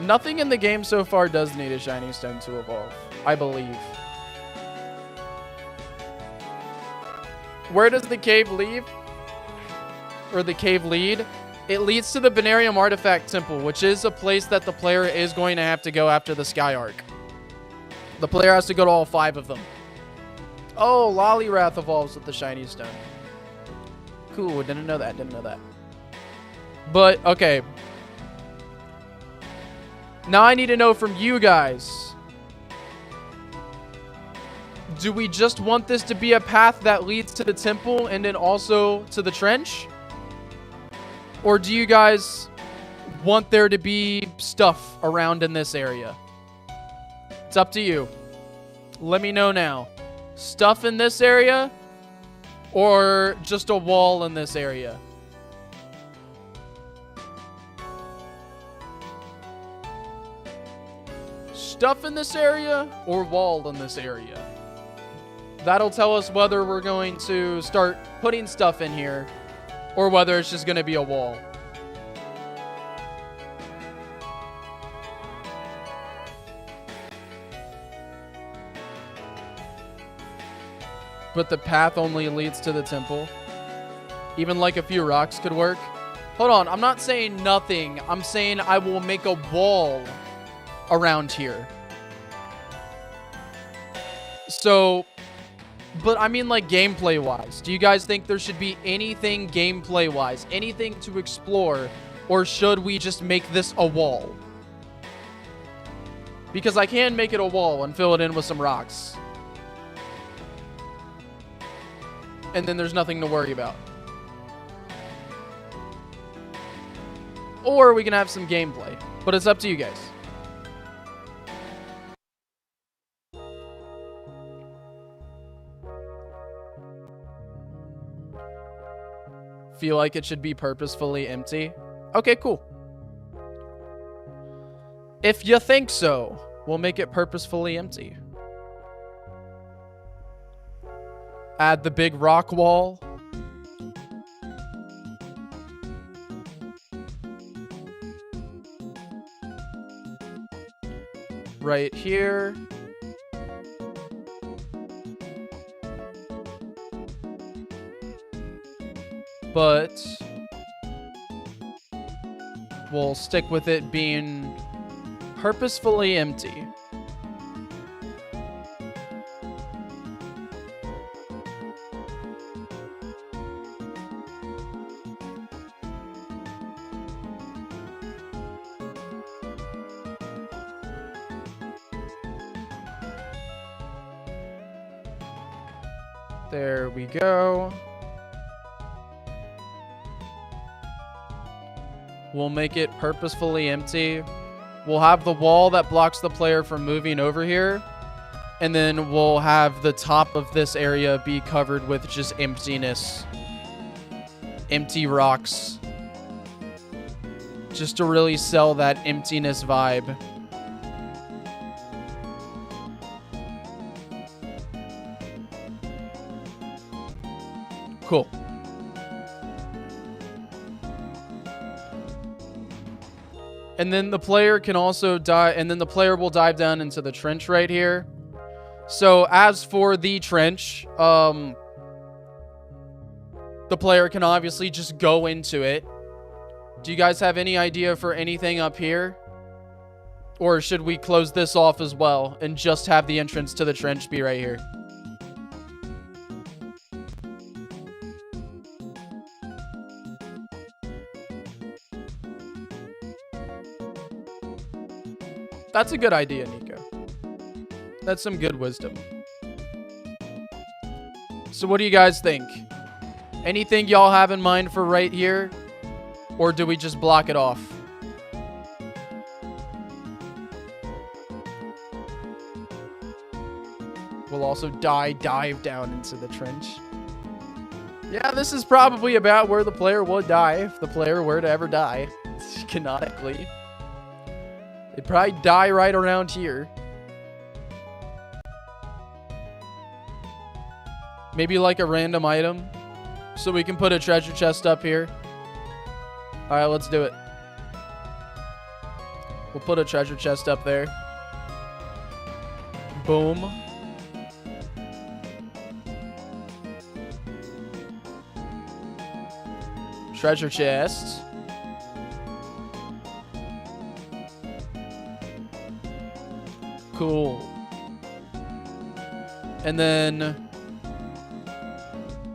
Nothing in the game so far does need a shiny stone to evolve, I believe. Where does the cave lead? Or the cave lead? It leads to the Binarium Artifact Temple, which is a place that the player is going to have to go after the Sky Arc. The player has to go to all 5 of them. Oh, Lollyrath evolves with the shiny stone. Cool, didn't know that, didn't know that. But, okay. Now I need to know from you guys. Do we just want this to be a path that leads to the temple and then also to the trench? Or do you guys want there to be stuff around in this area? It's up to you. Let me know now. Stuff in this area or just a wall in this area? Stuff in this area or wall in this area? That'll tell us whether we're going to start putting stuff in here or whether it's just going to be a wall. But the path only leads to the temple. Even like a few rocks could work. Hold on, I'm not saying nothing. I'm saying I will make a wall around here. So, but I mean like gameplay wise, do you guys think there should be anything gameplay wise, anything to explore, or should we just make this a wall? Because I can make it a wall and fill it in with some rocks. And then there's nothing to worry about. Or we can have some gameplay. But it's up to you guys. Feel like it should be purposefully empty? Okay, cool. If you think so, we'll make it purposefully empty. Add the big rock wall. Right here. But we'll stick with it being purposefully empty. There we go. We'll make it purposefully empty. We'll have the wall that blocks the player from moving over here. And then we'll have the top of this area be covered with just emptiness. Empty rocks. Just to really sell that emptiness vibe. Cool. And then the player can also dive, and then the player will dive down into the trench right here. So as for the trench, the player can obviously just go into it. Do you guys have any idea for anything up here? Or should we close this off as well and just have the entrance to the trench be right here? That's a good idea, Nico. That's some good wisdom. So what do you guys think? Anything y'all have in mind for right here? Or do we just block it off? We'll also dive down into the trench. Yeah, this is probably about where the player would die if the player were to ever die. Canonically. They'd probably die right around here. Maybe like a random item. So we can put a treasure chest up here. Alright, let's do it. We'll put a treasure chest up there. Boom. Treasure chest. Cool. And then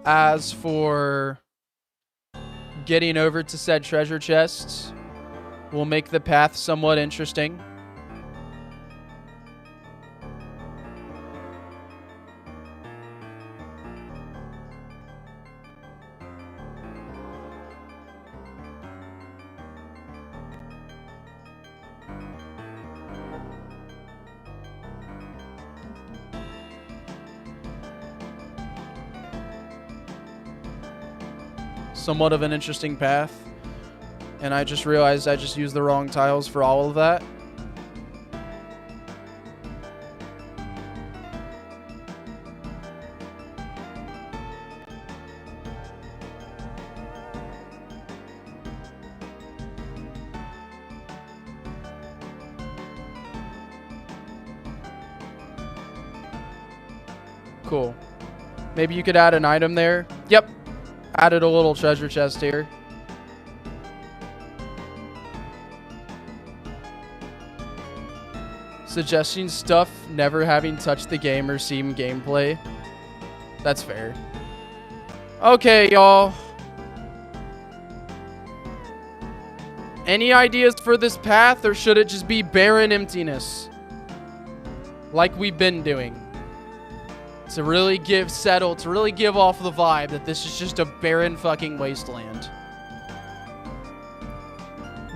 as for getting over to said treasure chest, we'll make the path somewhat interesting. Somewhat of an interesting path. And I just realized I just used the wrong tiles for all of that. Cool. Maybe you could add an item there. Yep. Added a little treasure chest here. Suggesting stuff never having touched the game or seen gameplay. That's fair. Okay, y'all. Any ideas for this path, or should it just be barren emptiness? like we've been doing. To really give off the vibe that this is just a barren fucking wasteland.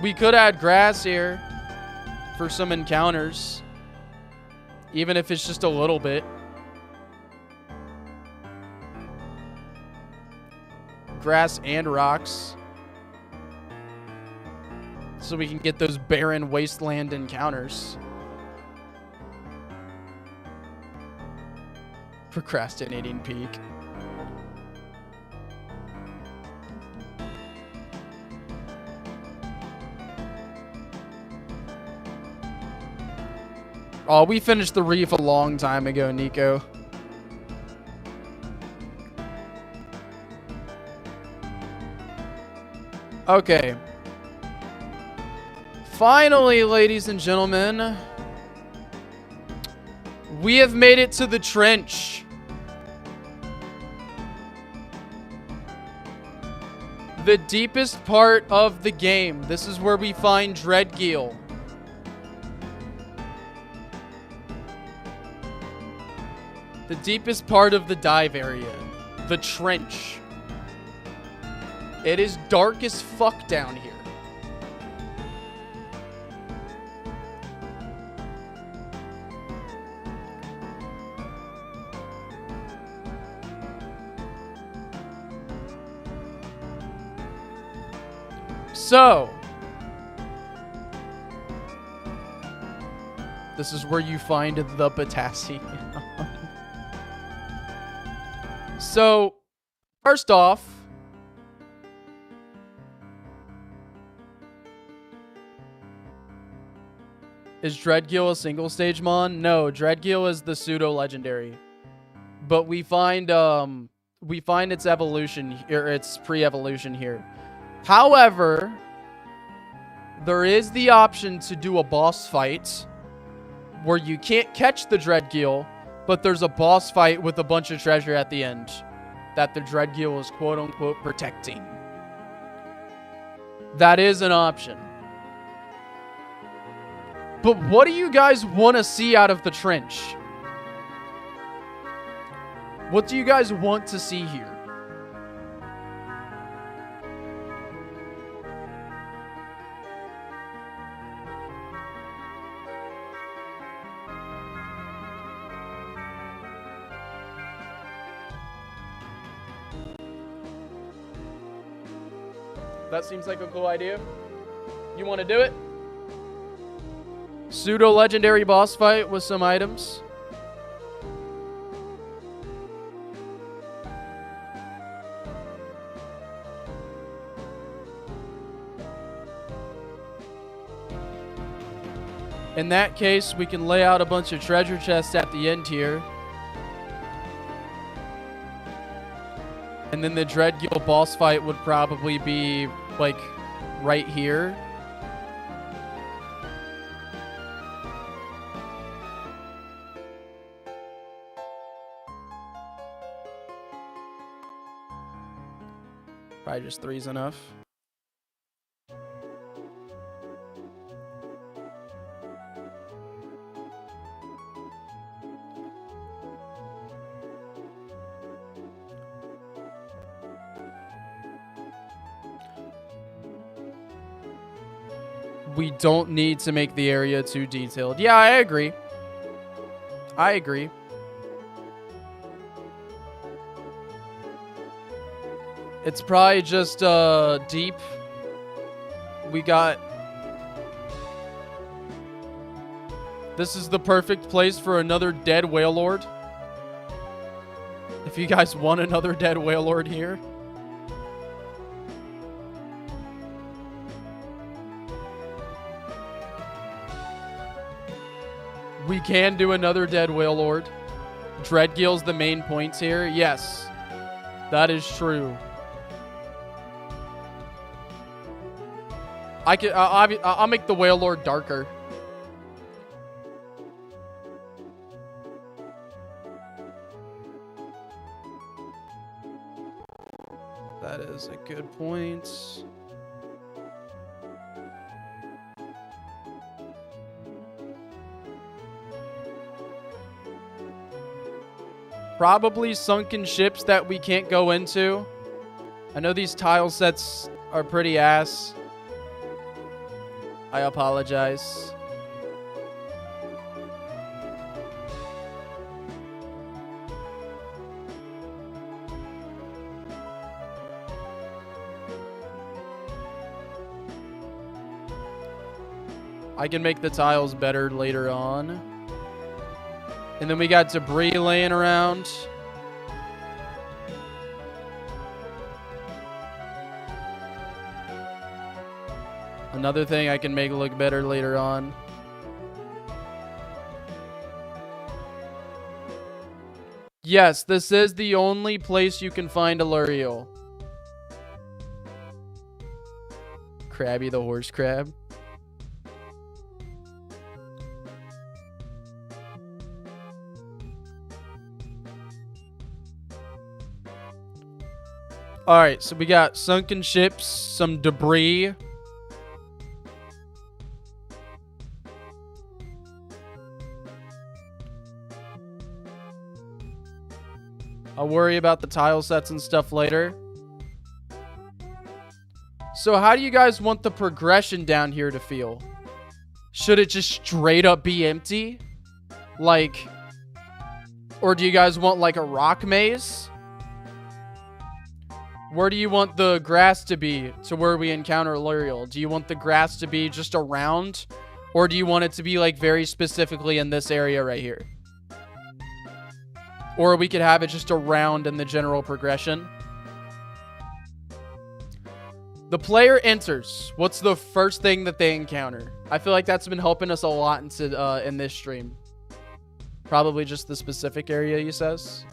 We could add grass here for some encounters, even if it's just a little bit. Grass and rocks. So we can get those barren wasteland encounters. Procrastinating peak. Oh, we finished the reef a long time ago, Nico. Okay. Finally, ladies and gentlemen, we have made it to the trench. The deepest part of the game. This is where we find Dreadgeel. The deepest part of the dive area. The trench. It is dark as fuck down here. So, this is where you find the Potassium. So, first off, is Dreadgeel a single stage mon? No, Dreadgeel is the pseudo legendary. But we find its evolution or its pre-evolution here. However, there is the option to do a boss fight where you can't catch the Dreadgeel, but there's a boss fight with a bunch of treasure at the end that the Dreadgeel is quote-unquote protecting. That is an option. But what do you guys want to see out of the trench? What do you guys want to see here? That seems like a cool idea. You want to do it? Pseudo legendary boss fight with some items. In that case, we can lay out a bunch of treasure chests at the end here. And then the Dreadgeel boss fight would probably be, like, right here. Probably just 3's enough. We don't need to make the area too detailed. Yeah, I agree. I agree. It's probably just deep. We got... This is the perfect place for another dead whale lord. If you guys want another dead whale lord here. We can do another dead whale lord. Dreadgeel's the main points here. Yes, that is true. I'll make the whale lord darker. That is a good point. Probably sunken ships that we can't go into. I know these tile sets are pretty ass. I apologize. I can make the tiles better later on. And then we got debris laying around. Another thing I can make look better later on. Yes, this is the only place you can find a Luriel. Krabby the horse crab. Alright, so we got sunken ships, some debris. I'll worry about the tile sets and stuff later. So how do you guys want the progression down here to feel? Should it just straight up be empty? Like, or do you guys want like a rock maze? Where do you want the grass to be to where we encounter Luriel? Do you want the grass to be just around? Or do you want it to be like very specifically in this area right here? Or we could have it just around in the general progression. The player enters. What's the first thing that they encounter? I feel like that's been helping us a lot in this stream. Probably just the specific area, he says.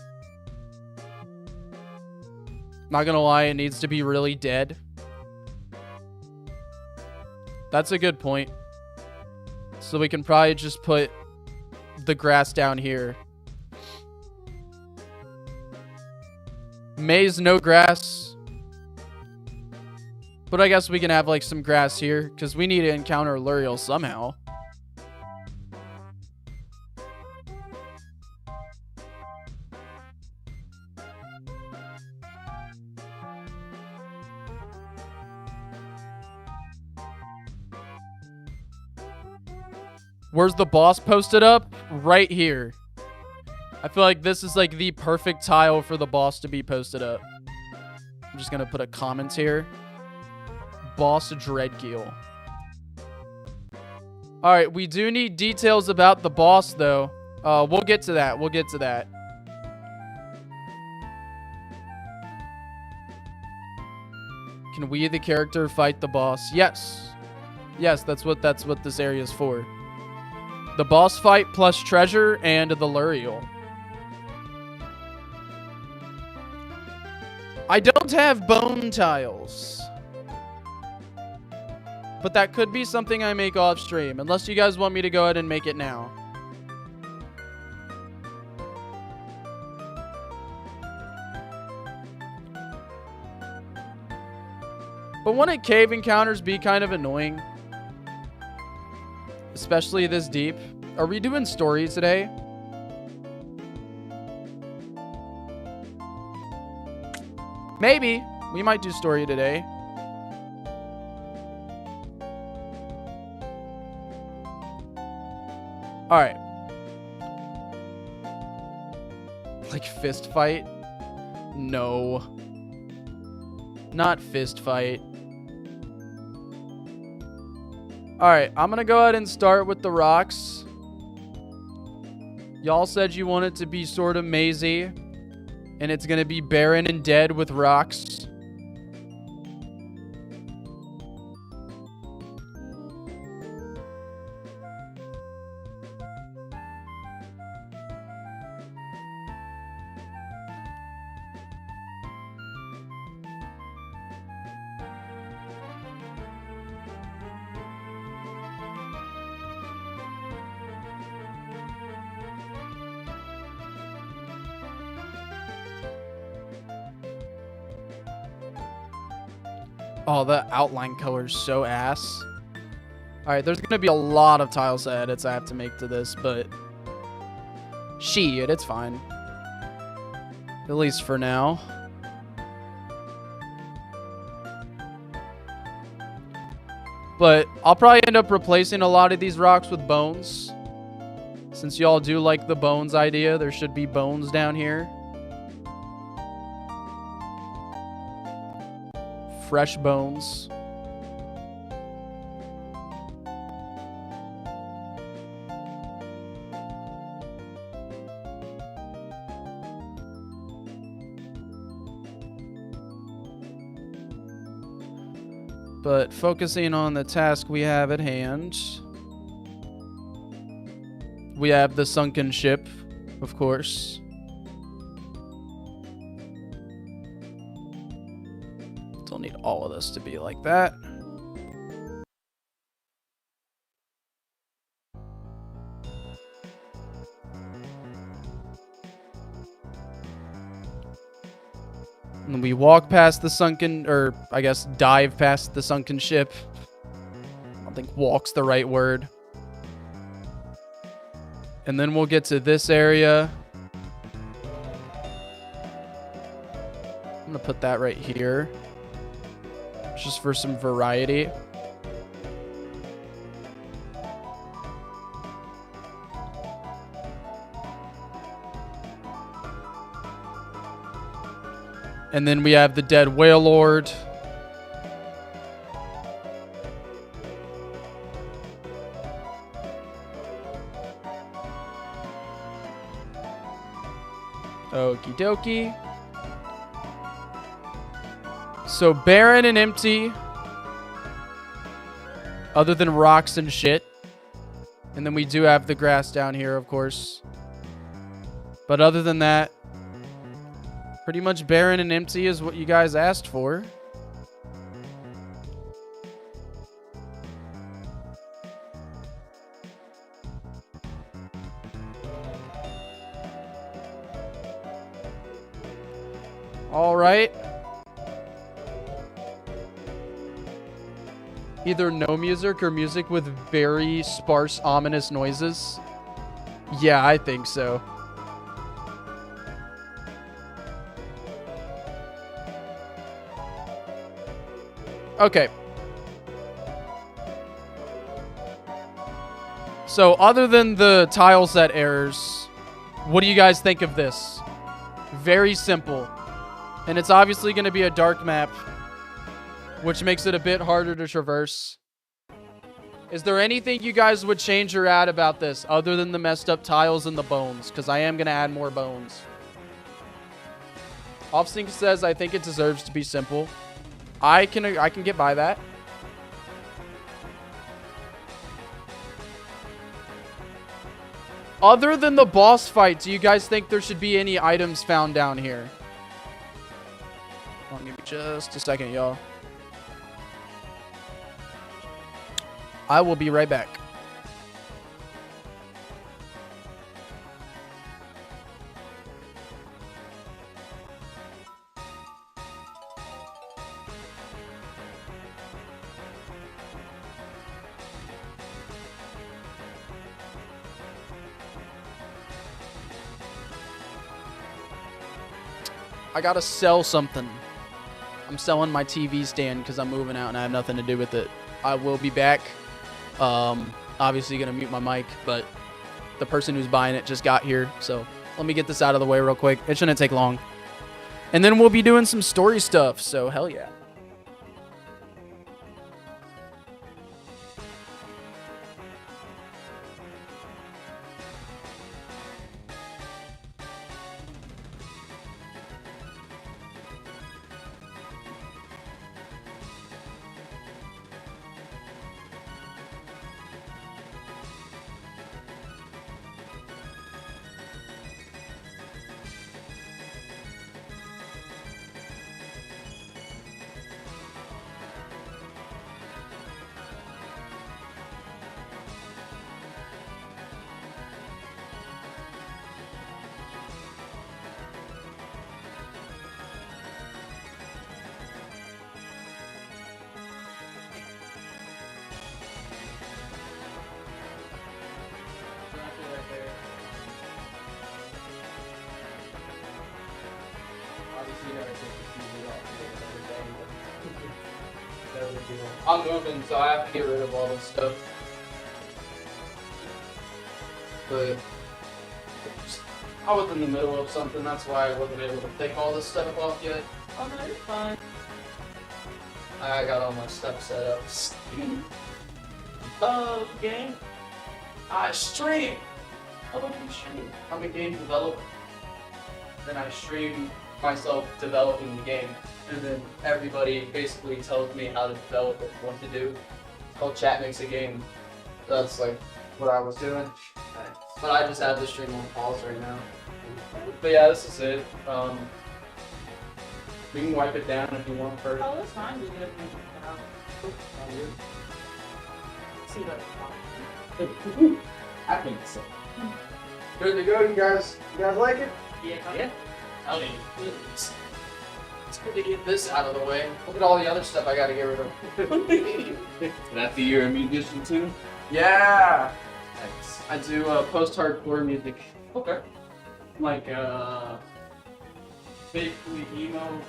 Not gonna lie, it needs to be really dead. That's a good point. So we can probably just put the grass down here. Maze, no grass. But I guess we can have like some grass here because we need to encounter Luriel somehow. Where's the boss posted up? Right here. I feel like this is like the perfect tile for the boss to be posted up. I'm just gonna put a comment here. Boss Dreadkeel. Alright, we do need details about the boss though. We'll get to that. We'll get to that. Can we, the character, fight the boss? Yes. Yes, that's what this area is for. The boss fight plus treasure and the Luriel. I don't have bone tiles. But that could be something I make off stream. Unless you guys want me to go ahead and make it now. But wouldn't cave encounters be kind of annoying? Especially this deep. Are we doing story today? Maybe. We might do story today. Alright. Like fist fight? No. Not fist fight. Alright, I'm gonna go ahead and start with the rocks. Y'all said you want it to be sort of mazy. And it's gonna be barren and dead with rocks. Oh, the outline color is so ass. Alright, there's going to be a lot of tile set edits I have to make to this, but shit, it's fine. At least for now. But I'll probably end up replacing a lot of these rocks with bones. Since y'all do like the bones idea, there should be bones down here. Fresh bones. But focusing on the task we have at hand, we have the sunken ship, of course. Don't need all of this to be like that. And we walk past the sunken, or I guess dive past the sunken ship. I don't think walk's the right word. And then we'll get to this area. I'm gonna put that right here, just for some variety. And then we have the dead whale lord. Okie dokie. So barren and empty. Other than rocks and shit. And then we do have the grass down here, of course. But other than that, pretty much barren and empty is what you guys asked for. All right. Either no music or music with very sparse, ominous noises. Yeah, I think so. Okay. So, other than the tile set errors, what do you guys think of this? Very simple. And it's obviously going to be a dark map, which makes it a bit harder to traverse. Is there anything you guys would change or add about this, other than the messed up tiles and the bones? Because I am going to add more bones. Offsync says, I think it deserves to be simple. I can get by that. Other than the boss fight, do you guys think there should be any items found down here? Hold on, give me just a second, y'all. I will be right back. I gotta sell something. I'm selling my TV stand because I'm moving out and I have nothing to do with it. I will be back. Obviously gonna mute my mic, but the person who's buying it just got here, so let me get this out of the way real quick. It shouldn't take long. And then we'll be doing some story stuff, so hell yeah. deal. I'm moving, so I have to get rid of all this stuff. But I was in the middle of something, that's why I wasn't able to take all this stuff off yet. Oh no, you're fine. I got all my stuff set up. Game? I stream! How about you stream? I'm a game developer. Then I stream myself developing the game. And then everybody basically tells me how to develop it, what to do. It's called Chat Makes a Game. That's like what I was doing. But I just have the stream on pause right now. But yeah, this is it. We can wipe it down if you want first. Oh, that's fine. Just get it out. See what I think so. Good to go, you guys. You guys like it? Yeah. I mean, it's good to get this out of the way. Look at all the other stuff I gotta get rid of. That's the year of musician too? Yeah! I do post-hardcore music. Okay. Like, basically emo.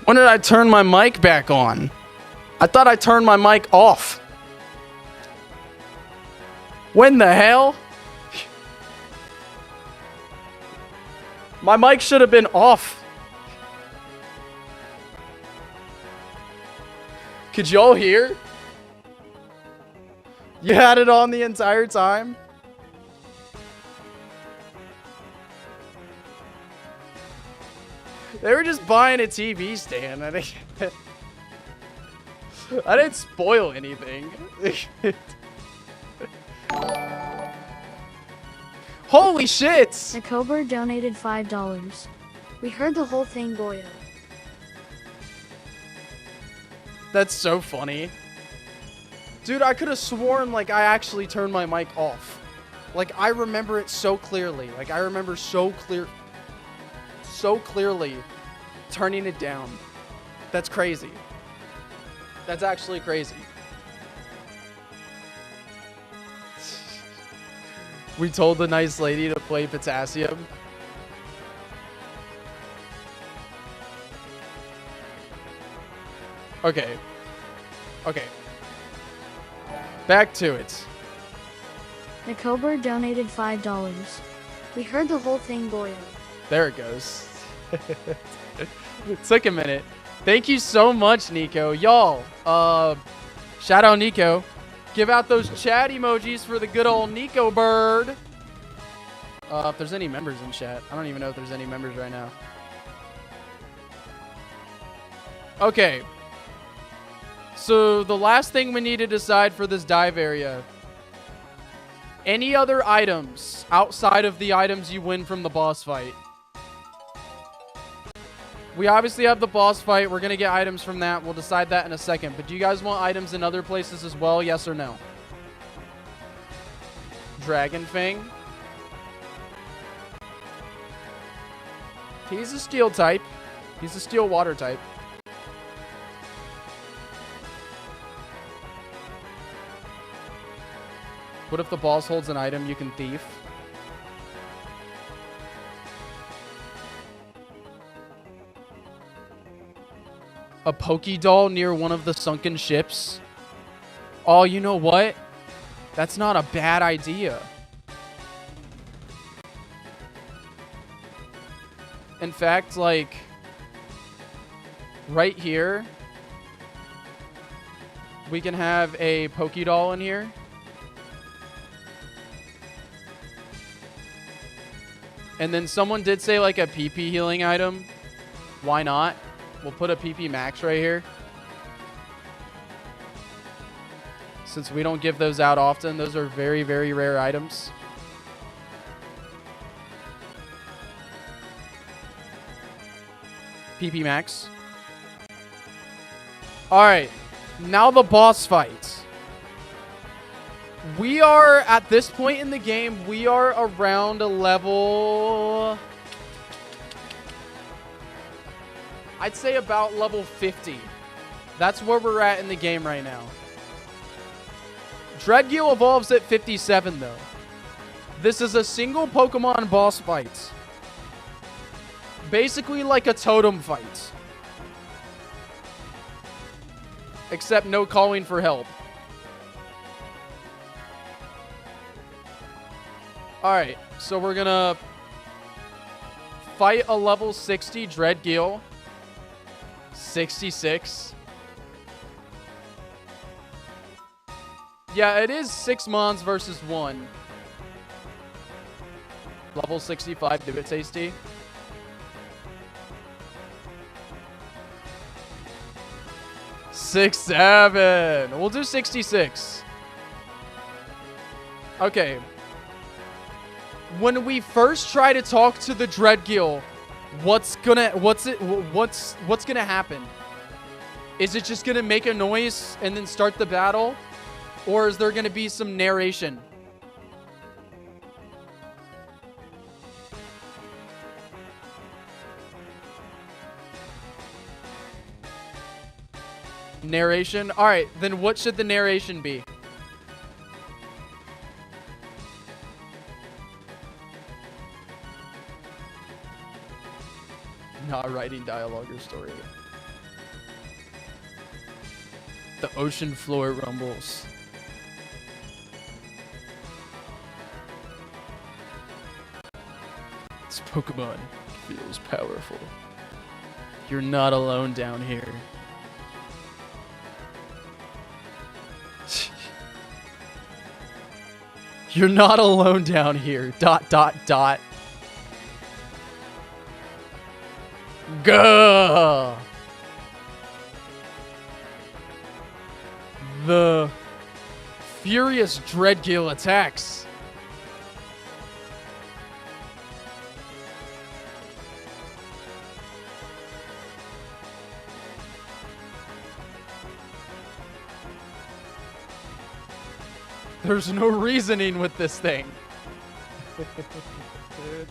When did I turn my mic back on? I thought I turned my mic off. When the hell? My mic should have been off. Could y'all hear? You had it on the entire time? They were just buying a TV stand. I didn't spoil anything. Holy shit! Nicober donated $5. We heard the whole thing, boyo. That's so funny. Dude, I could have sworn like I actually turned my mic off. Like I remember it so clearly. Like I remember so clearly turning it down. That's crazy. That's actually crazy. We told the nice lady to play Potassium. Okay. Okay. Back to it. Nicober donated $5. We heard the whole thing, boyo. There it goes. It took a minute. Thank you so much, Nico. Y'all, shout out Nico. Give out those chat emojis for the good old Nico bird. If there's any members in chat. I don't even know if there's any members right now. Okay. So the last thing we need to decide for this dive area. Any other items outside of the items you win from the boss fight? We obviously have the boss fight. We're going to get items from that. We'll decide that in a second. But do you guys want items in other places as well? Yes or no? Dragon Fang. He's a steel type. He's a steel water type. What if the boss holds an item you can thief? A Pokédoll near one of the sunken ships? Oh, you know what? That's not a bad idea. In fact, like, right here, we can have a Pokédoll in here. And then someone did say like a PP healing item. Why not? We'll put a PP max right here. Since we don't give those out often, those are very, very rare items. PP max. Alright, now the boss fight. We are, at this point in the game, we are around a level... I'd say about level 50. That's where we're at in the game right now. Dreadgill evolves at 57, though. This is a single Pokemon boss fight. Basically like a totem fight. Except no calling for help. Alright, so we're gonna fight a level 60 Dreadgill. 66. Yeah, it is 6 Mons versus 1. Level 65, do it tasty. Six, 7. We'll do 66. Okay. When we first try to talk to the Dreadgill, what's gonna happen? Is it just gonna make a noise and then start the battle? Or is there gonna be some narration? Narration? Alright, then what should the narration be? Not writing dialogue or story. the ocean floor rumbles. This Pokemon feels powerful. You're not alone down here. You're not alone down here. ... Gah! The furious Dreadgill attacks. There's no reasoning with this thing. Dude.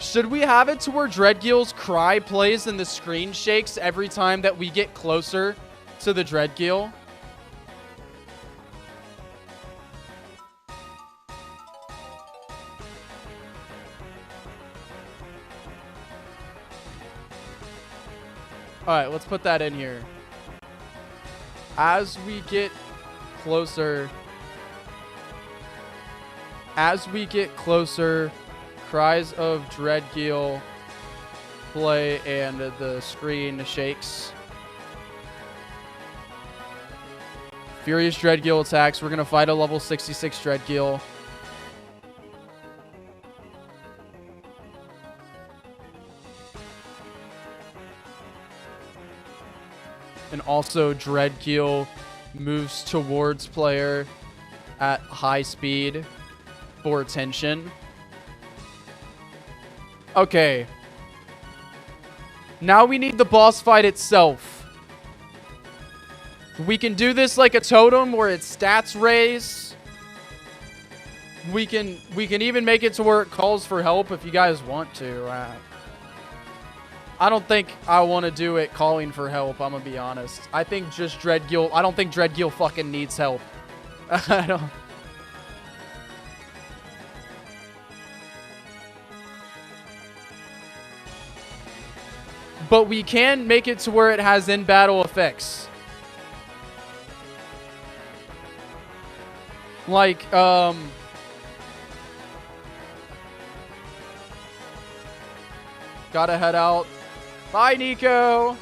Should we have it to where Dreadgill's cry plays and the screen shakes every time that we get closer to the Dreadgill? Alright, let's put that in here. As we get closer, cries of Dreadgill play and the screen shakes. Furious Dreadgill attacks. We're going to fight a level 66 Dreadgill. And also Dreadgill moves towards player at high speed for attention. Okay. Now we need the boss fight itself. We can do this like a totem where its stats raise. We can even make it to where it calls for help if you guys want to. I don't think I want to do it calling for help, I'm gonna be honest. I think just Dreadgill... I don't think Dreadgill fucking needs help. I don't... But we can make it to where it has in-battle effects. Like, gotta head out. Bye, Nico.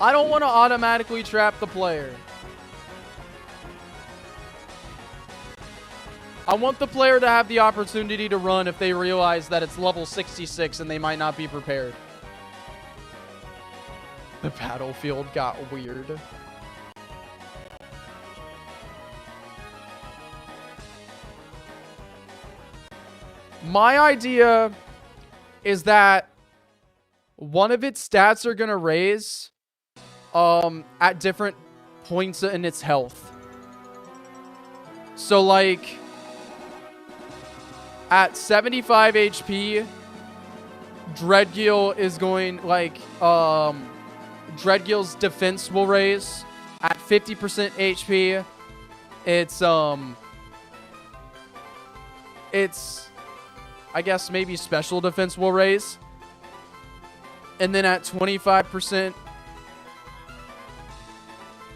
I don't want to automatically trap the player. I want the player to have the opportunity to run if they realize that it's level 66 and they might not be prepared. The battlefield got weird. My idea is that one of its stats are going to raise at different points in its health. So like at 75 HP, Dreadgill is going like Dreadgill's defense will raise. At 50% HP, it's I guess maybe special defense will raise. And then at 25%,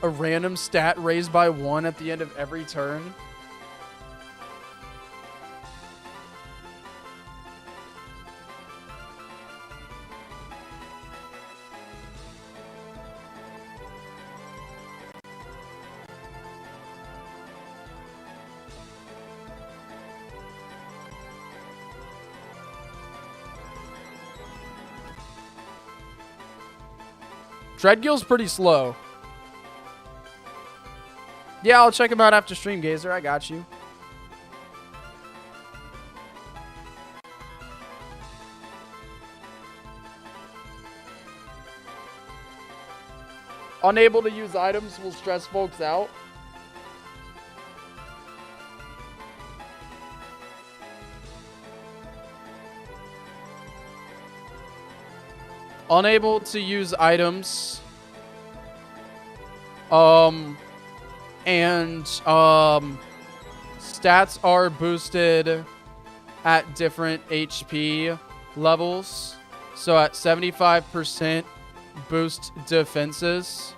a random stat raised by 1 at the end of every turn. Dreadgill's pretty slow. Yeah, I'll check him out after stream, Gazer. I got you. Unable to use items will stress folks out. Unable to use items. Stats are boosted at different HP levels. So at 75%, boost defenses.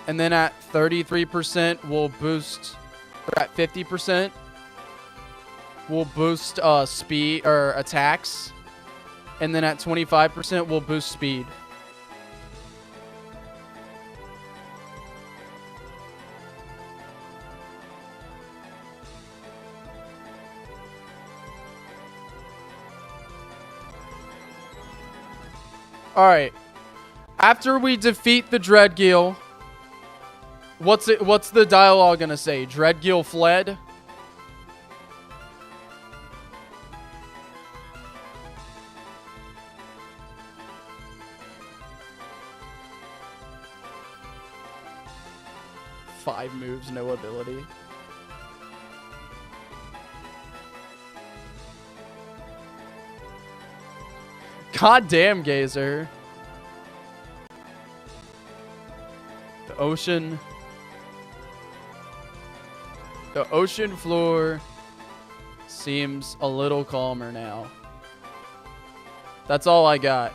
And then at 33%, we'll boost, or at 50%, we'll boost speed or attacks. And then at 25%, we'll boost speed. All right. After we defeat the Dreadgeel, what's the dialogue gonna say? Dreadgeel fled? Five moves, no ability. God damn, Gazer. The ocean floor seems a little calmer now. That's all I got.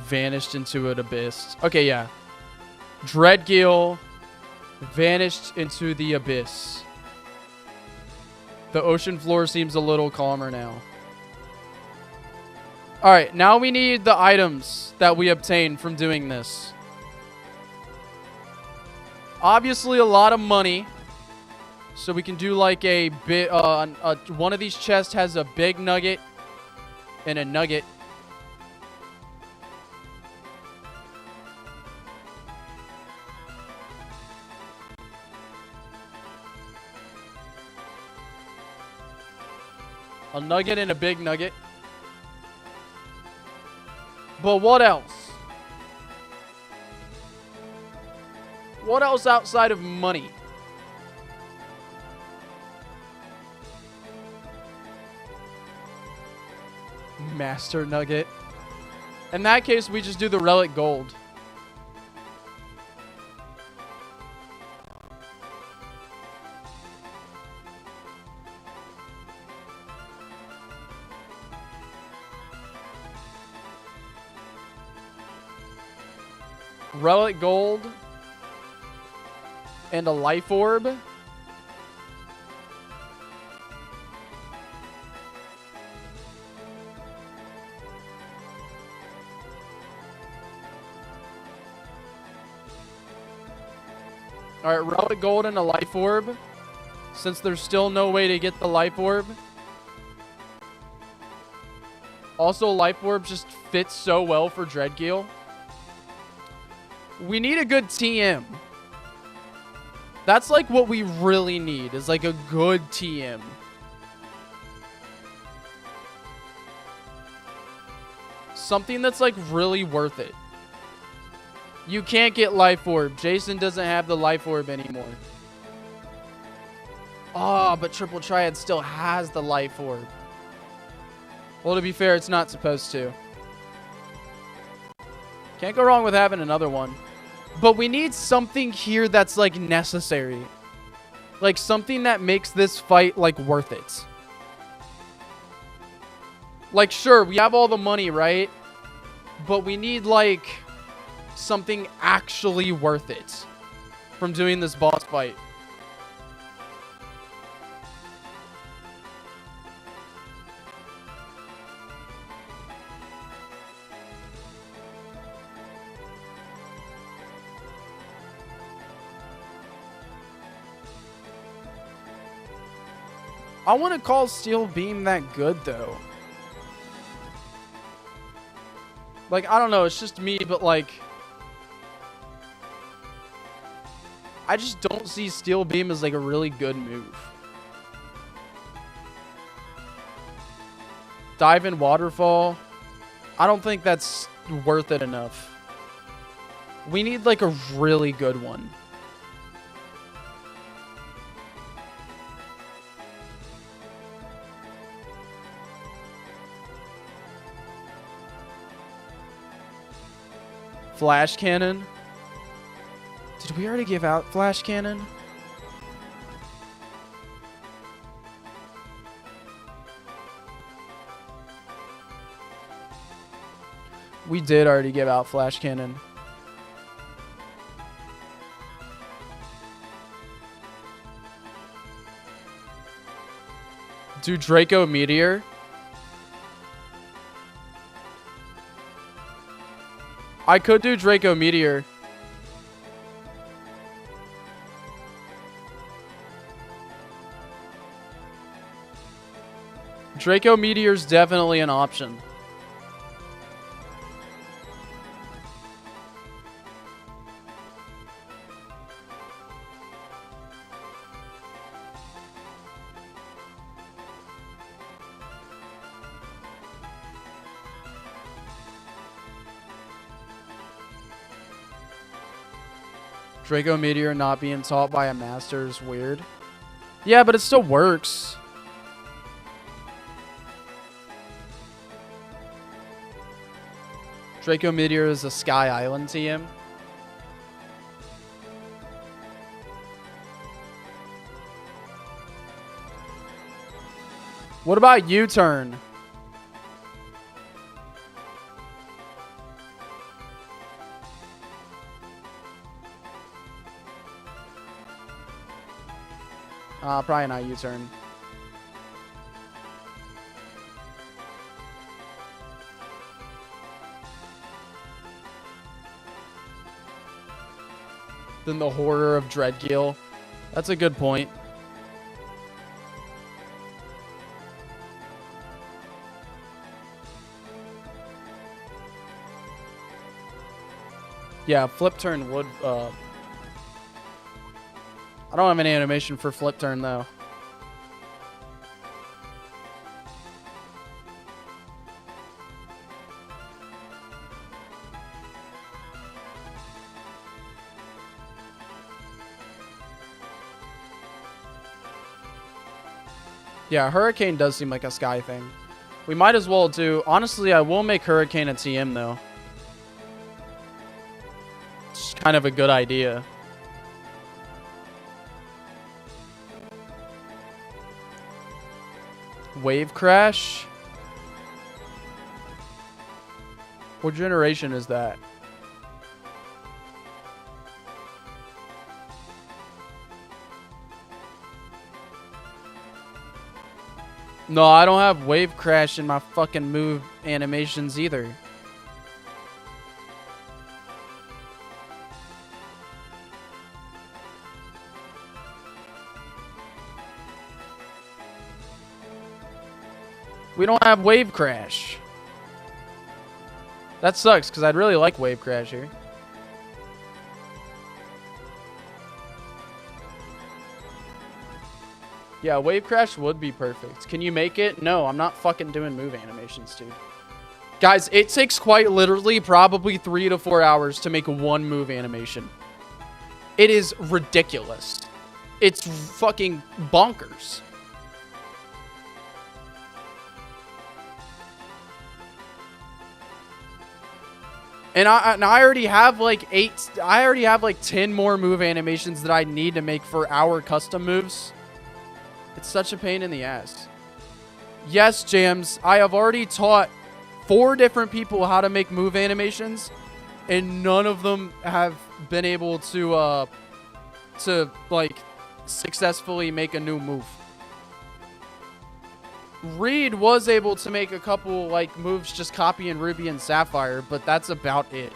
Vanished into an abyss. Okay, yeah. Dreadgeel vanished into the abyss. The ocean floor seems a little calmer now. Alright, now we need the items that we obtained from doing this. Obviously a lot of money. So we can do like a bit, one of these chests has a big nugget and a nugget. A nugget and a big nugget. But what else? What else outside of money? Master nugget. In that case, we just do the relic gold. Relic gold and a life orb. All right, relic gold and a life orb. Since there's still no way to get the life orb. Also, life orb just fits so well for Dreadgeel. We need a good TM. That's like what we really need, is like a good TM. Something that's like really worth it. You can't get life orb. Jason doesn't have the life orb anymore. Oh, but Triple Triad still has the life orb. Well, to be fair, it's not supposed to. Can't go wrong with having another one. But we need something here that's like necessary. Like something that makes this fight like worth it. Like sure, we have all the money, right? But we need like something actually worth it from doing this boss fight. I want to call Steel Beam that good, though. Like, I don't know. It's just me, but, like... I just don't see Steel Beam as, like, a really good move. Dive in Waterfall. I don't think that's worth it enough. We need, like, a really good one. Flash cannon. Did we already give out flash cannon? We did already give out flash cannon. Do Draco Meteor. I could do Draco Meteor. Draco Meteor's definitely an option. Draco Meteor not being taught by a master is weird. Yeah, but it still works. Draco Meteor is a Sky Island TM. What about U-turn? Probably not U-turn. Then the horror of Dreadgeel. That's a good point. Yeah, flip turn would I don't have any animation for flip turn though. Yeah, Hurricane does seem like a Sky thing. We might as well do... Honestly, I will make Hurricane a TM though. It's kind of a good idea. Wave Crash? What generation is that? No, I don't have Wave Crash in my fucking move animations either. We don't have Wave Crash. That sucks, because I'd really like Wave Crash here. Yeah, Wave Crash would be perfect. Can you make it? No, I'm not fucking doing move animations, dude. Guys, it takes quite literally probably 3 to 4 hours to make one move animation. It is ridiculous. It's fucking bonkers. And I already have like 10 more move animations that I need to make for our custom moves. It's such a pain in the ass. Yes, Jams, I have already taught 4 different people how to make move animations, and none of them have been able to like successfully make a new move. Reed was able to make a couple like moves just copying Ruby and Sapphire, but that's about it.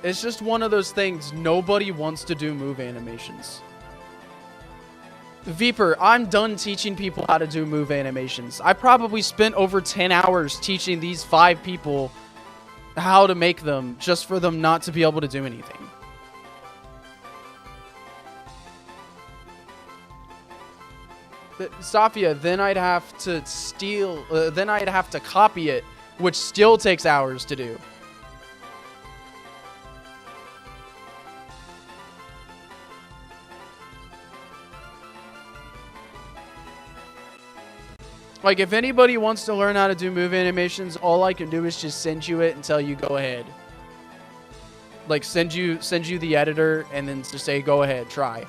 It's just one of those things. Nobody wants to do move animations. Viper, I'm done teaching people how to do move animations. I probably spent over 10 hours teaching these 5 people how to make them just for them not to be able to do anything. Safia, then I'd have to steal, then I'd have to copy it, which still takes hours to do. Like, if anybody wants to learn how to do move animations, all I can do is just send you it and tell you go ahead. Like, send you the editor and then just say go ahead, try.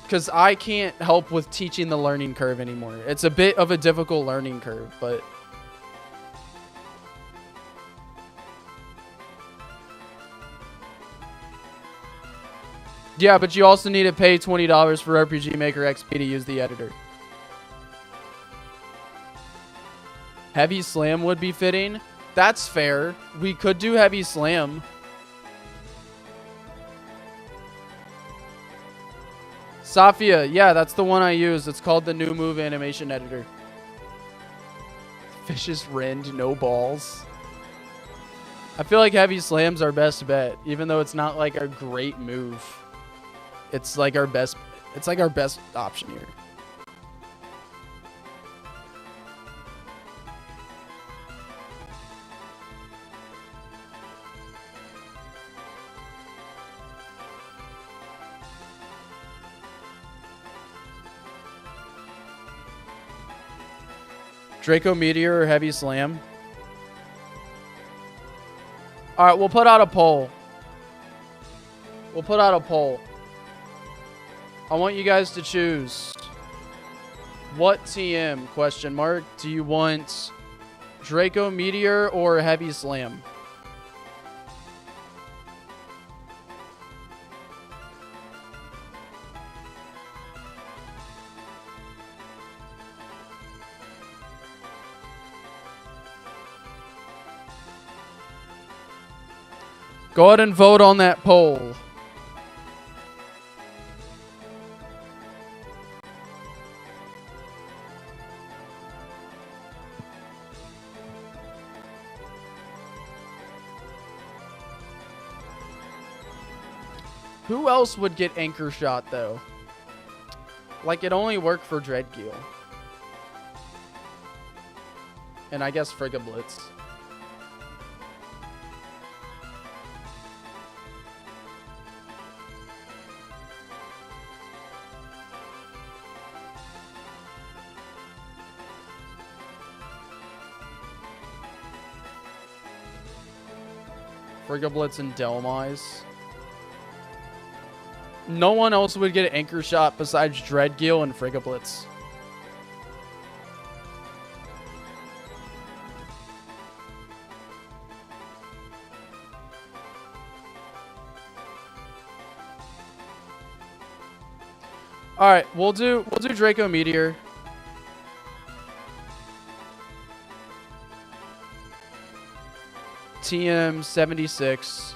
Because I can't help with teaching the learning curve anymore. It's a bit of a difficult learning curve, but... Yeah, but you also need to pay $20 for RPG Maker XP to use the editor. Heavy Slam would be fitting. That's fair. We could do Heavy Slam. Safia, yeah, that's the one I use. It's called the New Move Animation Editor. Fish's Rend, no balls. I feel like Heavy Slam's our best bet, even though it's not like a great move. It's like our best option here. Draco Meteor or Heavy Slam? Alright, we'll put out a poll. We'll put out a poll. I want you guys to choose. What TM, question mark, do you want? Draco Meteor or Heavy Slam? Go ahead and vote on that poll. Who else would get Anchor Shot, though? Like, it only worked for Dreadgeel. And I guess Frigablitz. Frigablitz and Delmise. No one else would get an Anchor Shot besides Dreadgeel and Frigablitz. All right, we'll do Draco Meteor. TM 76.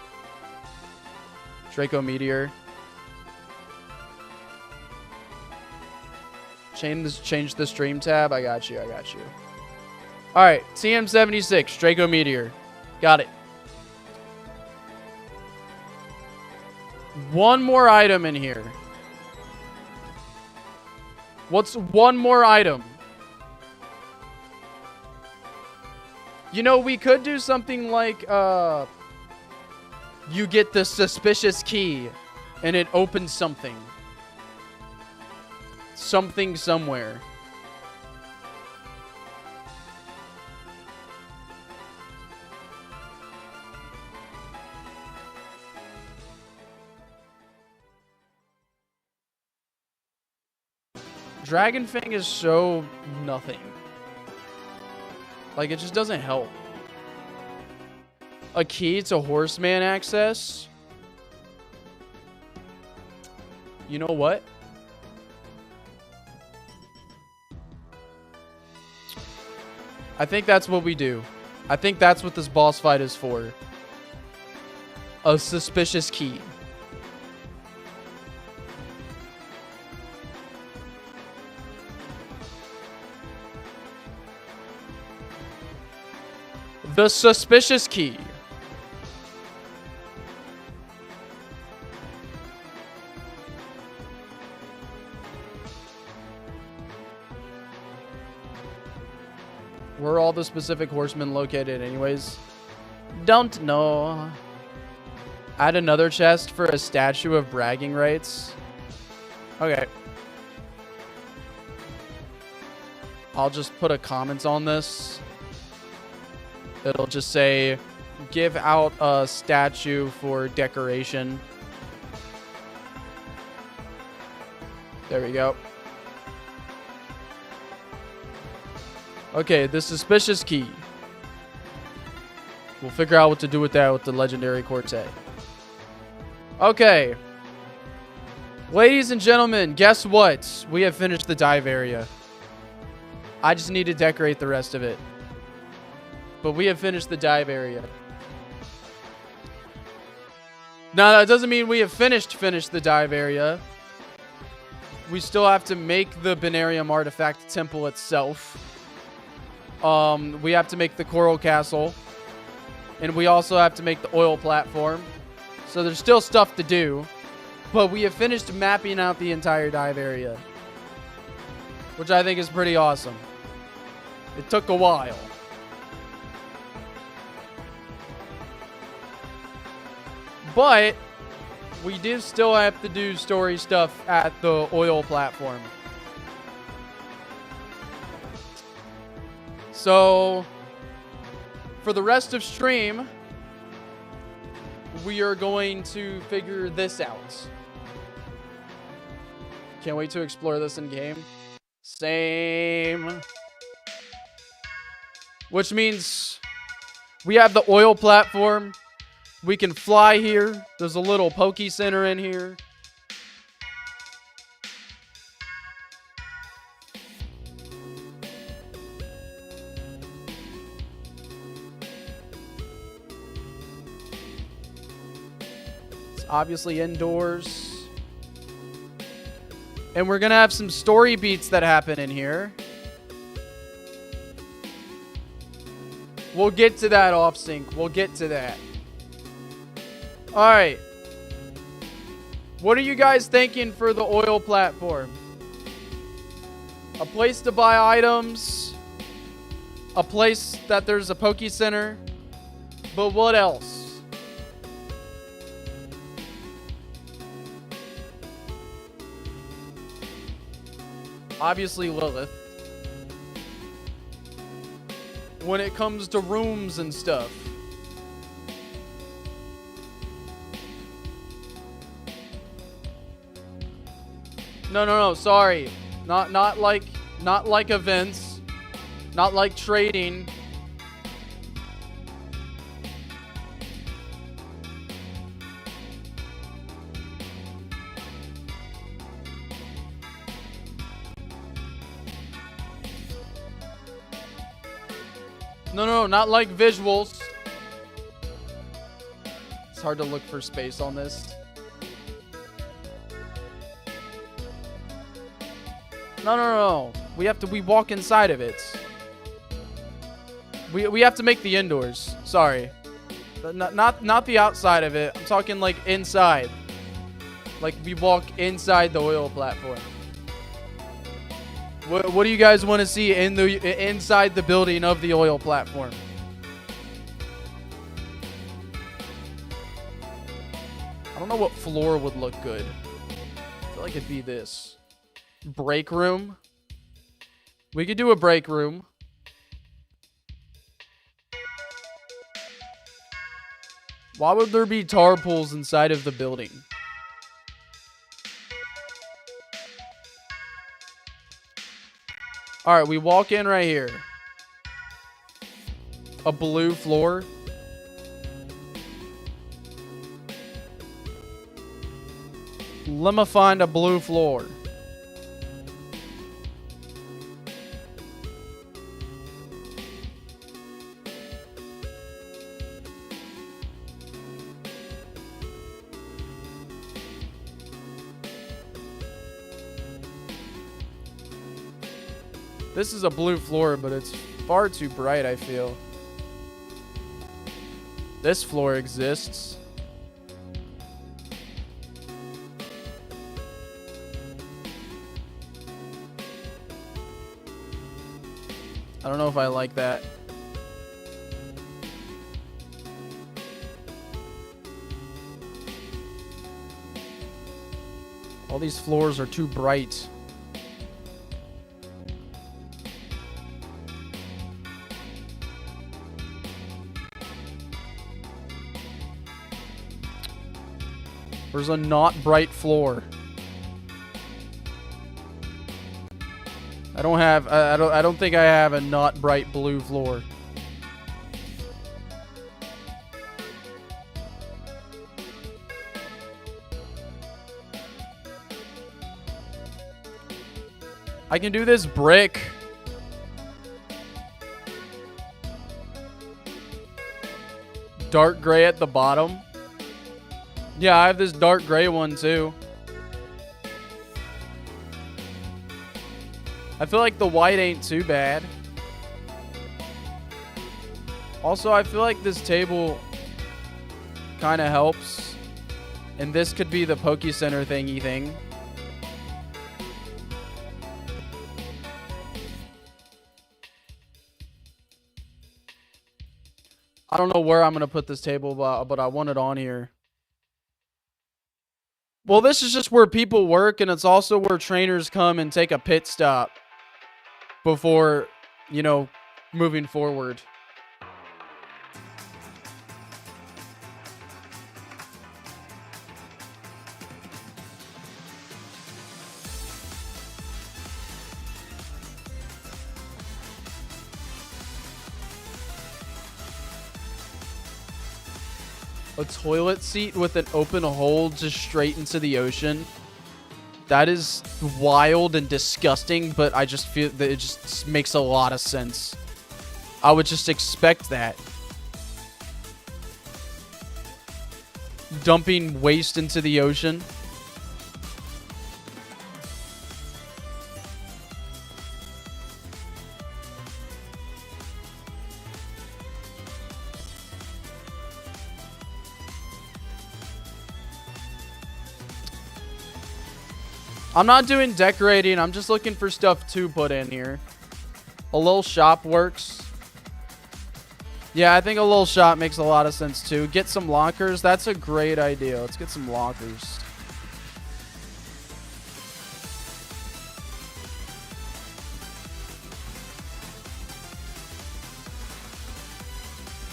Draco Meteor. Change the stream tab. I got you. All right, TM 76. Draco Meteor. Got it. One more item in here. What's one more item? You know, we could do something like, you get the suspicious key, and it opens something. Something somewhere. Dragon Fang is so nothing. Like, it just doesn't help. A key to Horseman access? You know what? I think that's what we do. I think that's what this boss fight is for. A suspicious key. The suspicious key. Where are all the specific horsemen located anyways? Don't know. Add another chest for a statue of bragging rights. Okay. I'll just put a comment on this. It'll just say, give out a statue for decoration. There we go. Okay, the suspicious key. We'll figure out what to do with that with the legendary Corte. Okay. Ladies and gentlemen, guess what? We have finished the dive area. I just need to decorate the rest of it. But we have finished the dive area. Now, that doesn't mean we have finished the dive area. We still have to make the Binarium Artifact Temple itself. We have to make the Coral Castle. And we also have to make the oil platform. So there's still stuff to do. But we have finished mapping out the entire dive area. Which I think is pretty awesome. It took a while. But we do still have to do story stuff at the oil platform. So for the rest of stream, we are going to figure this out. Can't wait to explore this in game. Same. Which means we have the oil platform. We can fly here. There's a little Poke Center in here. It's obviously indoors. And we're going to have some story beats that happen in here. We'll get to that off sync. We'll get to that. Alright. What are you guys thinking for the oil platform? A place to buy items. A place that there's a Poke Center. But what else? Obviously Lilith. When it comes to rooms and stuff. No, sorry. Not like events. Not like trading. No, not like visuals. It's hard to look for space on this. No. We walk inside of it. We have to make the indoors. Sorry. Not the outside of it. I'm talking like inside. Like we walk inside the oil platform. What do you guys want to see in the inside the building of the oil platform? I don't know what floor would look good. I feel like it'd be this. Break room. We could do a break room. Why would there be tar pools inside of the building? Alright, we walk in right here. A blue floor. Let me find a blue floor. This is a blue floor, but it's far too bright, I feel. This floor exists. I don't know if I like that. All these floors are too bright. Where's a not bright floor? I don't think I have a not bright blue floor. I can do this brick. Dark gray at the bottom. Yeah, I have this dark gray one too. I feel like the white ain't too bad. Also, I feel like this table kind of helps. And this could be the Poke Center thingy thing. I don't know where I'm going to put this table, but I want it on here. Well, this is just where people work, and it's also where trainers come and take a pit stop before, you know, moving forward. A toilet seat with an open hole just straight into the ocean. That is wild and disgusting, but I just feel that it just makes a lot of sense. I would just expect that. Dumping waste into the ocean. I'm not doing decorating. I'm just looking for stuff to put in here. A little shop works. Yeah, I think a little shop makes a lot of sense too. Get some lockers. That's a great idea. Let's get some lockers.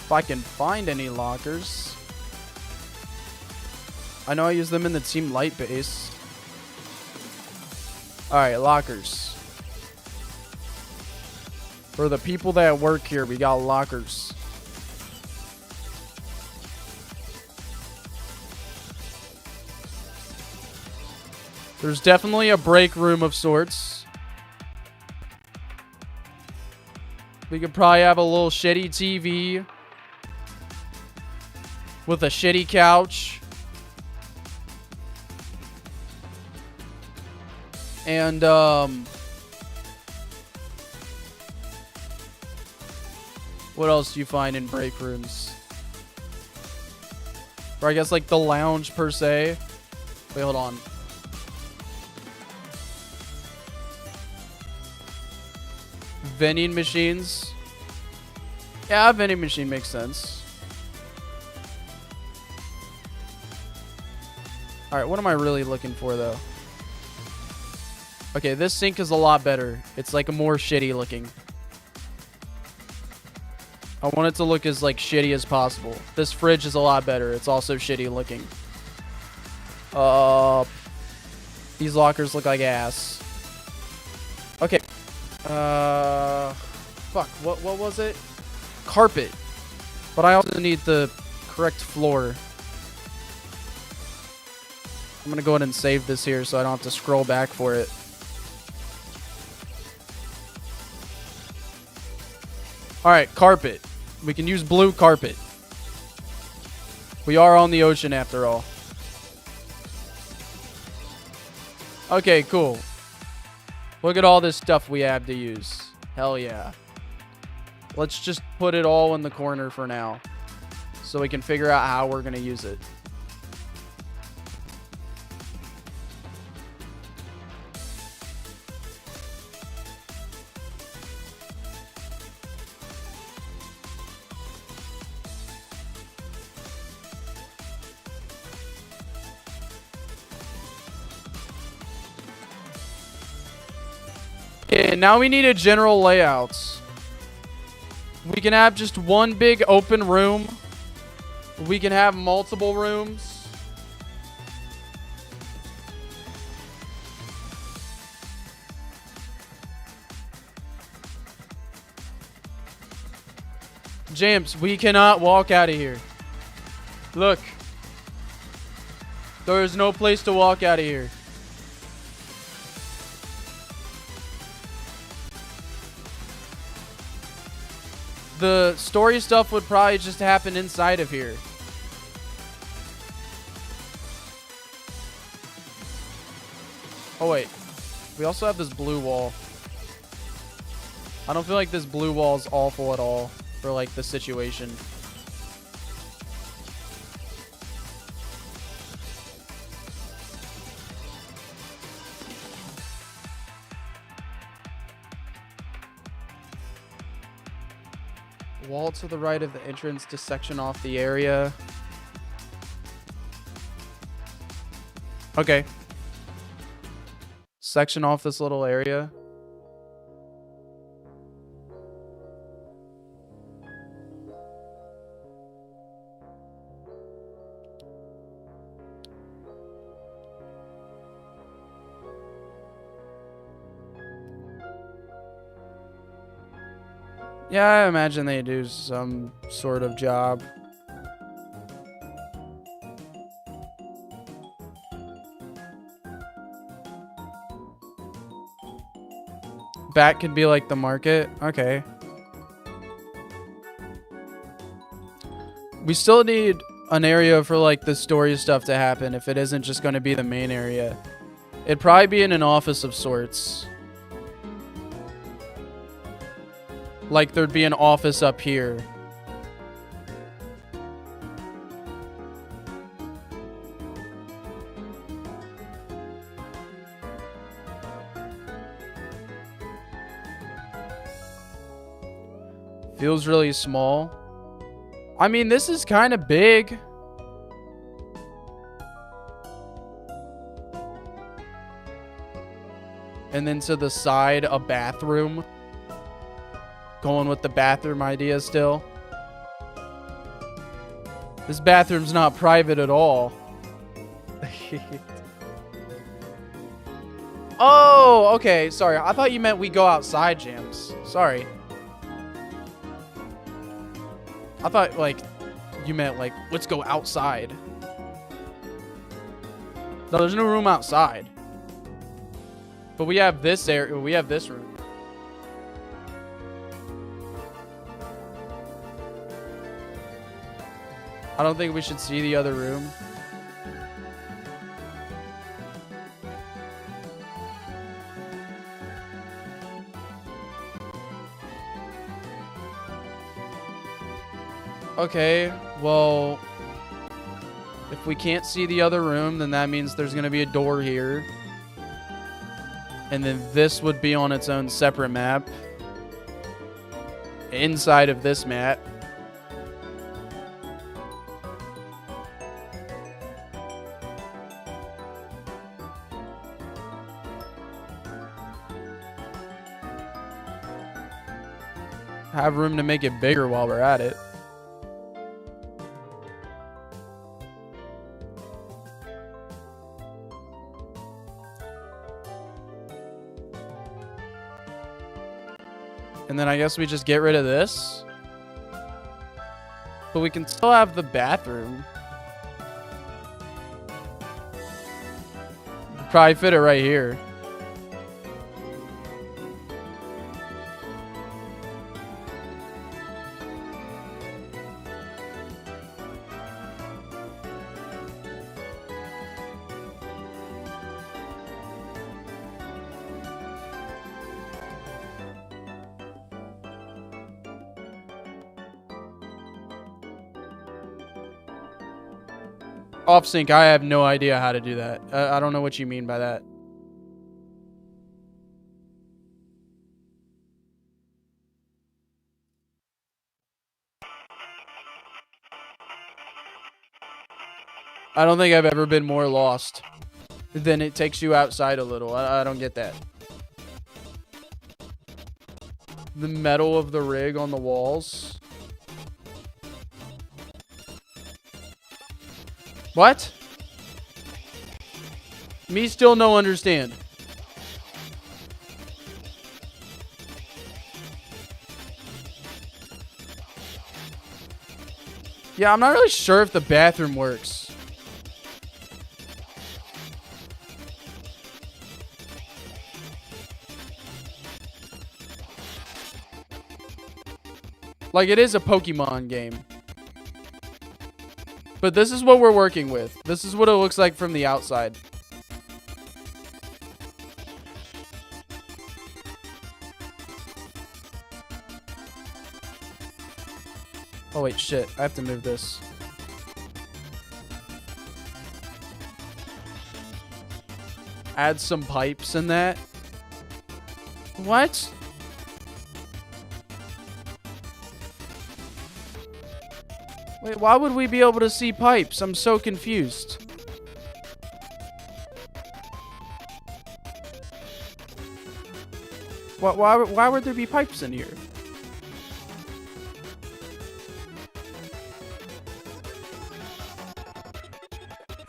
If I can find any lockers. I know I use them in the Team Light base. Alright, lockers. For the people that work here, we got lockers. There's definitely a break room of sorts. We could probably have a little shitty TV with a shitty couch. And, what else do you find in break rooms? Or I guess like the lounge per se. Wait, hold on. Vending machines. Yeah, a vending machine makes sense. Alright, what am I really looking for though? Okay, this sink is a lot better. It's like a more shitty looking. I want it to look as like shitty as possible. This fridge is a lot better. It's also shitty looking. These lockers look like ass. Okay. Fuck. What was it? Carpet. But I also need the correct floor. I'm gonna go ahead and save this here so I don't have to scroll back for it. Alright, carpet. We can use blue carpet. We are on the ocean after all. Okay, cool. Look at all this stuff we have to use. Hell yeah. Let's just put it all in the corner for now, so we can figure out how we're going to use it. Okay, now we need a general layout. We can have just one big open room. We can have multiple rooms. James, we cannot walk out of here. Look. There is no place to walk out of here. The story stuff would probably just happen inside of here. Oh, wait. We also have this blue wall. I don't feel like this blue wall is awful at all for, like, the situation. Wall to the right of the entrance to section off the area. Okay. Section off this little area. Yeah, I imagine they do some sort of job. Back could be like the market. Okay. We still need an area for like the story stuff to happen if it isn't just going to be the main area. It'd probably be in an office of sorts. Like there'd be an office up here. Feels really small. I mean, this is kind of big. And then to the side, a bathroom. Going with the bathroom idea still. This bathroom's not private at all. Oh, okay. Sorry. I thought you meant we go outside, Jams. Sorry. I thought, like, you meant, like, let's go outside. No, there's no room outside. But we have this area. We have this room. I don't think we should see the other room. Okay, well, if we can't see the other room, then that means there's going to be a door here. And then this would be on its own separate map. Inside of this map. Have room to make it bigger while we're at it. And then I guess we just get rid of this. But we can still have the bathroom. Probably fit it right here. Off sync, I have no idea how to do that. I don't know what you mean by that. I don't think I've ever been more lost than it takes you outside a little. I don't get that. The metal of the rig on the walls. What? Me still no understand. Yeah, I'm not really sure if the bathroom works. Like, it is a Pokemon game. But this is what we're working with. This is what it looks like from the outside. Oh, wait, shit. I have to move this. Add some pipes in that. What? Wait, why would we be able to see pipes? I'm so confused. Why would there be pipes in here?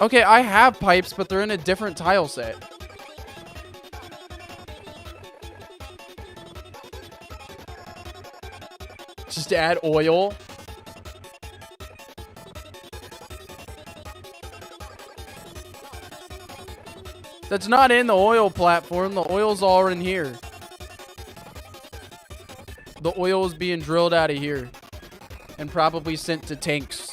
Okay, I have pipes, but they're in a different tile set. Just add oil. That's not in the oil platform. The oil's all in here. The oil is being drilled out of here and probably sent to tanks.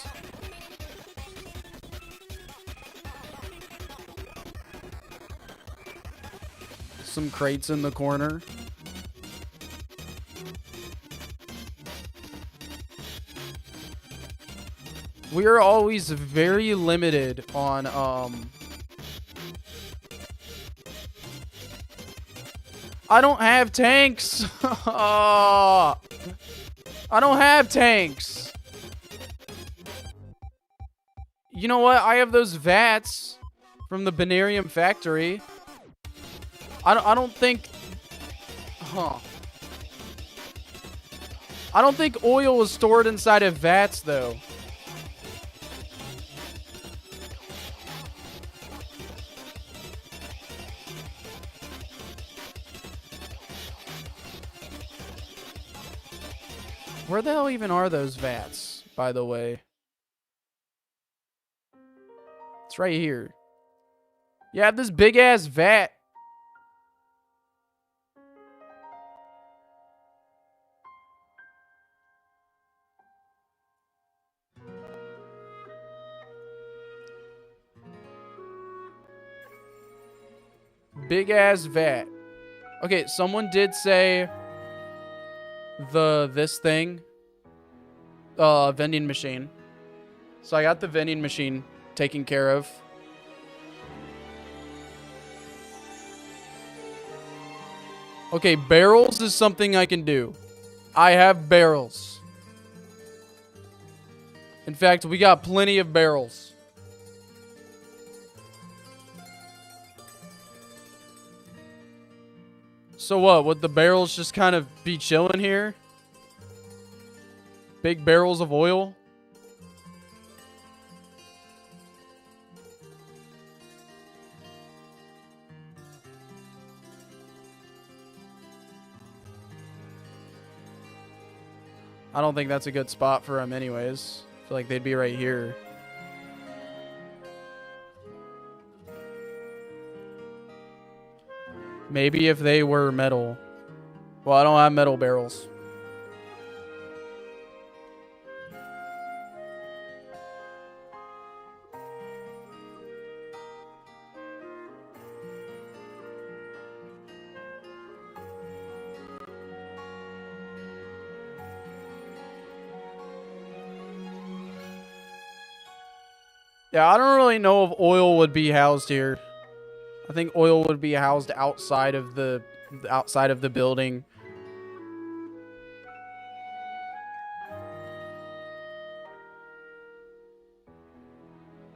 Some crates in the corner. We are always very limited on I don't have tanks. I don't have tanks. You know what? I have those vats from the Banarium factory. I don't think... Huh. I don't think oil was stored inside of vats, though. Where the hell even are those vats, by the way? It's right here. You have this big-ass vat. Big-ass vat. Okay, someone did say... this thing vending machine, so I got the vending machine taken care of. Okay, barrels is something I can do. I have barrels. In fact, we got plenty of barrels. So what? Would the barrels just kind of be chilling here? Big barrels of oil? I don't think that's a good spot for them anyways. I feel like they'd be right here. Maybe if they were metal. Well, I don't have metal barrels. Yeah, I don't really know if oil would be housed here. I think oil would be housed outside of the building.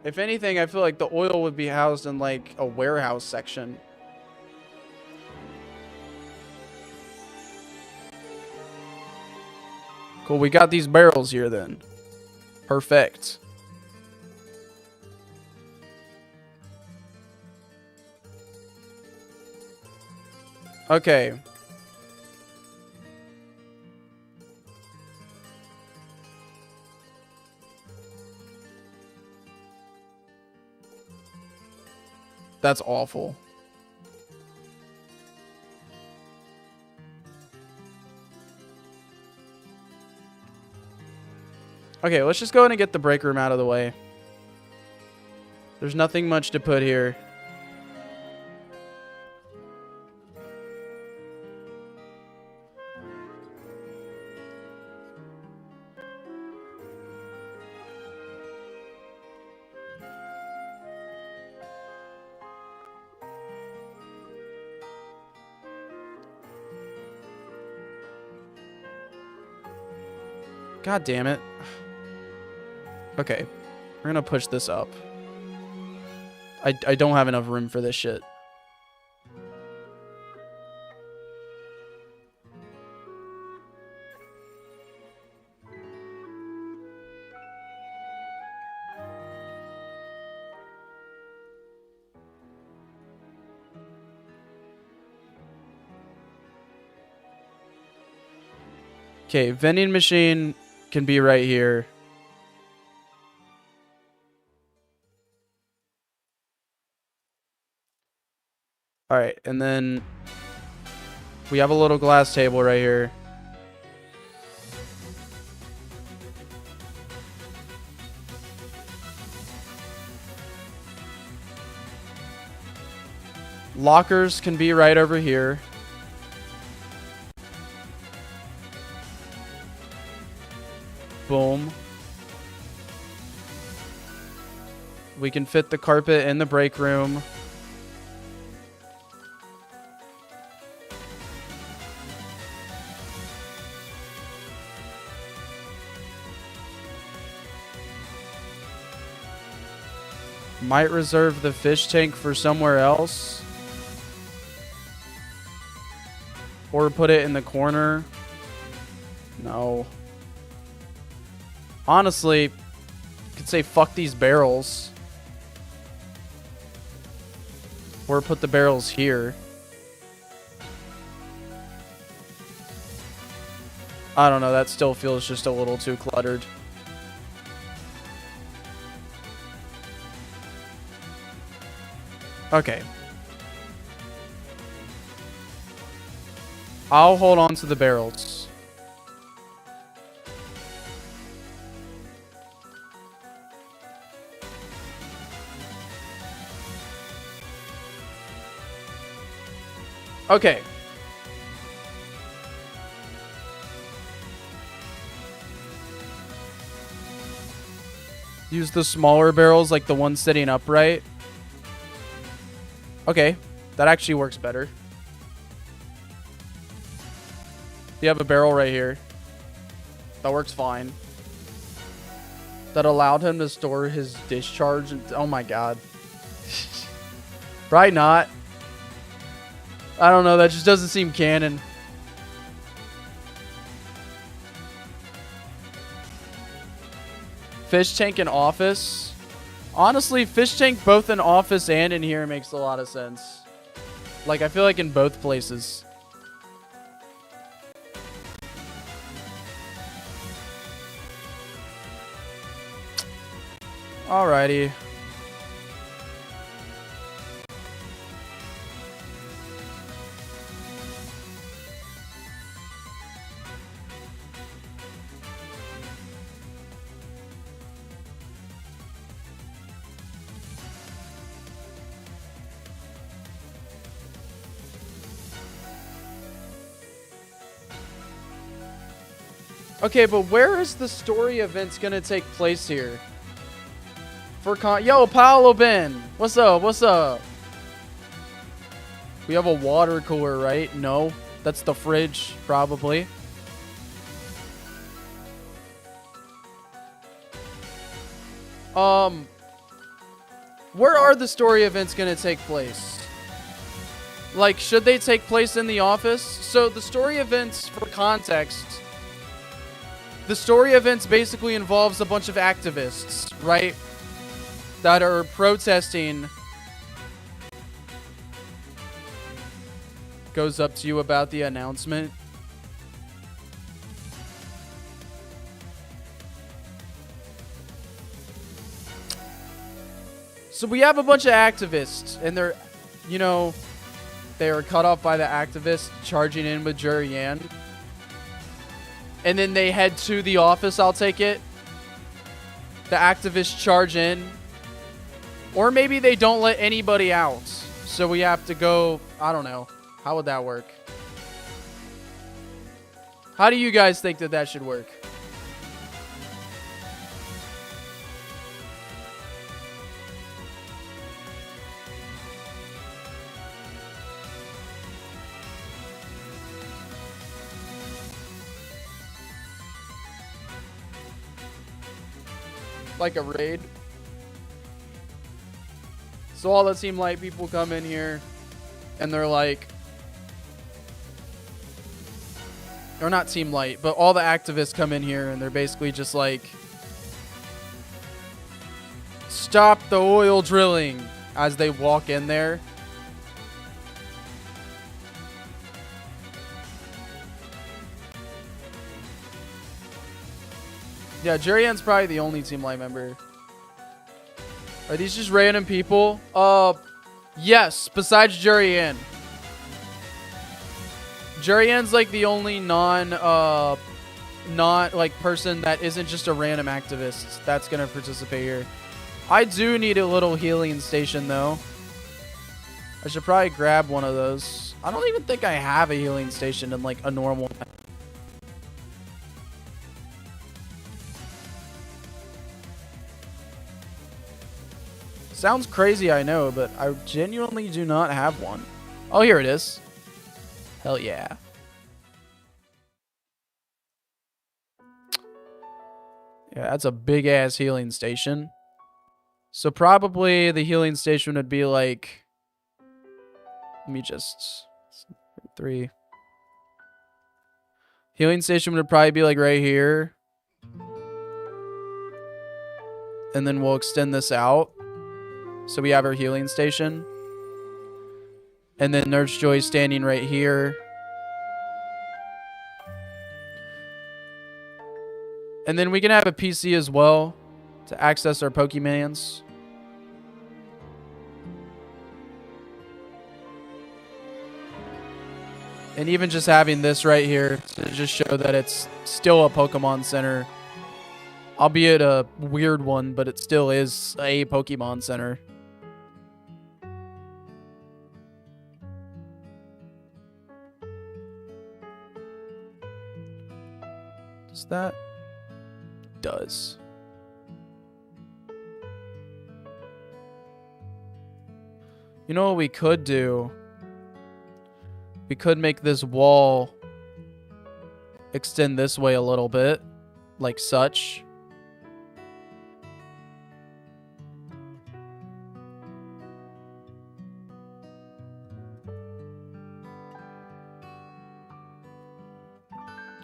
If anything, I feel like the oil would be housed in like a warehouse section. Cool, we got these barrels here then. Perfect. Okay. That's awful. Okay, let's just go ahead and get the break room out of the way. There's nothing much to put here. God damn it. Okay, we're gonna push this up. I don't have enough room for this shit. Okay, vending machine can be right here. All right, and then we have a little glass table right here. Lockers can be right over here. Boom. We can fit the carpet in the break room. Might reserve the fish tank for somewhere else. Or put it in the corner. No. Honestly, you could say fuck these barrels. Or put the barrels here. I don't know, that still feels just a little too cluttered. Okay. I'll hold on to the barrels. Okay. Use the smaller barrels like the one sitting upright. Okay, that actually works better. You have a barrel right here. That works fine. That allowed him to store his discharge. Oh my god. Probably not. I don't know, that just doesn't seem canon. Fish tank in office. Honestly, fish tank both in office and in here makes a lot of sense. Like, I feel like in both places. Alrighty. Okay, but where is the story events gonna take place here? Yo, Paolo Ben, what's up? What's up? We have a water cooler, right? No, that's the fridge, probably. Where are the story events gonna take place? Like, should they take place in the office? So the story events, for context, the story events basically involves a bunch of activists, right? That are protesting. Goes up to you about the announcement. So we have a bunch of activists, and they're, you know, they are cut off by the activists charging in with Jurian. And then they head to the office, I'll take it. The activists charge in. Or maybe they don't let anybody out. So we have to go, I don't know. How would that work? How do you guys think that that should work? Like a raid. So all the Team Light people come in here and they're like, or not Team Light, but all the activists come in here and they're basically just like, stop the oil drilling, as they walk in there. Yeah, Jurian's probably the only Team Light member. Are these just random people? Yes, besides Jurian. Jurian's like the only not like person that isn't just a random activist that's gonna participate here. I do need a little healing station though. I should probably grab one of those. I don't even think I have a healing station in like a normal map. Sounds crazy, I know, but I genuinely do not have one. Oh, here it is. Hell yeah. Yeah, that's a big ass healing station. So probably the healing station would be like, let me just 3. Healing station would probably be like right here. And then we'll extend this out. So we have our healing station. And then Nurse Joy's standing right here. And then we can have a PC as well to access our Pokemons. And even just having this right here to just show that it's still a Pokemon Center. Albeit a weird one, but it still is a Pokemon Center. Does that? Does. You know what we could do? We could make this wall extend this way a little bit, like such.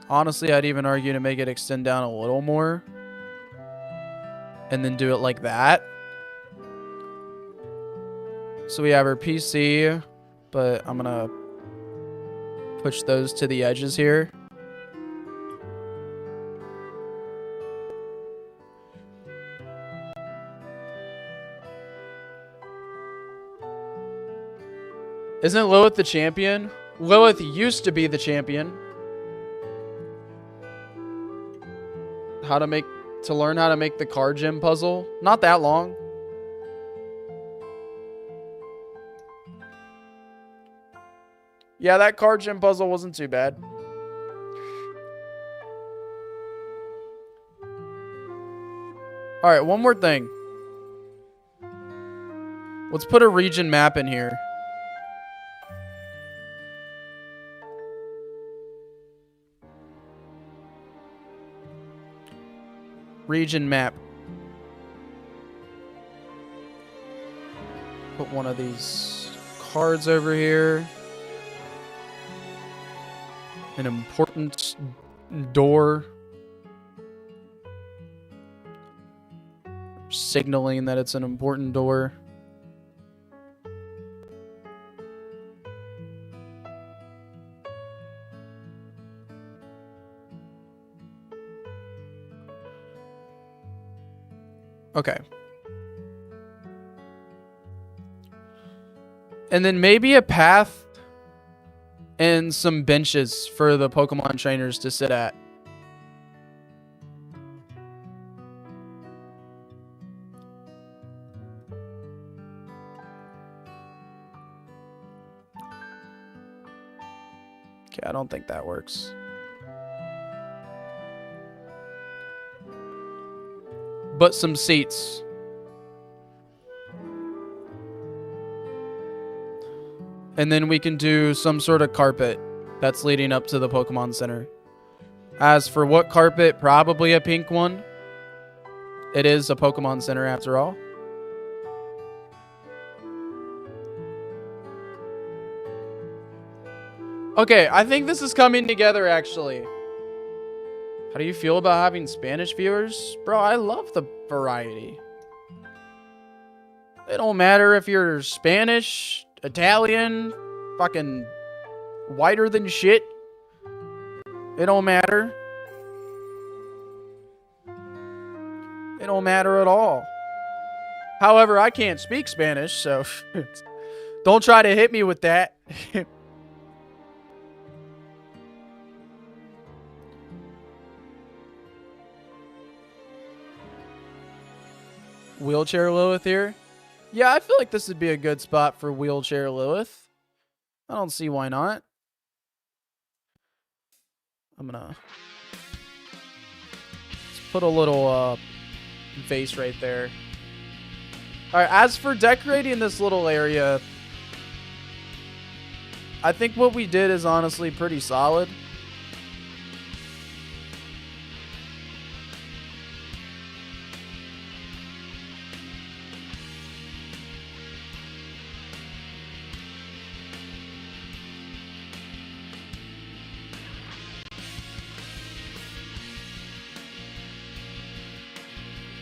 Honestly, I'd even argue to make it extend down a little more. And then do it like that. So we have our PC, but I'm going to push those to the edges here. Isn't Lilith the champion? Lilith used to be the champion. To learn how to make the card gym puzzle. Not that long. Yeah, that card gym puzzle wasn't too bad. Alright, one more thing. Let's put a region map in here. Region map. Put one of these cards over here. An important door. Signaling that it's an important door. Okay. And then maybe a path and some benches for the Pokemon trainers to sit at. Okay, I don't think that works. But some seats. And then we can do some sort of carpet that's leading up to the Pokemon Center. As for what carpet, probably a pink one. It is a Pokemon Center after all. Okay, I think this is coming together actually. How do you feel about having Spanish viewers? Bro, I love the variety. It don't matter if you're Spanish, Italian, fucking whiter than shit. It don't matter. It don't matter at all. However, I can't speak Spanish, so don't try to hit me with that. Wheelchair Lilith here. Yeah, I feel like this would be a good spot for Wheelchair Lilith. I don't see why not. I'm gonna just put a little vase right there. Alright, as for decorating this little area, I think what we did is honestly pretty solid.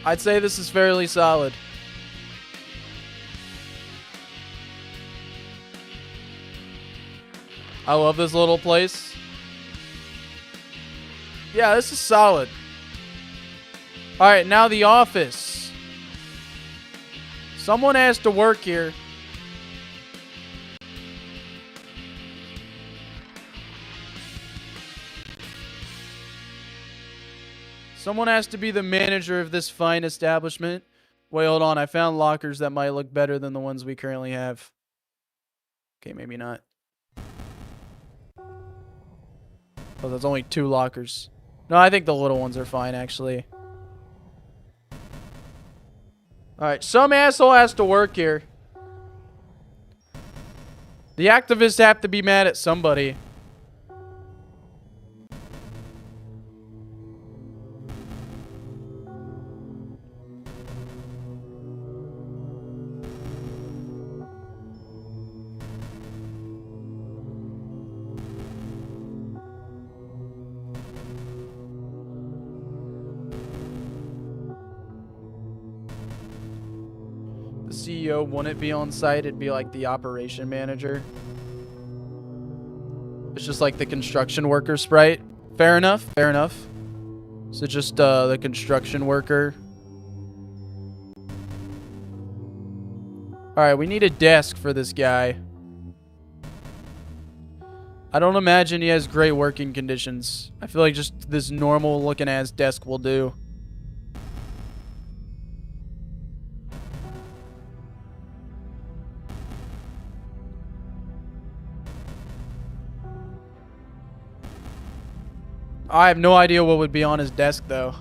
I'd say this is fairly solid. I love this little place. Yeah, this is solid. Alright, now the office. Someone has to work here. Someone has to be the manager of this fine establishment. Wait, hold on. I found lockers that might look better than the ones we currently have. Okay, maybe not. Oh, there's only 2 lockers. No, I think the little ones are fine, actually. Alright, some asshole has to work here. The activists have to be mad at somebody. CEO wouldn't be on site, it'd be like the operation manager. It's just like the construction worker sprite. Fair enough, fair enough. So just the construction worker. Alright, we need a desk for this guy. I don't imagine he has great working conditions. I feel like just this normal looking ass desk will do. I have no idea what would be on his desk, though.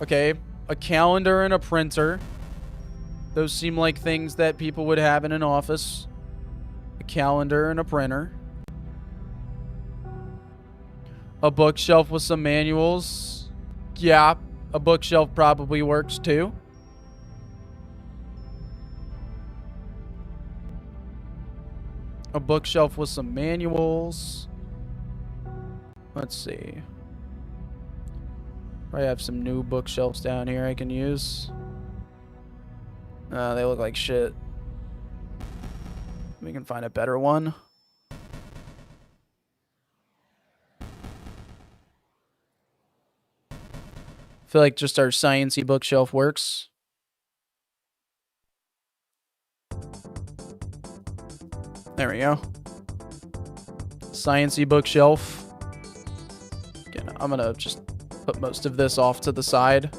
Okay, a calendar and a printer. Those seem like things that people would have in an office. A calendar and a printer. A bookshelf with some manuals. Yeah, a bookshelf probably works, too. A bookshelf with some manuals. Let's see. I have some new bookshelves down here I can use. They look like shit. We can find a better one. feel like just our sciencey bookshelf works. There we go. Sciencey bookshelf. Again, I'm gonna just put most of this off to the side.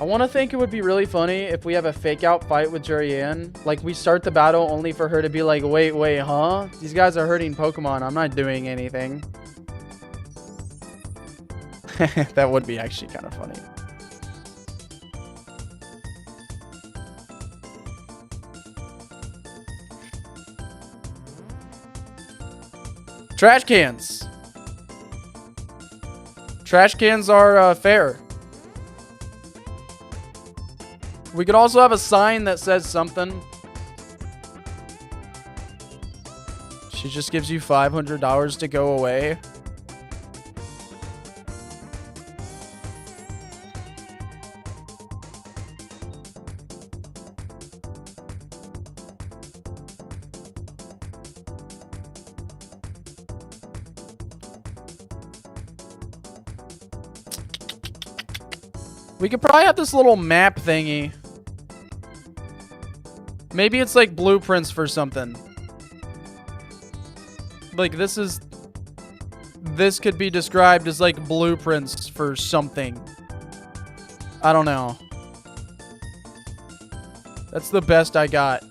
I want to think it would be really funny if we have a fake out fight with Jurian. Like, we start the battle only for her to be like, wait, huh? These guys are hurting Pokemon. I'm not doing anything. That would be actually kind of funny. Trash cans. Trash cans are fair. We could also have a sign that says something. She just gives you $500 to go away. We could probably have this little map thingy. Maybe it's like blueprints for something. Like this could be described as like blueprints for something. I don't know. That's the best I got.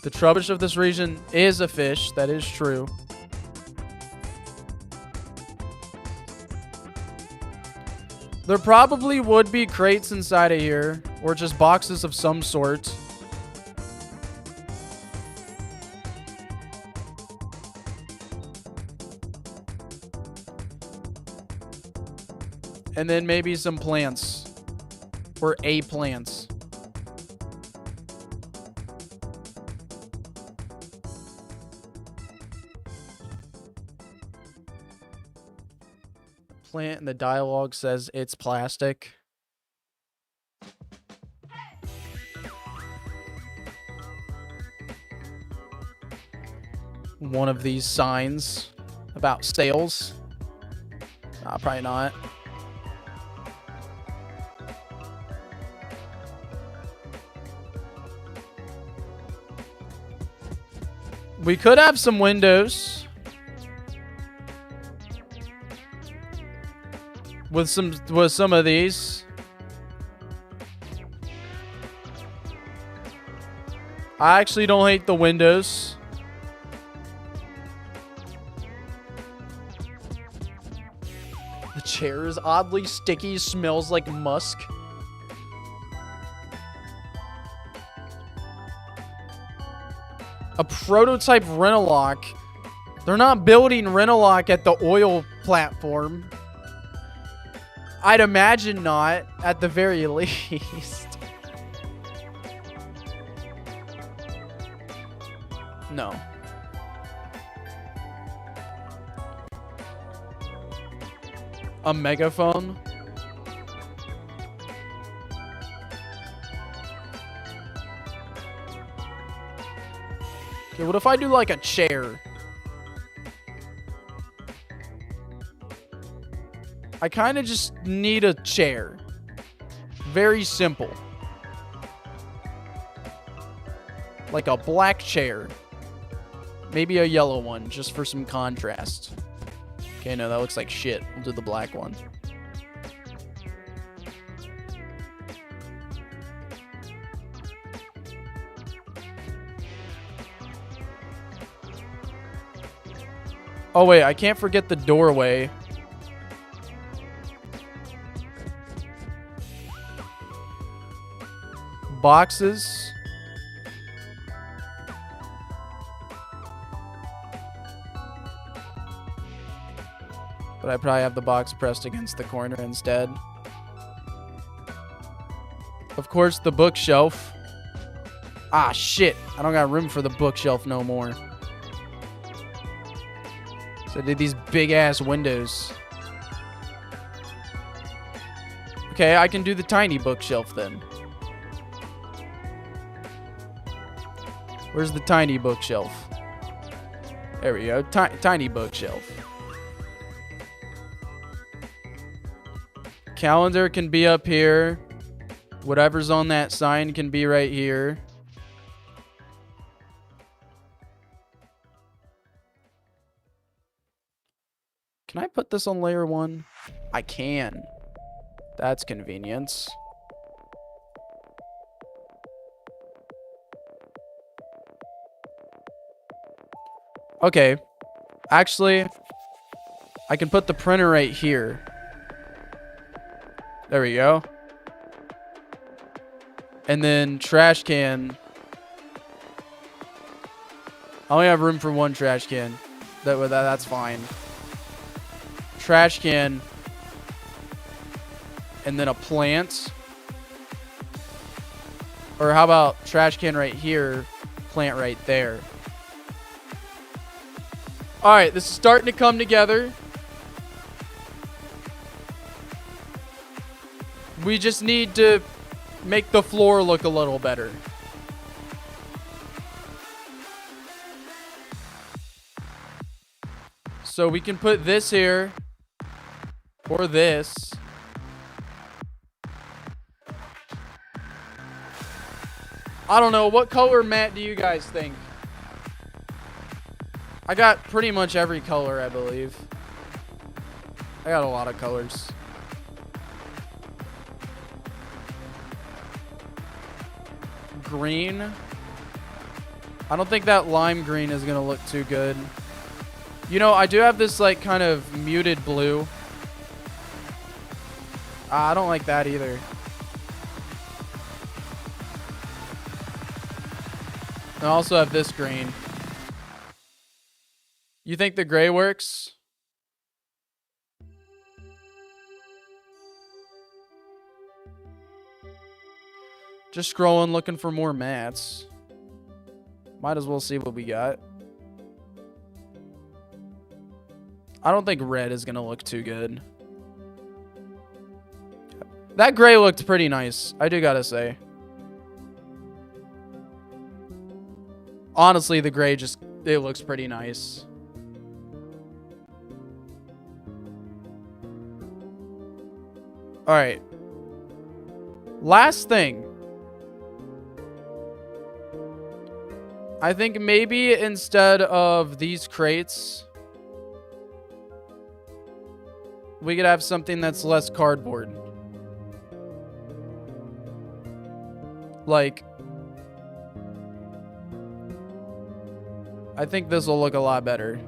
The Trubbish of this region is a fish. That is true. There probably would be crates inside of here, or just boxes of some sort. And then maybe some plants. Or a plants. Plant and the dialogue says it's plastic. One of these signs about sales. Probably not. We could have some windows. With some of these. I actually don't hate the windows. The chair is oddly sticky, smells like musk. A prototype Renalock. They're not building Renalock at the oil platform. I'd imagine not, at the very least. No. A megaphone? Okay, what if I do like a chair? I kind of just need a chair. Very simple. Like a black chair. Maybe a yellow one, just for some contrast. Okay, no, that looks like shit. We'll do the black one. Oh, wait, I can't forget the doorway. Boxes. But I probably have the box pressed against the corner instead. Of course, the bookshelf. Ah, shit. I don't got room for the bookshelf no more. So I did these big-ass windows. Okay, I can do the tiny bookshelf then. Where's the tiny bookshelf? There we go. Tiny bookshelf. Calendar can be up here. Whatever's on that sign can be right here. Can I put this on layer 1? I can. That's convenience. Okay. Actually, I can put the printer right here. There we go. And then trash can. I only have room for one trash can. That's fine. Trash can. And then a plant. Or how about trash can right here, plant right there. Alright, this is starting to come together. We just need to make the floor look a little better. So we can put this here. Or this. I don't know. What color mat do you guys think? I got pretty much every color, I believe. I got a lot of colors. Green. I don't think that lime green is going to look too good. You know, I do have this, like, kind of muted blue. I don't like that either. I also have this green. You think the gray works? Just scrolling, looking for more mats. Might as well see what we got. I don't think red is going to look too good. That gray looked pretty nice, I do gotta say. Honestly, the gray it looks pretty nice. Alright. Last thing. I think maybe instead of these crates, we could have something that's less cardboard. Like, I think this will look a lot better.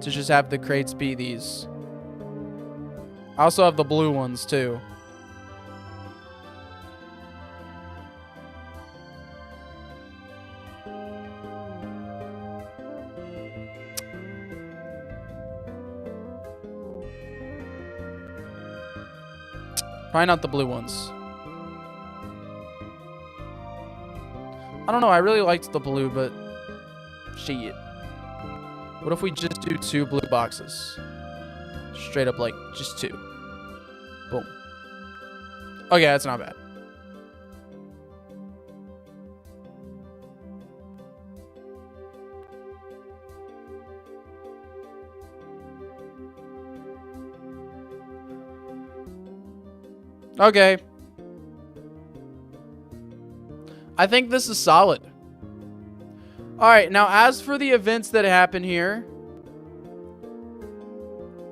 To just have the crates be these. I also have the blue ones too. Probably not the blue ones. I don't know, I really liked the blue, but shit. What if we just do 2 blue boxes? Straight up, like, just 2. Boom. Okay, that's not bad. Okay. I think this is solid. Alright, now as for the events that happen here.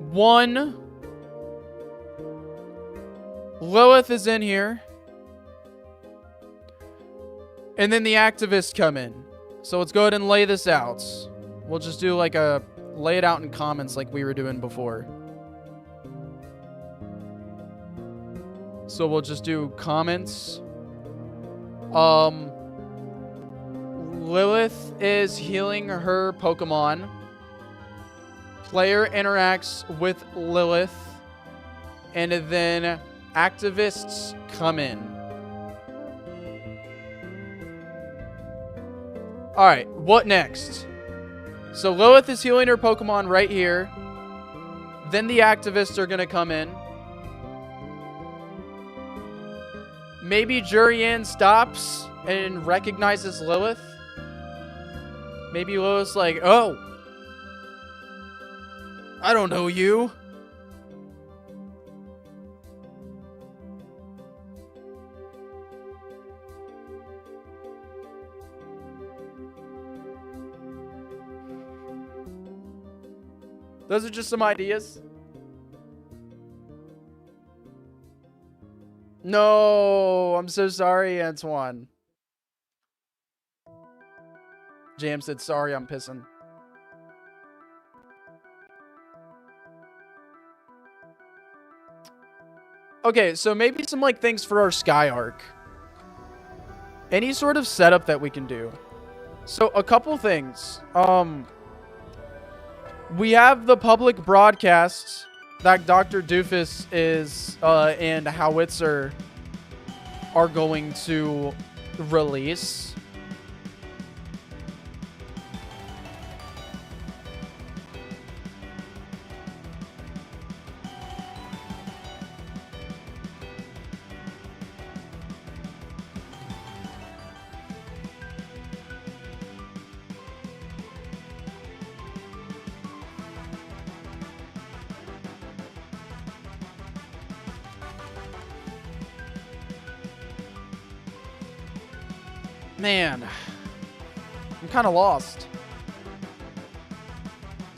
1. Lilith is in here. And then the activists come in. So let's go ahead and lay this out. We'll just do like a lay it out in comments like we were doing before. So we'll just do comments. Lilith is healing her Pokemon. Player interacts with Lilith. And then activists come in. Alright, what next? So Lilith is healing her Pokemon right here. Then the activists are going to come in. Maybe Jurian stops and recognizes Lilith. Maybe Lilith's like, oh, I don't know you. Those are just some ideas. No, I'm so sorry, Antoine. Jam said, sorry, I'm pissing. Okay, so maybe some like things for our Sky Arc. Any sort of setup that we can do. So a couple things. We have the public broadcasts that Dr. Doofus is and Howitzer are going to release. Man, I'm kind of lost.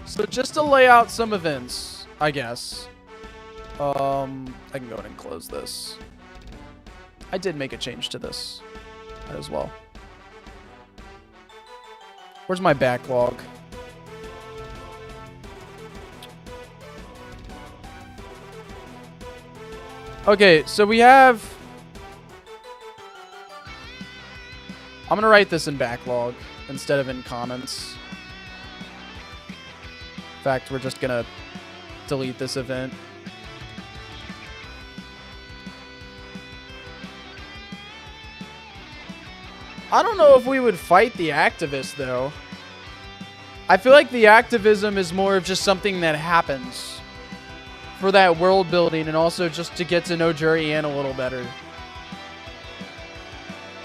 So just to lay out some events, I guess. I can go ahead and close this. I did make a change to this as well. Where's my backlog? Okay, so we have... I'm going to write this in backlog instead of in comments. In fact, we're just going to delete this event. I don't know if we would fight the activist, though. I feel like the activism is more of just something that happens for that world building and also just to get to know Jury Ann a little better.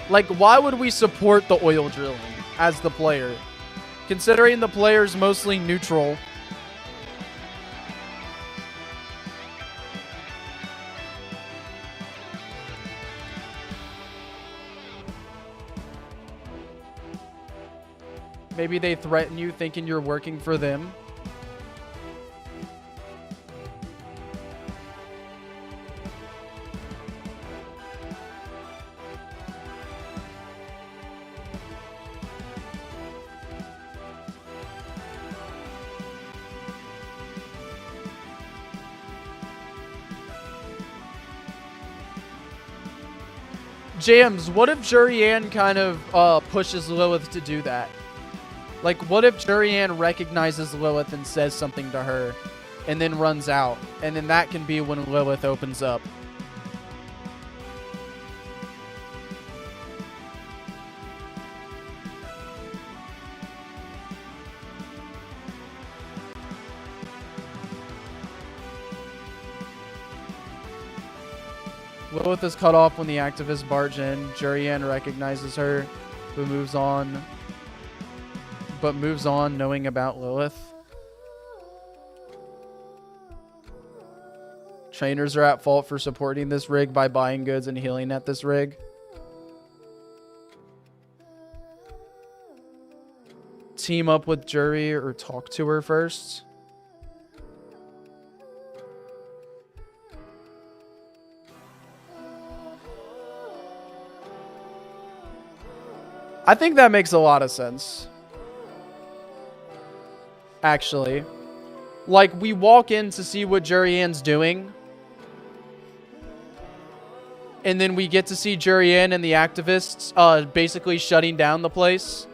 Like, why would we support the oil drilling as the player? Considering the player's mostly neutral. Maybe they threaten you thinking you're working for them. Jams, what if Jury Ann kind of pushes Lilith to do that? Like, what if Jury Ann recognizes Lilith and says something to her and then runs out? And then that can be when Lilith opens up. Lilith is cut off when the activists barge in. Jury Ann recognizes her, but moves on knowing about Lilith. Trainers are at fault for supporting this rig by buying goods and healing at this rig. Team up with Jury or talk to her first. I think that makes a lot of sense. Actually. Like, we walk in to see what Jury Ann's doing. And then we get to see Jury Ann and the activists basically shutting down the place.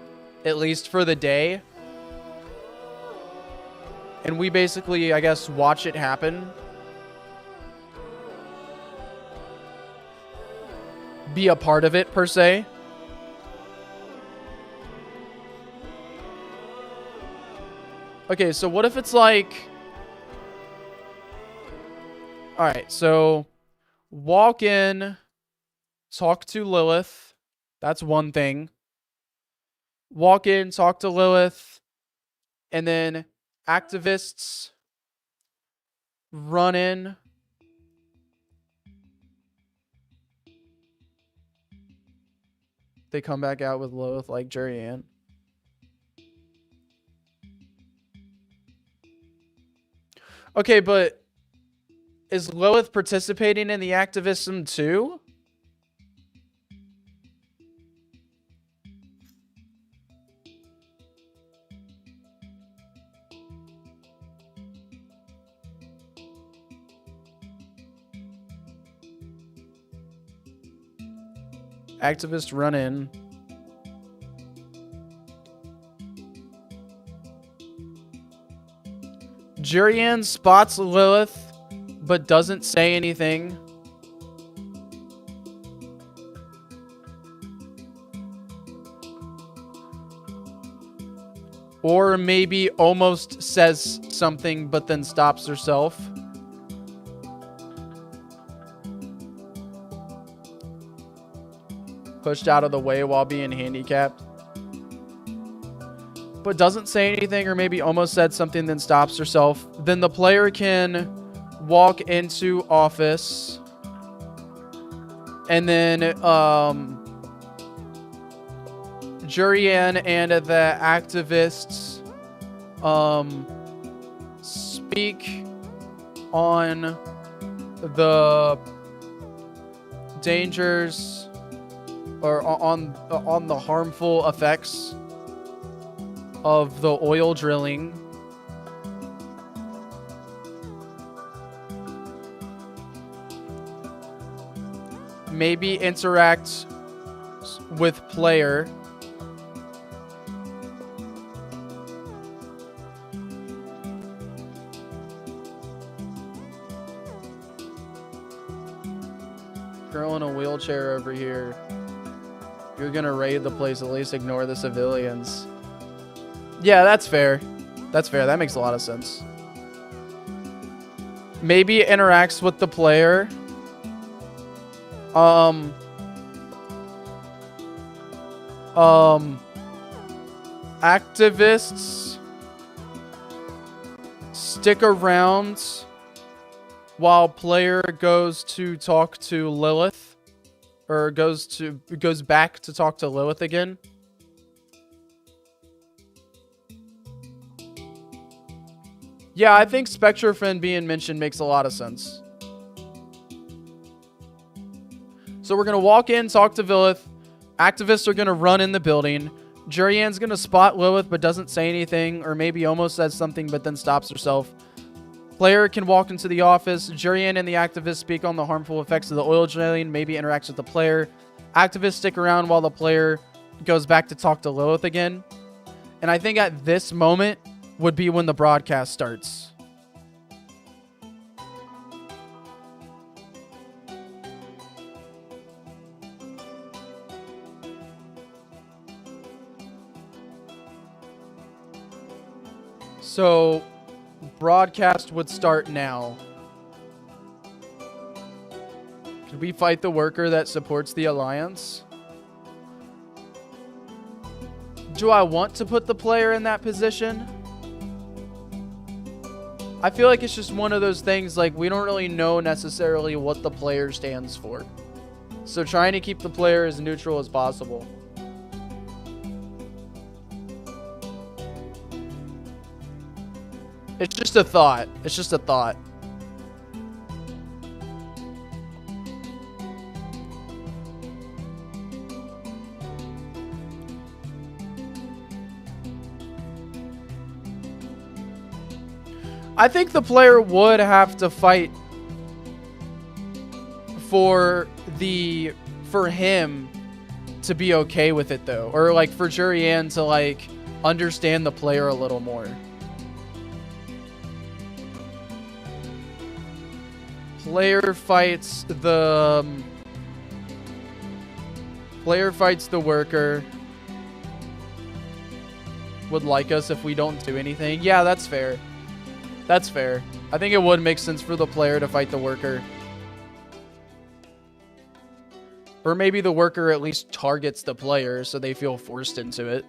At least for the day. And we basically, I guess, watch it happen. Be a part of it, per se. Okay, so what if it's like... Alright, so... Walk in. Talk to Lilith. That's one thing. Walk in, talk to Lilith, and then activists run in. They come back out with Lilith like Jurian. Okay, but is Lilith participating in the activism too? Activists run in. Jurian spots Lilith, but doesn't say anything. Or maybe almost says something, but then stops herself. Pushed out of the way while being handicapped. But doesn't say anything, or maybe almost said something, then stops herself. Then the player can walk into office. And then Jurian and the activists speak on the dangers or on the harmful effects of the oil drilling. Maybe interact with player. Girl in a wheelchair over here. You're gonna raid the place, at least ignore the civilians. Yeah, that's fair. That's fair. That makes a lot of sense. Maybe it interacts with the player. Activists stick around while player goes to talk to Lilith, or goes back to talk to Lilith again. Yeah, I think Spectrofriend being mentioned makes a lot of sense. So we're going to walk in, talk to Lilith. Activists are going to run in the building. Jurian's going to spot Lilith but doesn't say anything, or maybe almost says something but then stops herself. Player can walk into the office. Jurian and the activists speak on the harmful effects of the oil drilling, maybe interacts with the player. Activists stick around while the player goes back to talk to Lilith again. And I think at this moment would be when the broadcast starts. So, broadcast would start now. Could we fight the worker that supports the Alliance? Do I want to put the player in that position? I feel like it's just one of those things, like, we don't really know necessarily what the player stands for. So trying to keep the player as neutral as possible. It's just a thought. It's just a thought. I think the player would have to fight for him to be okay with it, though. Or, like, for Jurian to, like, understand the player a little more. Player fights the worker. Would like us if we don't do anything. Yeah, that's fair. That's fair. I think it would make sense for the player to fight the worker. Or maybe the worker at least targets the player so they feel forced into it.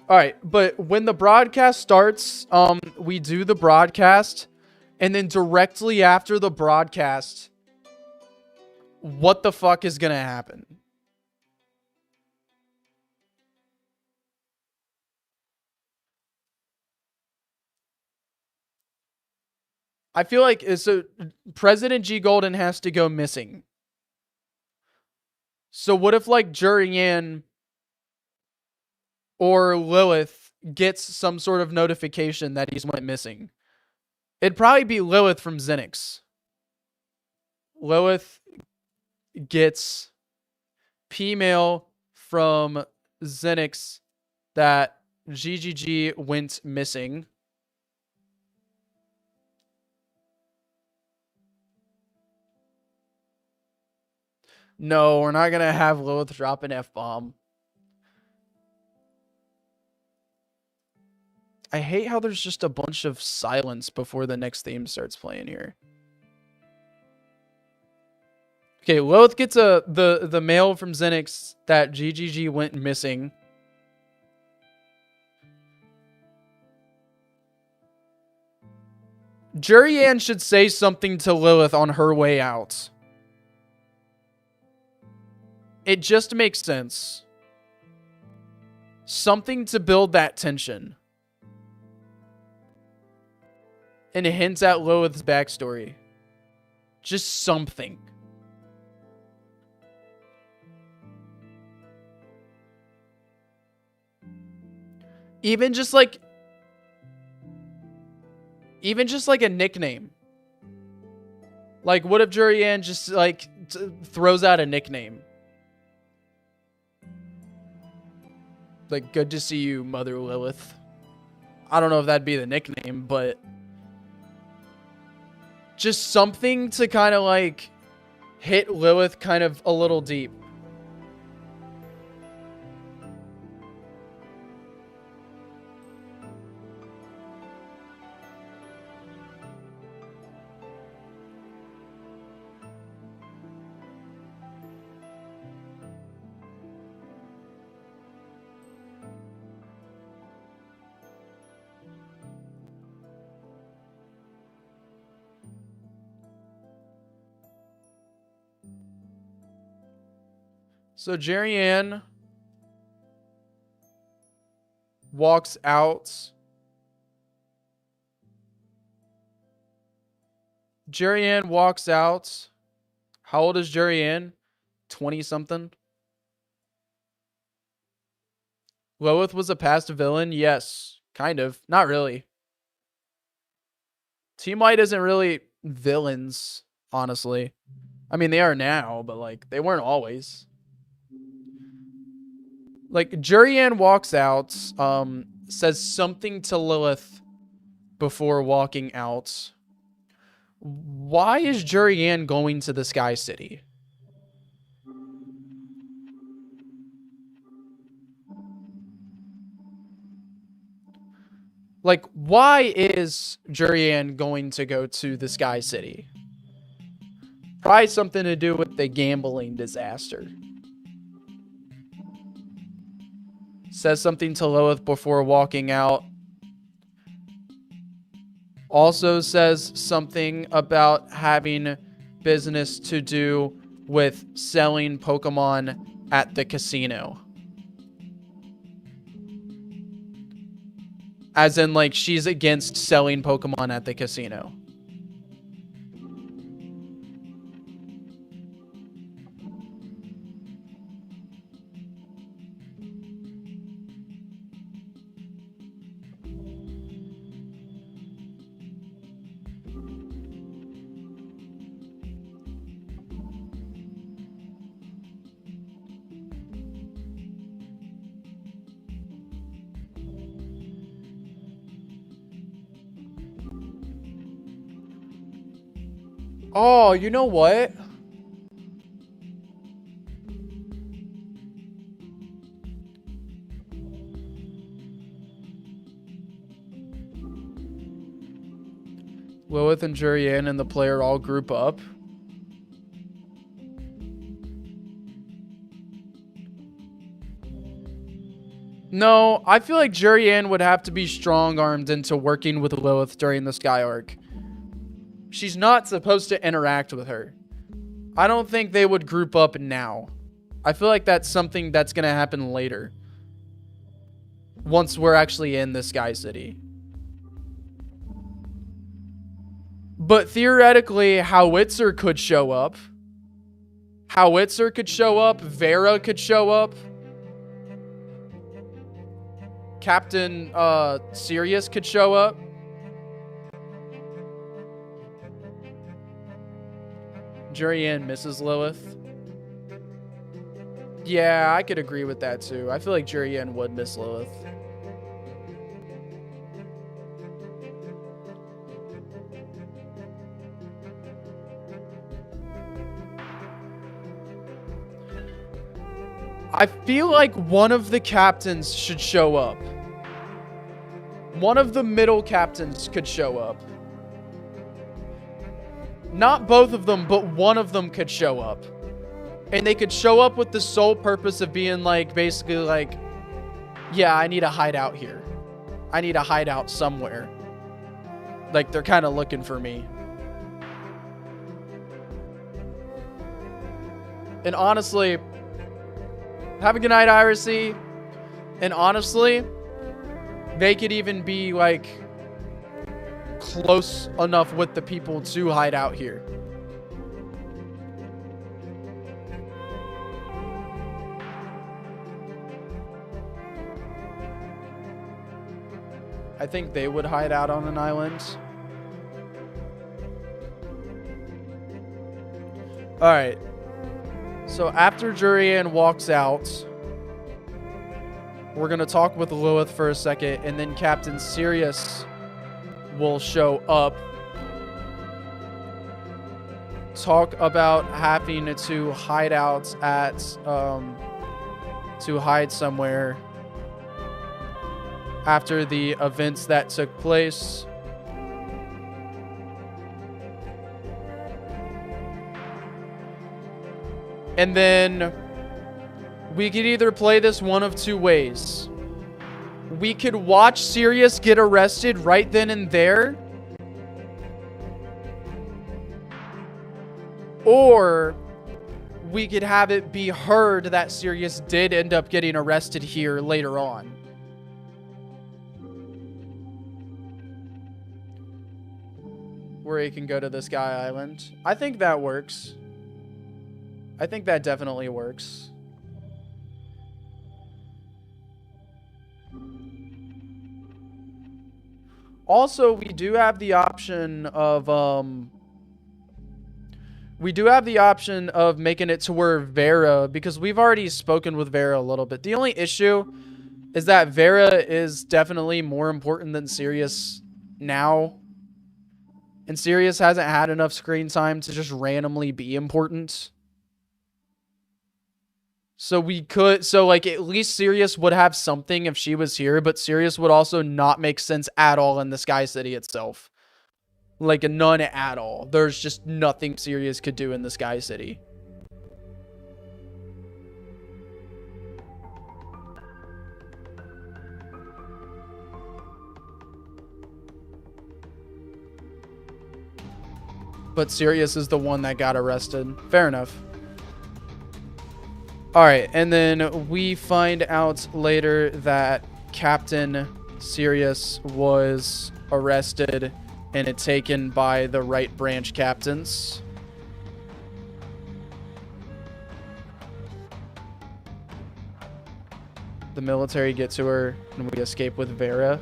All right, but when the broadcast starts, we do the broadcast, and then directly after the broadcast, what the fuck is gonna happen? I feel like so President G Golden has to go missing. So what if like Jurian or Lilith gets some sort of notification that he's went missing? It'd probably be Lilith from Zenix. Lilith gets P-mail from Zenix that GGG went missing. No, we're not going to have Lilith drop an F-bomb. I hate how there's just a bunch of silence before the next theme starts playing here. Okay, Lilith gets the mail from Zenix that GGG went missing. Jurian should say something to Lilith on her way out. It just makes sense. Something to build that tension. And hints at Lilith's backstory. Just something. Even just like a nickname. Like, what if Jurian just like throws out a nickname? Like, good to see you, Mother Lilith. I don't know if that'd be the nickname, but just something to kind of like hit Lilith kind of a little deep. So Jurian walks out. Jurian walks out. How old is Jurian? 20-something? Lilith was a past villain? Yes. Kind of. Not really. Team White isn't really villains, honestly. I mean, they are now, but like, they weren't always. Like, Jurian walks out, says something to Lilith before walking out. Why is Jurian going to the Sky City? Like, why is Jurian going to go to the Sky City? Probably something to do with the gambling disaster. Says something to Lilith before walking out. Also says something about having business to do with selling Pokemon at the casino. As in, like, she's against selling Pokemon at the casino. Oh, you know what? Lilith and Jurian and the player all group up. No, I feel like Jurian would have to be strong-armed into working with Lilith during the Sky Arc. She's not supposed to interact with her. I don't think they would group up now. I feel like that's something that's going to happen later. Once we're actually in the Sky City. But theoretically, Howitzer could show up. Howitzer could show up. Vera could show up. Captain Sirius could show up. Jurian misses Lilith. Yeah, I could agree with that too. I feel like Jurian would miss Lilith. I feel like one of the captains should show up. One of the middle captains could show up. Not both of them, but one of them could show up. And they could show up with the sole purpose of being like, basically like, yeah, I need a hideout here. I need a hideout somewhere. Like, they're kind of looking for me. And honestly, have a good night, Irisy. And honestly, they could even be like close enough with the people to hide out here. I think they would hide out on an island. All right. So after Jurian walks out, we're going to talk with Lilith for a second, and then Captain Sirius will show up. Talk about having to hide out at, to hide somewhere after the events that took place. And then we could either play this one of two ways. We could watch Sirius get arrested right then and there. Or we could have it be heard that Sirius did end up getting arrested here later on. Where he can go to the Sky Island. I think that works. I think that definitely works. Also, we do have the option of making it to where Vera, because we've already spoken with Vera a little bit. The only issue is that Vera is definitely more important than Sirius now. And Sirius hasn't had enough screen time to just randomly be important. So we could, so like at least Sirius would have something if she was here, but Sirius would also not make sense at all in the Sky City itself. Like none at all. There's just nothing Sirius could do in the Sky City. But Sirius is the one that got arrested. Fair enough. Alright, and then we find out later that Captain Sirius was arrested and taken by the right branch captains. The military get to her and we escape with Vera.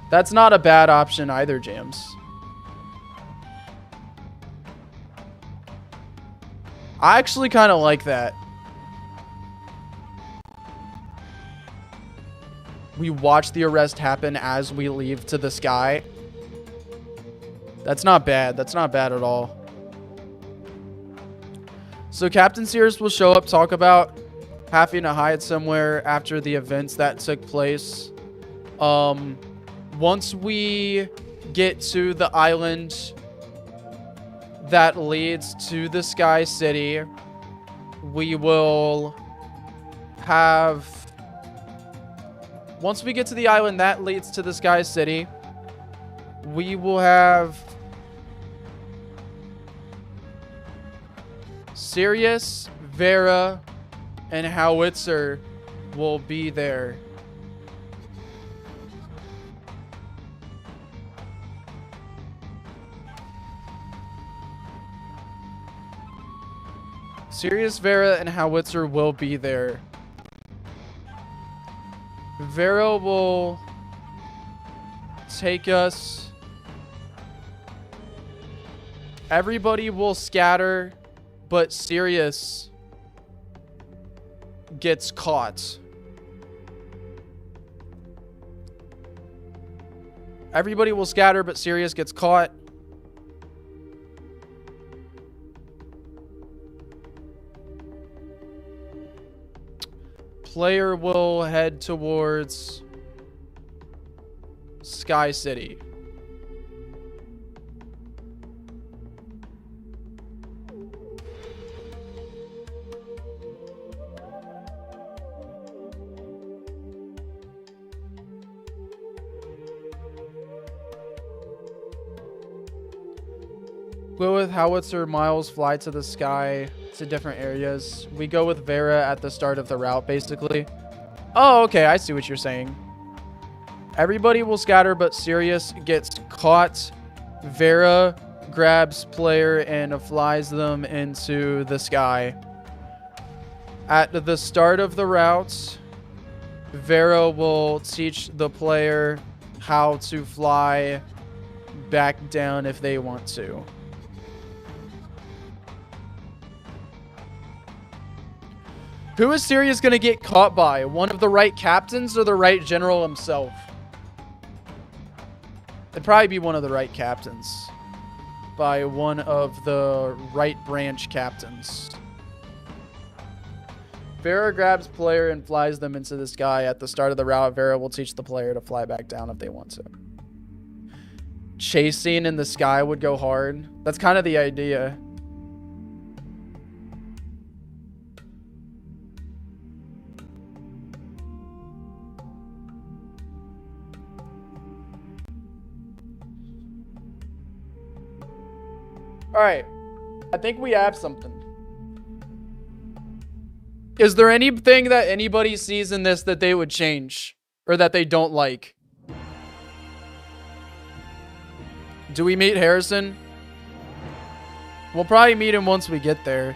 That's not a bad option either, James. I actually kind of like that. We watch the arrest happen as we leave to the sky. That's not bad. That's not bad at all. So Captain Sirius will show up, talk about having to hide somewhere after the events that took place. Once we get to the island, that leads to the Sky City. We will have... Once we get to the island that leads to the Sky City, we will have Sirius, Vera, and Howitzer will be there. Sirius, Vera, and Howitzer will be there. Vera will take us. Everybody will scatter, but Sirius gets caught. Everybody will scatter, but Sirius gets caught. Player will head towards Sky City. Go with Howitzer, Miles, fly to the sky to different areas. We go with Vera at the start of the route, basically. Oh, okay, I see what you're saying. Everybody will scatter, but Sirius gets caught. Vera grabs player and flies them into the sky. At the start of the route, Vera will teach the player how to fly back down if they want to. Who is Sirius going to get caught by? One of the right captains or the right general himself? It'd probably be one of the right captains. By one of the right branch captains. Vera grabs player and flies them into the sky. At the start of the route, Vera will teach the player to fly back down if they want to. Chasing in the sky would go hard. That's kind of the idea. All right, I think we have something. Is there anything that anybody sees in this that they would change or that they don't like? Do we meet Harrison? We'll probably meet him once we get there.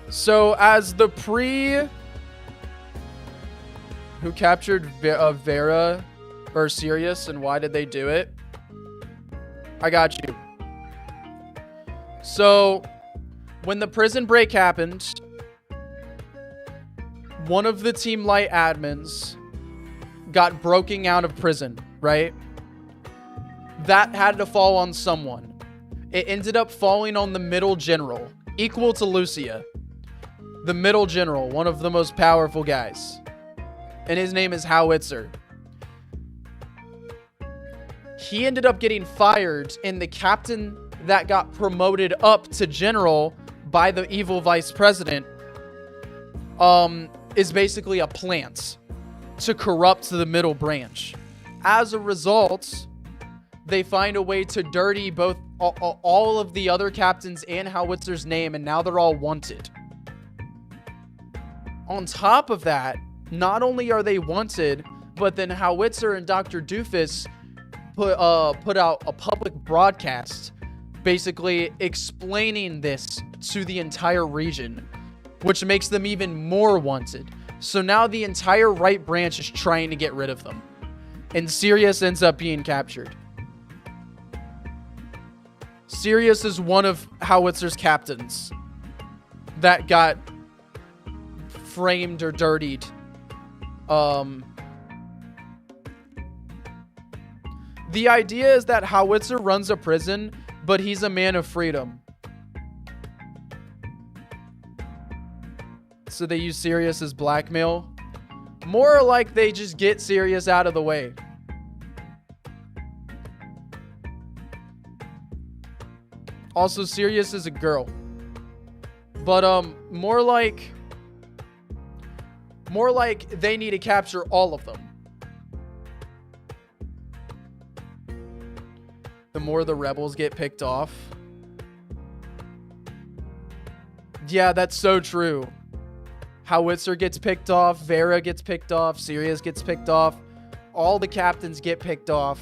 So, as the who captured Vera or Sirius, and why did they do it? I got you. So, when the prison break happened, one of the Team Light admins got broken out of prison, right? That had to fall on someone. It ended up falling on the middle general, equal to Lucia. The middle general, one of the most powerful guys. And his name is Howitzer. He ended up getting fired, and the captain that got promoted up to general by the evil vice president is basically a plant to corrupt the middle branch. As a result, they find a way to dirty both all of the other captains and Howitzer's name, and now they're all wanted. On top of that, not only are they wanted, but then Howitzer and Dr. Doofus put out a public broadcast basically explaining this to the entire region, which makes them even more wanted. So now the entire right branch is trying to get rid of them. And Sirius ends up being captured. Sirius is one of Howitzer's captains that got framed or dirtied The idea is that Howitzer runs a prison, but he's a man of freedom. So they use Sirius as blackmail. More like they just get Sirius out of the way. Also, Sirius is a girl. But more like they need to capture all of them. The more the rebels get picked off. Yeah, that's so true. Howitzer gets picked off, Vera gets picked off, Sirius gets picked off. All the captains get picked off.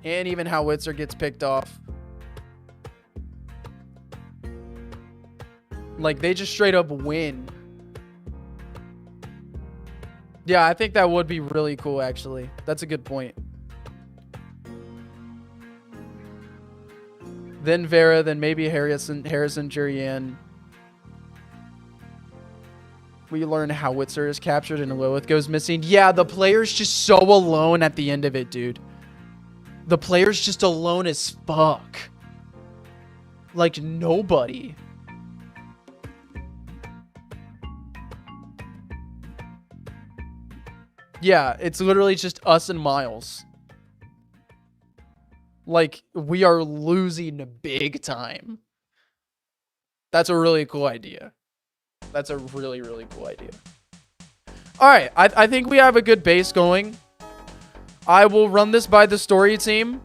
And even Howitzer gets picked off. Like, they just straight up win. Yeah, I think that would be really cool, actually. That's a good point. Then Vera, then maybe Harrison Jurian. We learn Howitzer is captured and Lilith goes missing. Yeah, the player's just so alone at the end of it, dude. The player's just alone as fuck. Like, nobody. Yeah, it's literally just us and Miles. Like, we are losing big time. That's a really cool idea. That's a really, really cool idea. Alright, I think we have a good base going. I will run this by the story team.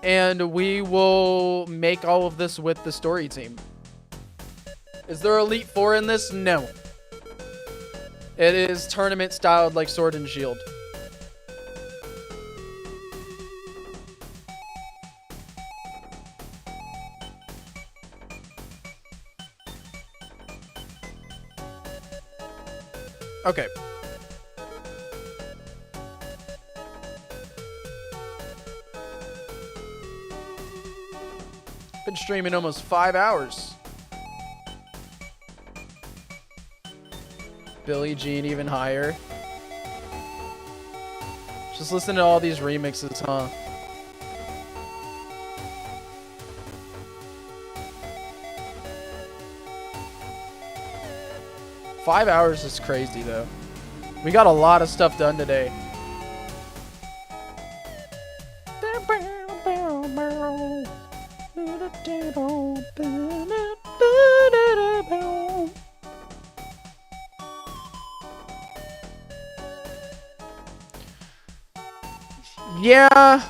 And we will make all of this with the story team. Is there Elite Four in this? No. It is tournament styled like Sword and Shield. Okay. Been streaming almost 5 hours. Billie Jean even higher. Just listen to all these remixes, huh? Five hours is crazy, though. We got a lot of stuff done today. Yeah,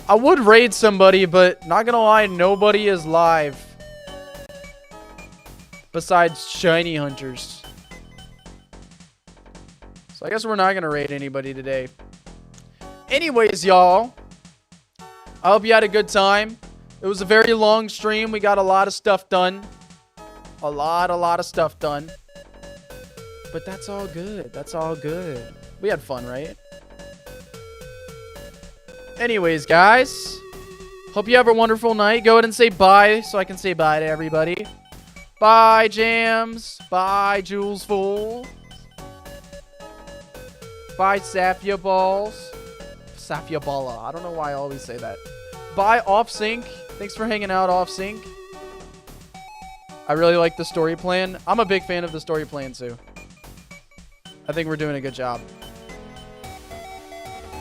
I would raid somebody, but not gonna lie, nobody is live. Besides shiny hunters. So I guess we're not gonna raid anybody today. Anyways, y'all. I hope you had a good time. It was a very long stream. We got a lot of stuff done. A lot of stuff done. But that's all good. That's all good. We had fun, right? Anyways, guys. Hope you have a wonderful night. Go ahead and say bye so I can say bye to everybody. Bye, Jams. Bye, Jules Fool. Bye, Safia Balls. Safia Balla. I don't know why I always say that. Bye, Off Sync. Thanks for hanging out, Off Sync. I really like the story plan. I'm a big fan of the story plan, too. I think we're doing a good job.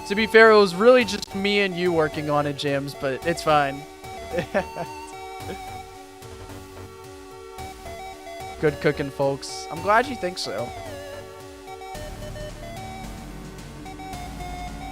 To be fair, it was really just me and you working on it, Jams, but it's fine. Good cooking, folks. I'm glad you think so.